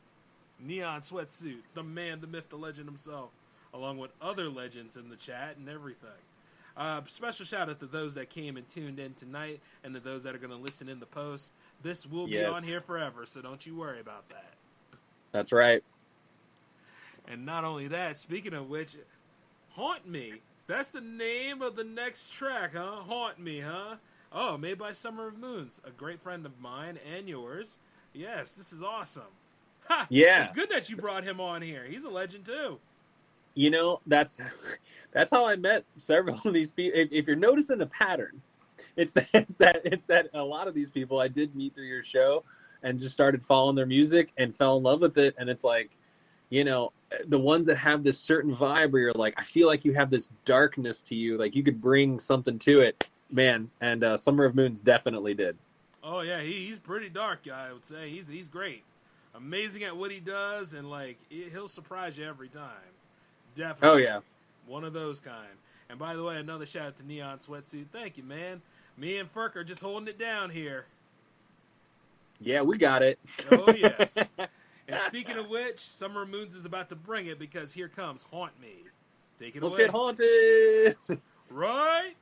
Neon Sweatsuit, the man, the myth, the legend himself, along with other legends in the chat and everything. Special shout out to those that came and tuned in tonight and to those that are going to listen in the post. This will be on here forever, so don't you worry about that.
That's right.
And not only that, speaking of which, Haunt Me. That's the name of the next track, huh? Haunt Me, huh? Oh, made by Summer of Moons, a great friend of mine and yours. Yes, this is awesome. Ha!
Yeah.
It's good that you brought him on here. He's a legend, too.
You know, that's how I met several of these people. If you're noticing a pattern, it's that a lot of these people I did meet through your show and just started following their music and fell in love with it. And it's like, you know, the ones that have this certain vibe where you're like, I feel like you have this darkness to you, like you could bring something to it, man. And Summer of Moons definitely did.
Oh yeah, he's pretty dark, I would say. He's great, amazing at what he does, and like he'll surprise you every time. Definitely.
Oh yeah,
one of those kind. And by the way, another shout out to Neon Sweatsuit. Thank you, man. Me and Ferk are just holding it down here.
Yeah, we got it.
Oh yes. And speaking of which, Summer of Moons is about to bring it because here comes Haunt Me. Take it away.
Let's get haunted.
Right?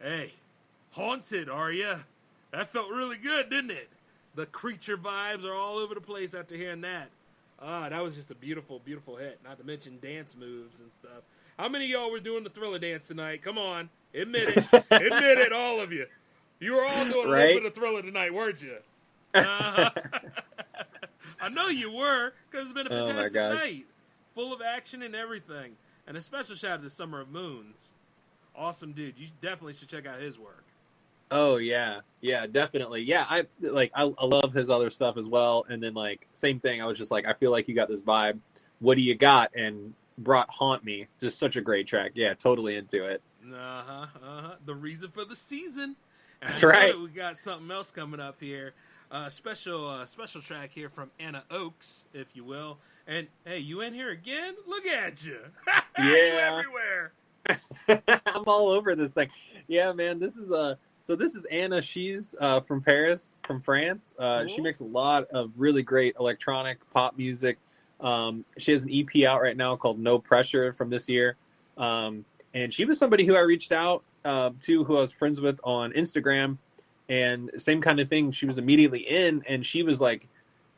Hey, haunted, are ya? That felt really good, didn't it? The creature vibes are all over the place after hearing that. That was just a beautiful, beautiful hit. Not to mention dance moves and stuff. How many of y'all were doing the Thriller dance tonight? Come on. Admit it. Admit it, all of you. You were all doing a little bit of Thriller tonight, weren't you? I know you were, because it's been a fantastic night. Full of action and everything. And a special shout out to Summer of Moons. Awesome dude. You definitely should check out his work.
Oh yeah, definitely. Yeah, I love his other stuff as well. And then like same thing. I was just like, I feel like you got this vibe. What do you got? And brought Haunt Me. Just such a great track. Yeah, totally into it.
The reason for the season. And
That's right.
We got something else coming up here. Special track here from Anna Oakes, if you will. And hey, you in here again? Look at you.
Yeah.
You everywhere.
I'm all over this thing. Yeah, man. This is Anna. She's from Paris, from France.
Cool.
She makes a lot of really great electronic pop music. She has an EP out right now called No Pressure from this year. And she was somebody who I reached out to, who I was friends with on Instagram. And same kind of thing. She was immediately in, and she was like,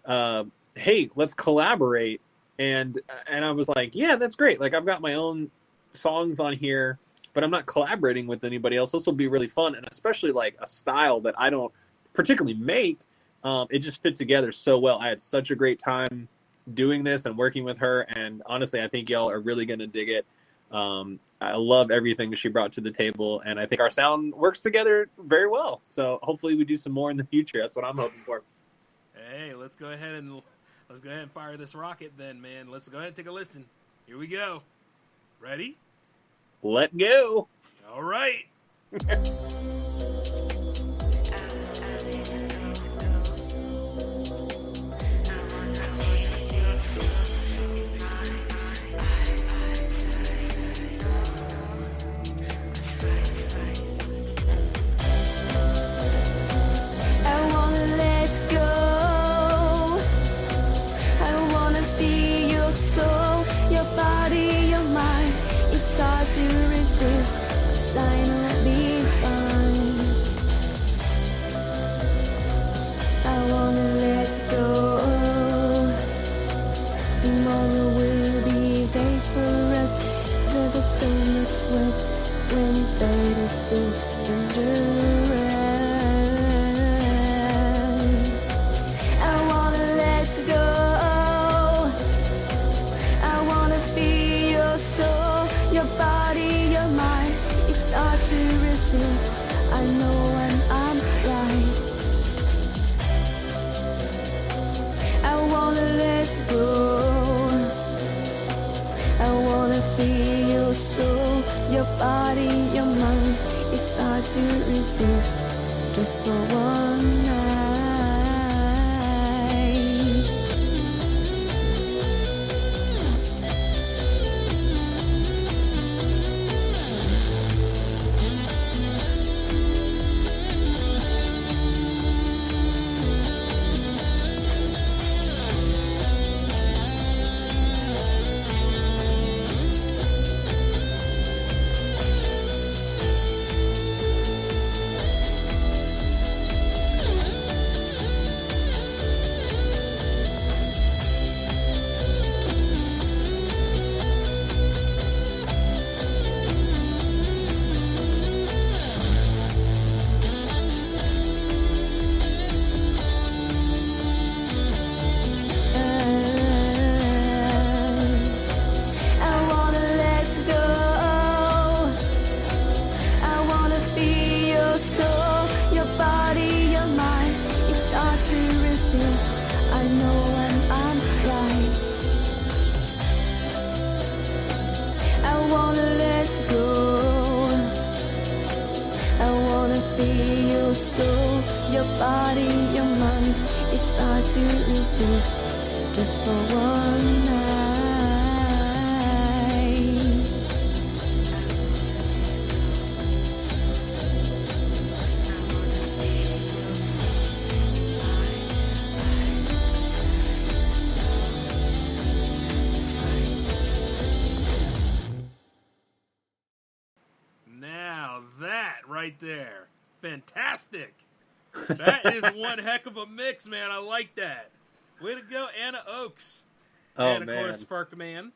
hey, let's collaborate. And I was like, yeah, that's great. Like, I've got my own songs on here, but I'm not collaborating with anybody else. This will be really fun, and especially like a style that I don't particularly make. It just fit together so well. I had such a great time doing this and working with her, and honestly, I think y'all are really going to dig it. I love everything she brought to the table, and I think our sound works together very well. So hopefully we do some more in the future. That's what I'm hoping for.
Hey, let's go ahead and fire this rocket then, man. Let's go ahead and take a listen. Here we go. Ready?
Let go.
All right. right there. Fantastic. That is one heck of a mix, man. I like that. Way to go, Anna Oakes.
Oh,
and, of
man.
course, Firkman.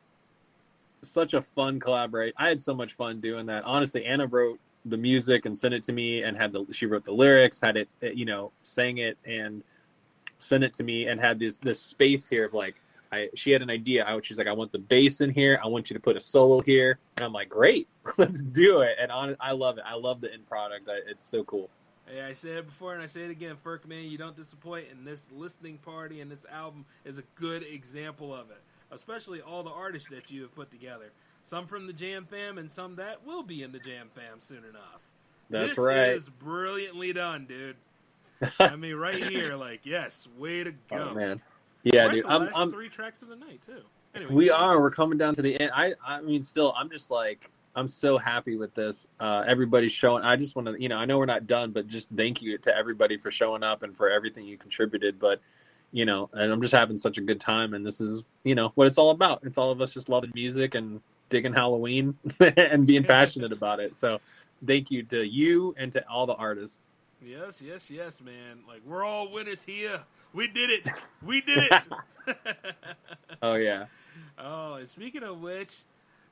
Such a fun collaborate. I had so much fun doing that. Honestly, Anna wrote the music and sent it to me, and she wrote the lyrics, had it, sang it and sent it to me, and had this space here of like, she had an idea. She's like, I want the bass in here. I want you to put a solo here. And I'm like, great, let's do it. And I love it. I love the end product. It's so cool.
Hey, I said it before and I say it again, Firkman, you don't disappoint, and this listening party and this album is a good example of it. Especially all the artists that you have put together. Some from the Jam Fam and some that will be in the Jam Fam soon enough.
That's right.
This is brilliantly done, dude. I mean, right here, like, yes, way to go.
Oh, man. Yeah,
We're
dude.
at the last 3 tracks of the night, too. Anyway,
We're coming down to the end. I mean, still, I'm just like, I'm so happy with this. Everybody's showing. I just want to, I know we're not done, but just thank you to everybody for showing up and for everything you contributed. But, and I'm just having such a good time. And this is, what it's all about. It's all of us just loving music and digging Halloween and being passionate about it. So thank you to you and to all the artists.
Yes, man. Like, we're all winners here. We did it. We did it.
Oh, yeah.
Oh, and speaking of which,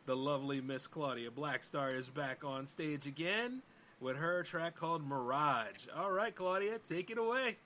the lovely Miss Claudia Blackstar is back on stage again with her track called Mirage. All right, Claudia, take it away.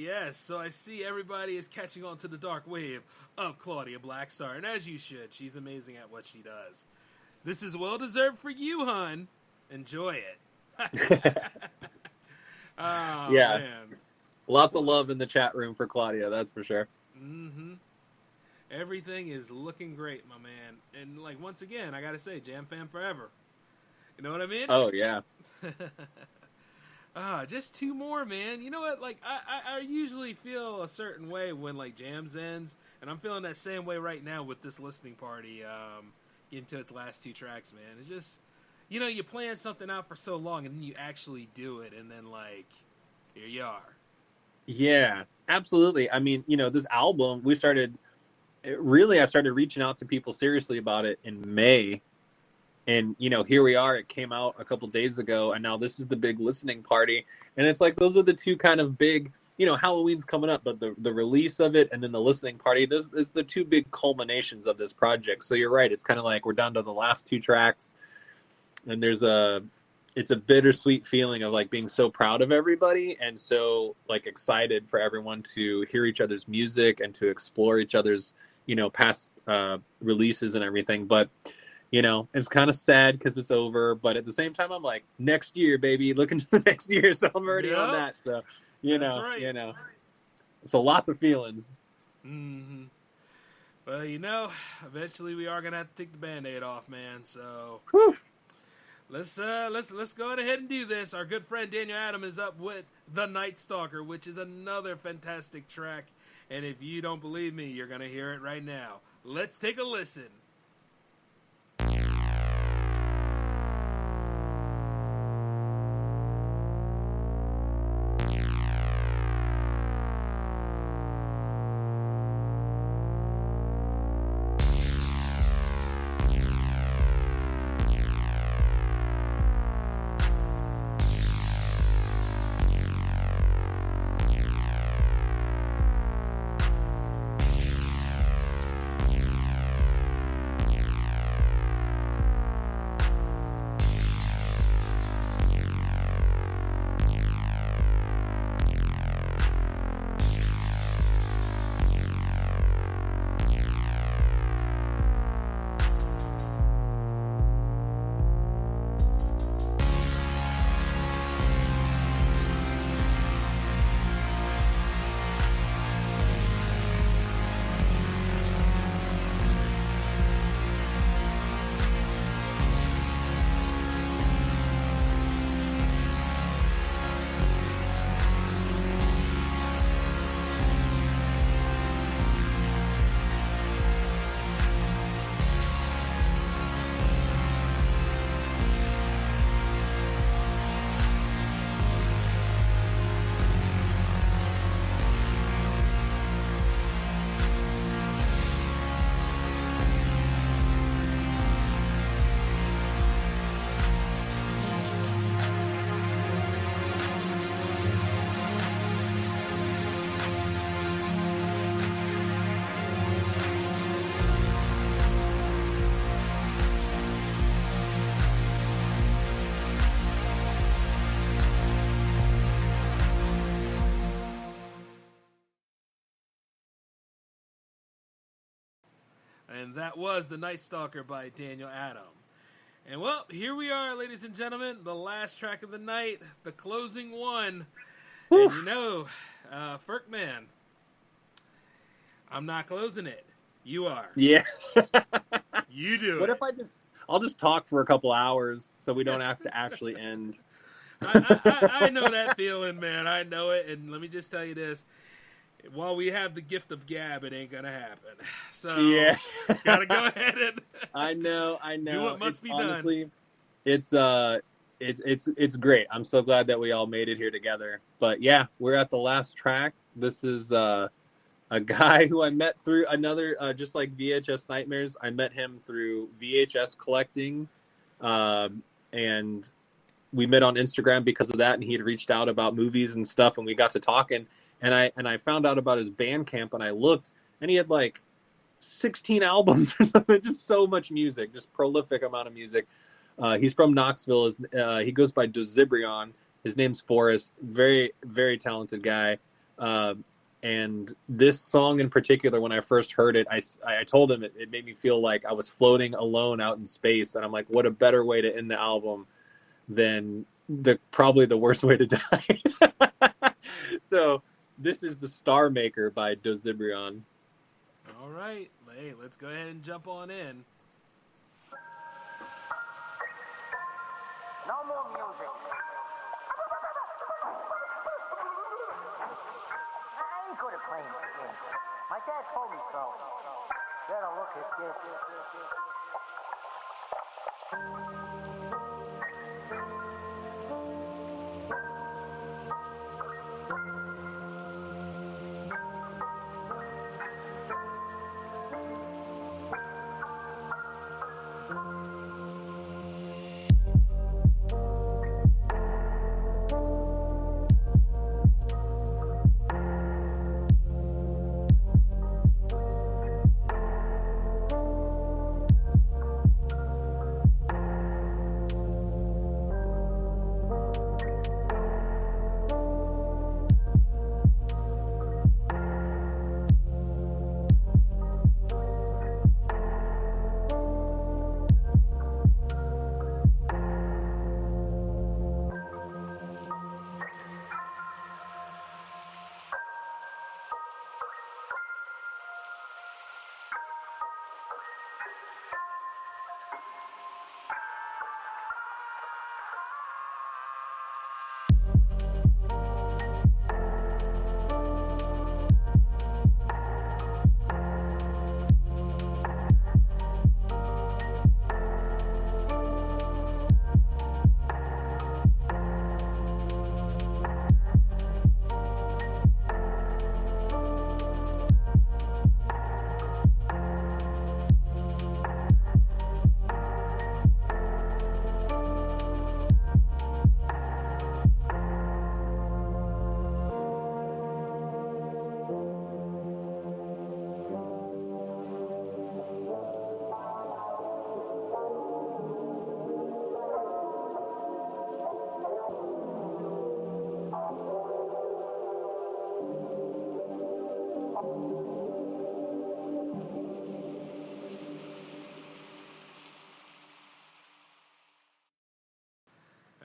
yes. So I see everybody is catching on to the dark wave of Claudia Blackstar, and as you should. She's amazing at what she does. This is well-deserved for you, hun. Enjoy it. Oh,
Yeah.
man.
Lots of love in the chat room for Claudia, that's for sure.
Mm-hmm. Everything is looking great, my man. And, like, once again, I gotta say, Jam Fan forever. You know what I mean?
Oh, yeah.
Just two more, man. You know what? Like, I usually feel a certain way when, like, Jams ends, and I'm feeling that same way right now with this listening party getting to its last two tracks, man. It's just, you know, you plan something out for so long, and then you actually do it, and then, like, here you are.
Yeah, absolutely. I mean, you know, this album, I started reaching out to people seriously about it in May. And, you know, here we are. It came out a couple days ago, and now this is the big listening party. And it's like, those are the two kind of big, you know, Halloween's coming up, but the release of it and then the listening party, this is the two big culminations of this project. So you're right. It's kind of like we're down to the last two tracks. And it's a bittersweet feeling of like being so proud of everybody and so like excited for everyone to hear each other's music and to explore each other's, you know, past releases and everything. But, you know, it's kind of sad because it's over. But at the same time, I'm like, next year, baby, looking to the next year. So I'm already on that. So,
That's right.
You know, so lots of feelings.
Mm-hmm. Well, you know, eventually we are gonna have to take the Band-Aid off, man. So let's go ahead and do this. Our good friend Daniel Adam is up with The Night Stalker, which is another fantastic track. And if you don't believe me, you're gonna hear it right now. Let's take a listen. And that was The Night Stalker by Daniel Adam. And well, here we are, ladies and gentlemen, the last track of the night, the closing one. And you know, Ferkman, I'm not closing it. You are.
Yeah.
You do.
What if I'll just talk for a couple hours so we don't have to actually end.
I know that feeling, man. I know it. And let me just tell you this. While we have the gift of gab, it ain't gonna happen. So
yeah,
gotta go ahead and
I know.
Do what must be
honestly, done. It's great. I'm so glad that we all made it here together. But yeah, we're at the last track. This is a guy who I met through another, just like VHS Nightmares. I met him through VHS collecting, and we met on Instagram because of that. And he had reached out about movies and stuff, and we got to talking. And I found out about his Bandcamp, and I looked, and he had like 16 albums or something, just so much music, just prolific amount of music. He's from Knoxville. He goes by Dozibrion. His name's Forrest. Very, very talented guy. And this song in particular, when I first heard it, I told him it made me feel like I was floating alone out in space. And I'm like, what a better way to end the album than probably the worst way to die. So this is The Star Maker by Dozibrion.
All right. Hey, let's go ahead and jump on in.
No more music. I ain't good at playing this game. My dad told me so. Better look at this.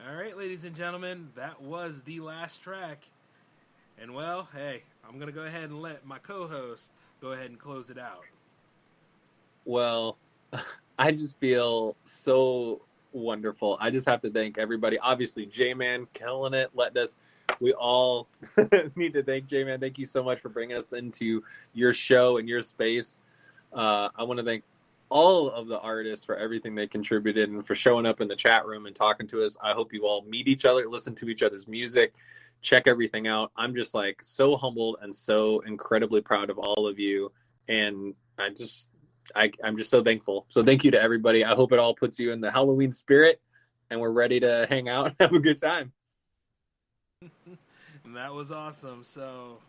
All right, ladies and gentlemen, that was the last track. And well, hey, I'm going to go ahead and let my co-host go ahead and close it out.
Well, I just feel so wonderful. I just have to thank everybody. Obviously, J-Man killing it. We all need to thank J-Man. Thank you so much for bringing us into your show and your space. I want to thank all of the artists for everything they contributed and for showing up in the chat room and talking to us. I hope you all meet each other, listen to each other's music, check everything out. I'm just like so humbled and so incredibly proud of all of you. And I'm just so thankful. So thank you to everybody. I hope it all puts you in the Halloween spirit and we're ready to hang out and have a good time.
And that was awesome. So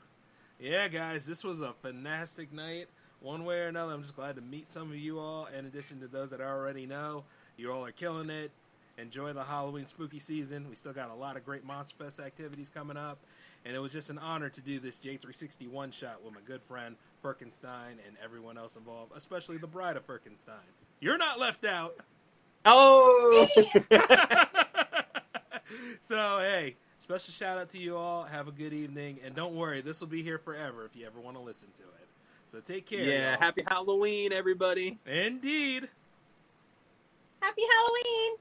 yeah, guys, this was a fantastic night. One way or another, I'm just glad to meet some of you all. In addition to those that I already know, you all are killing it. Enjoy the Halloween spooky season. We still got a lot of great Monster Fest activities coming up. And it was just an honor to do this J360 one-shot with my good friend Firkenstein and everyone else involved, especially the bride of Firkenstein. You're not left out.
Oh!
So, hey, special shout out to you all. Have a good evening. And don't worry, this will be here forever if you ever want to listen to it. So take care.
Yeah,
y'all.
happy Halloween, everybody.
Indeed.
Happy Halloween.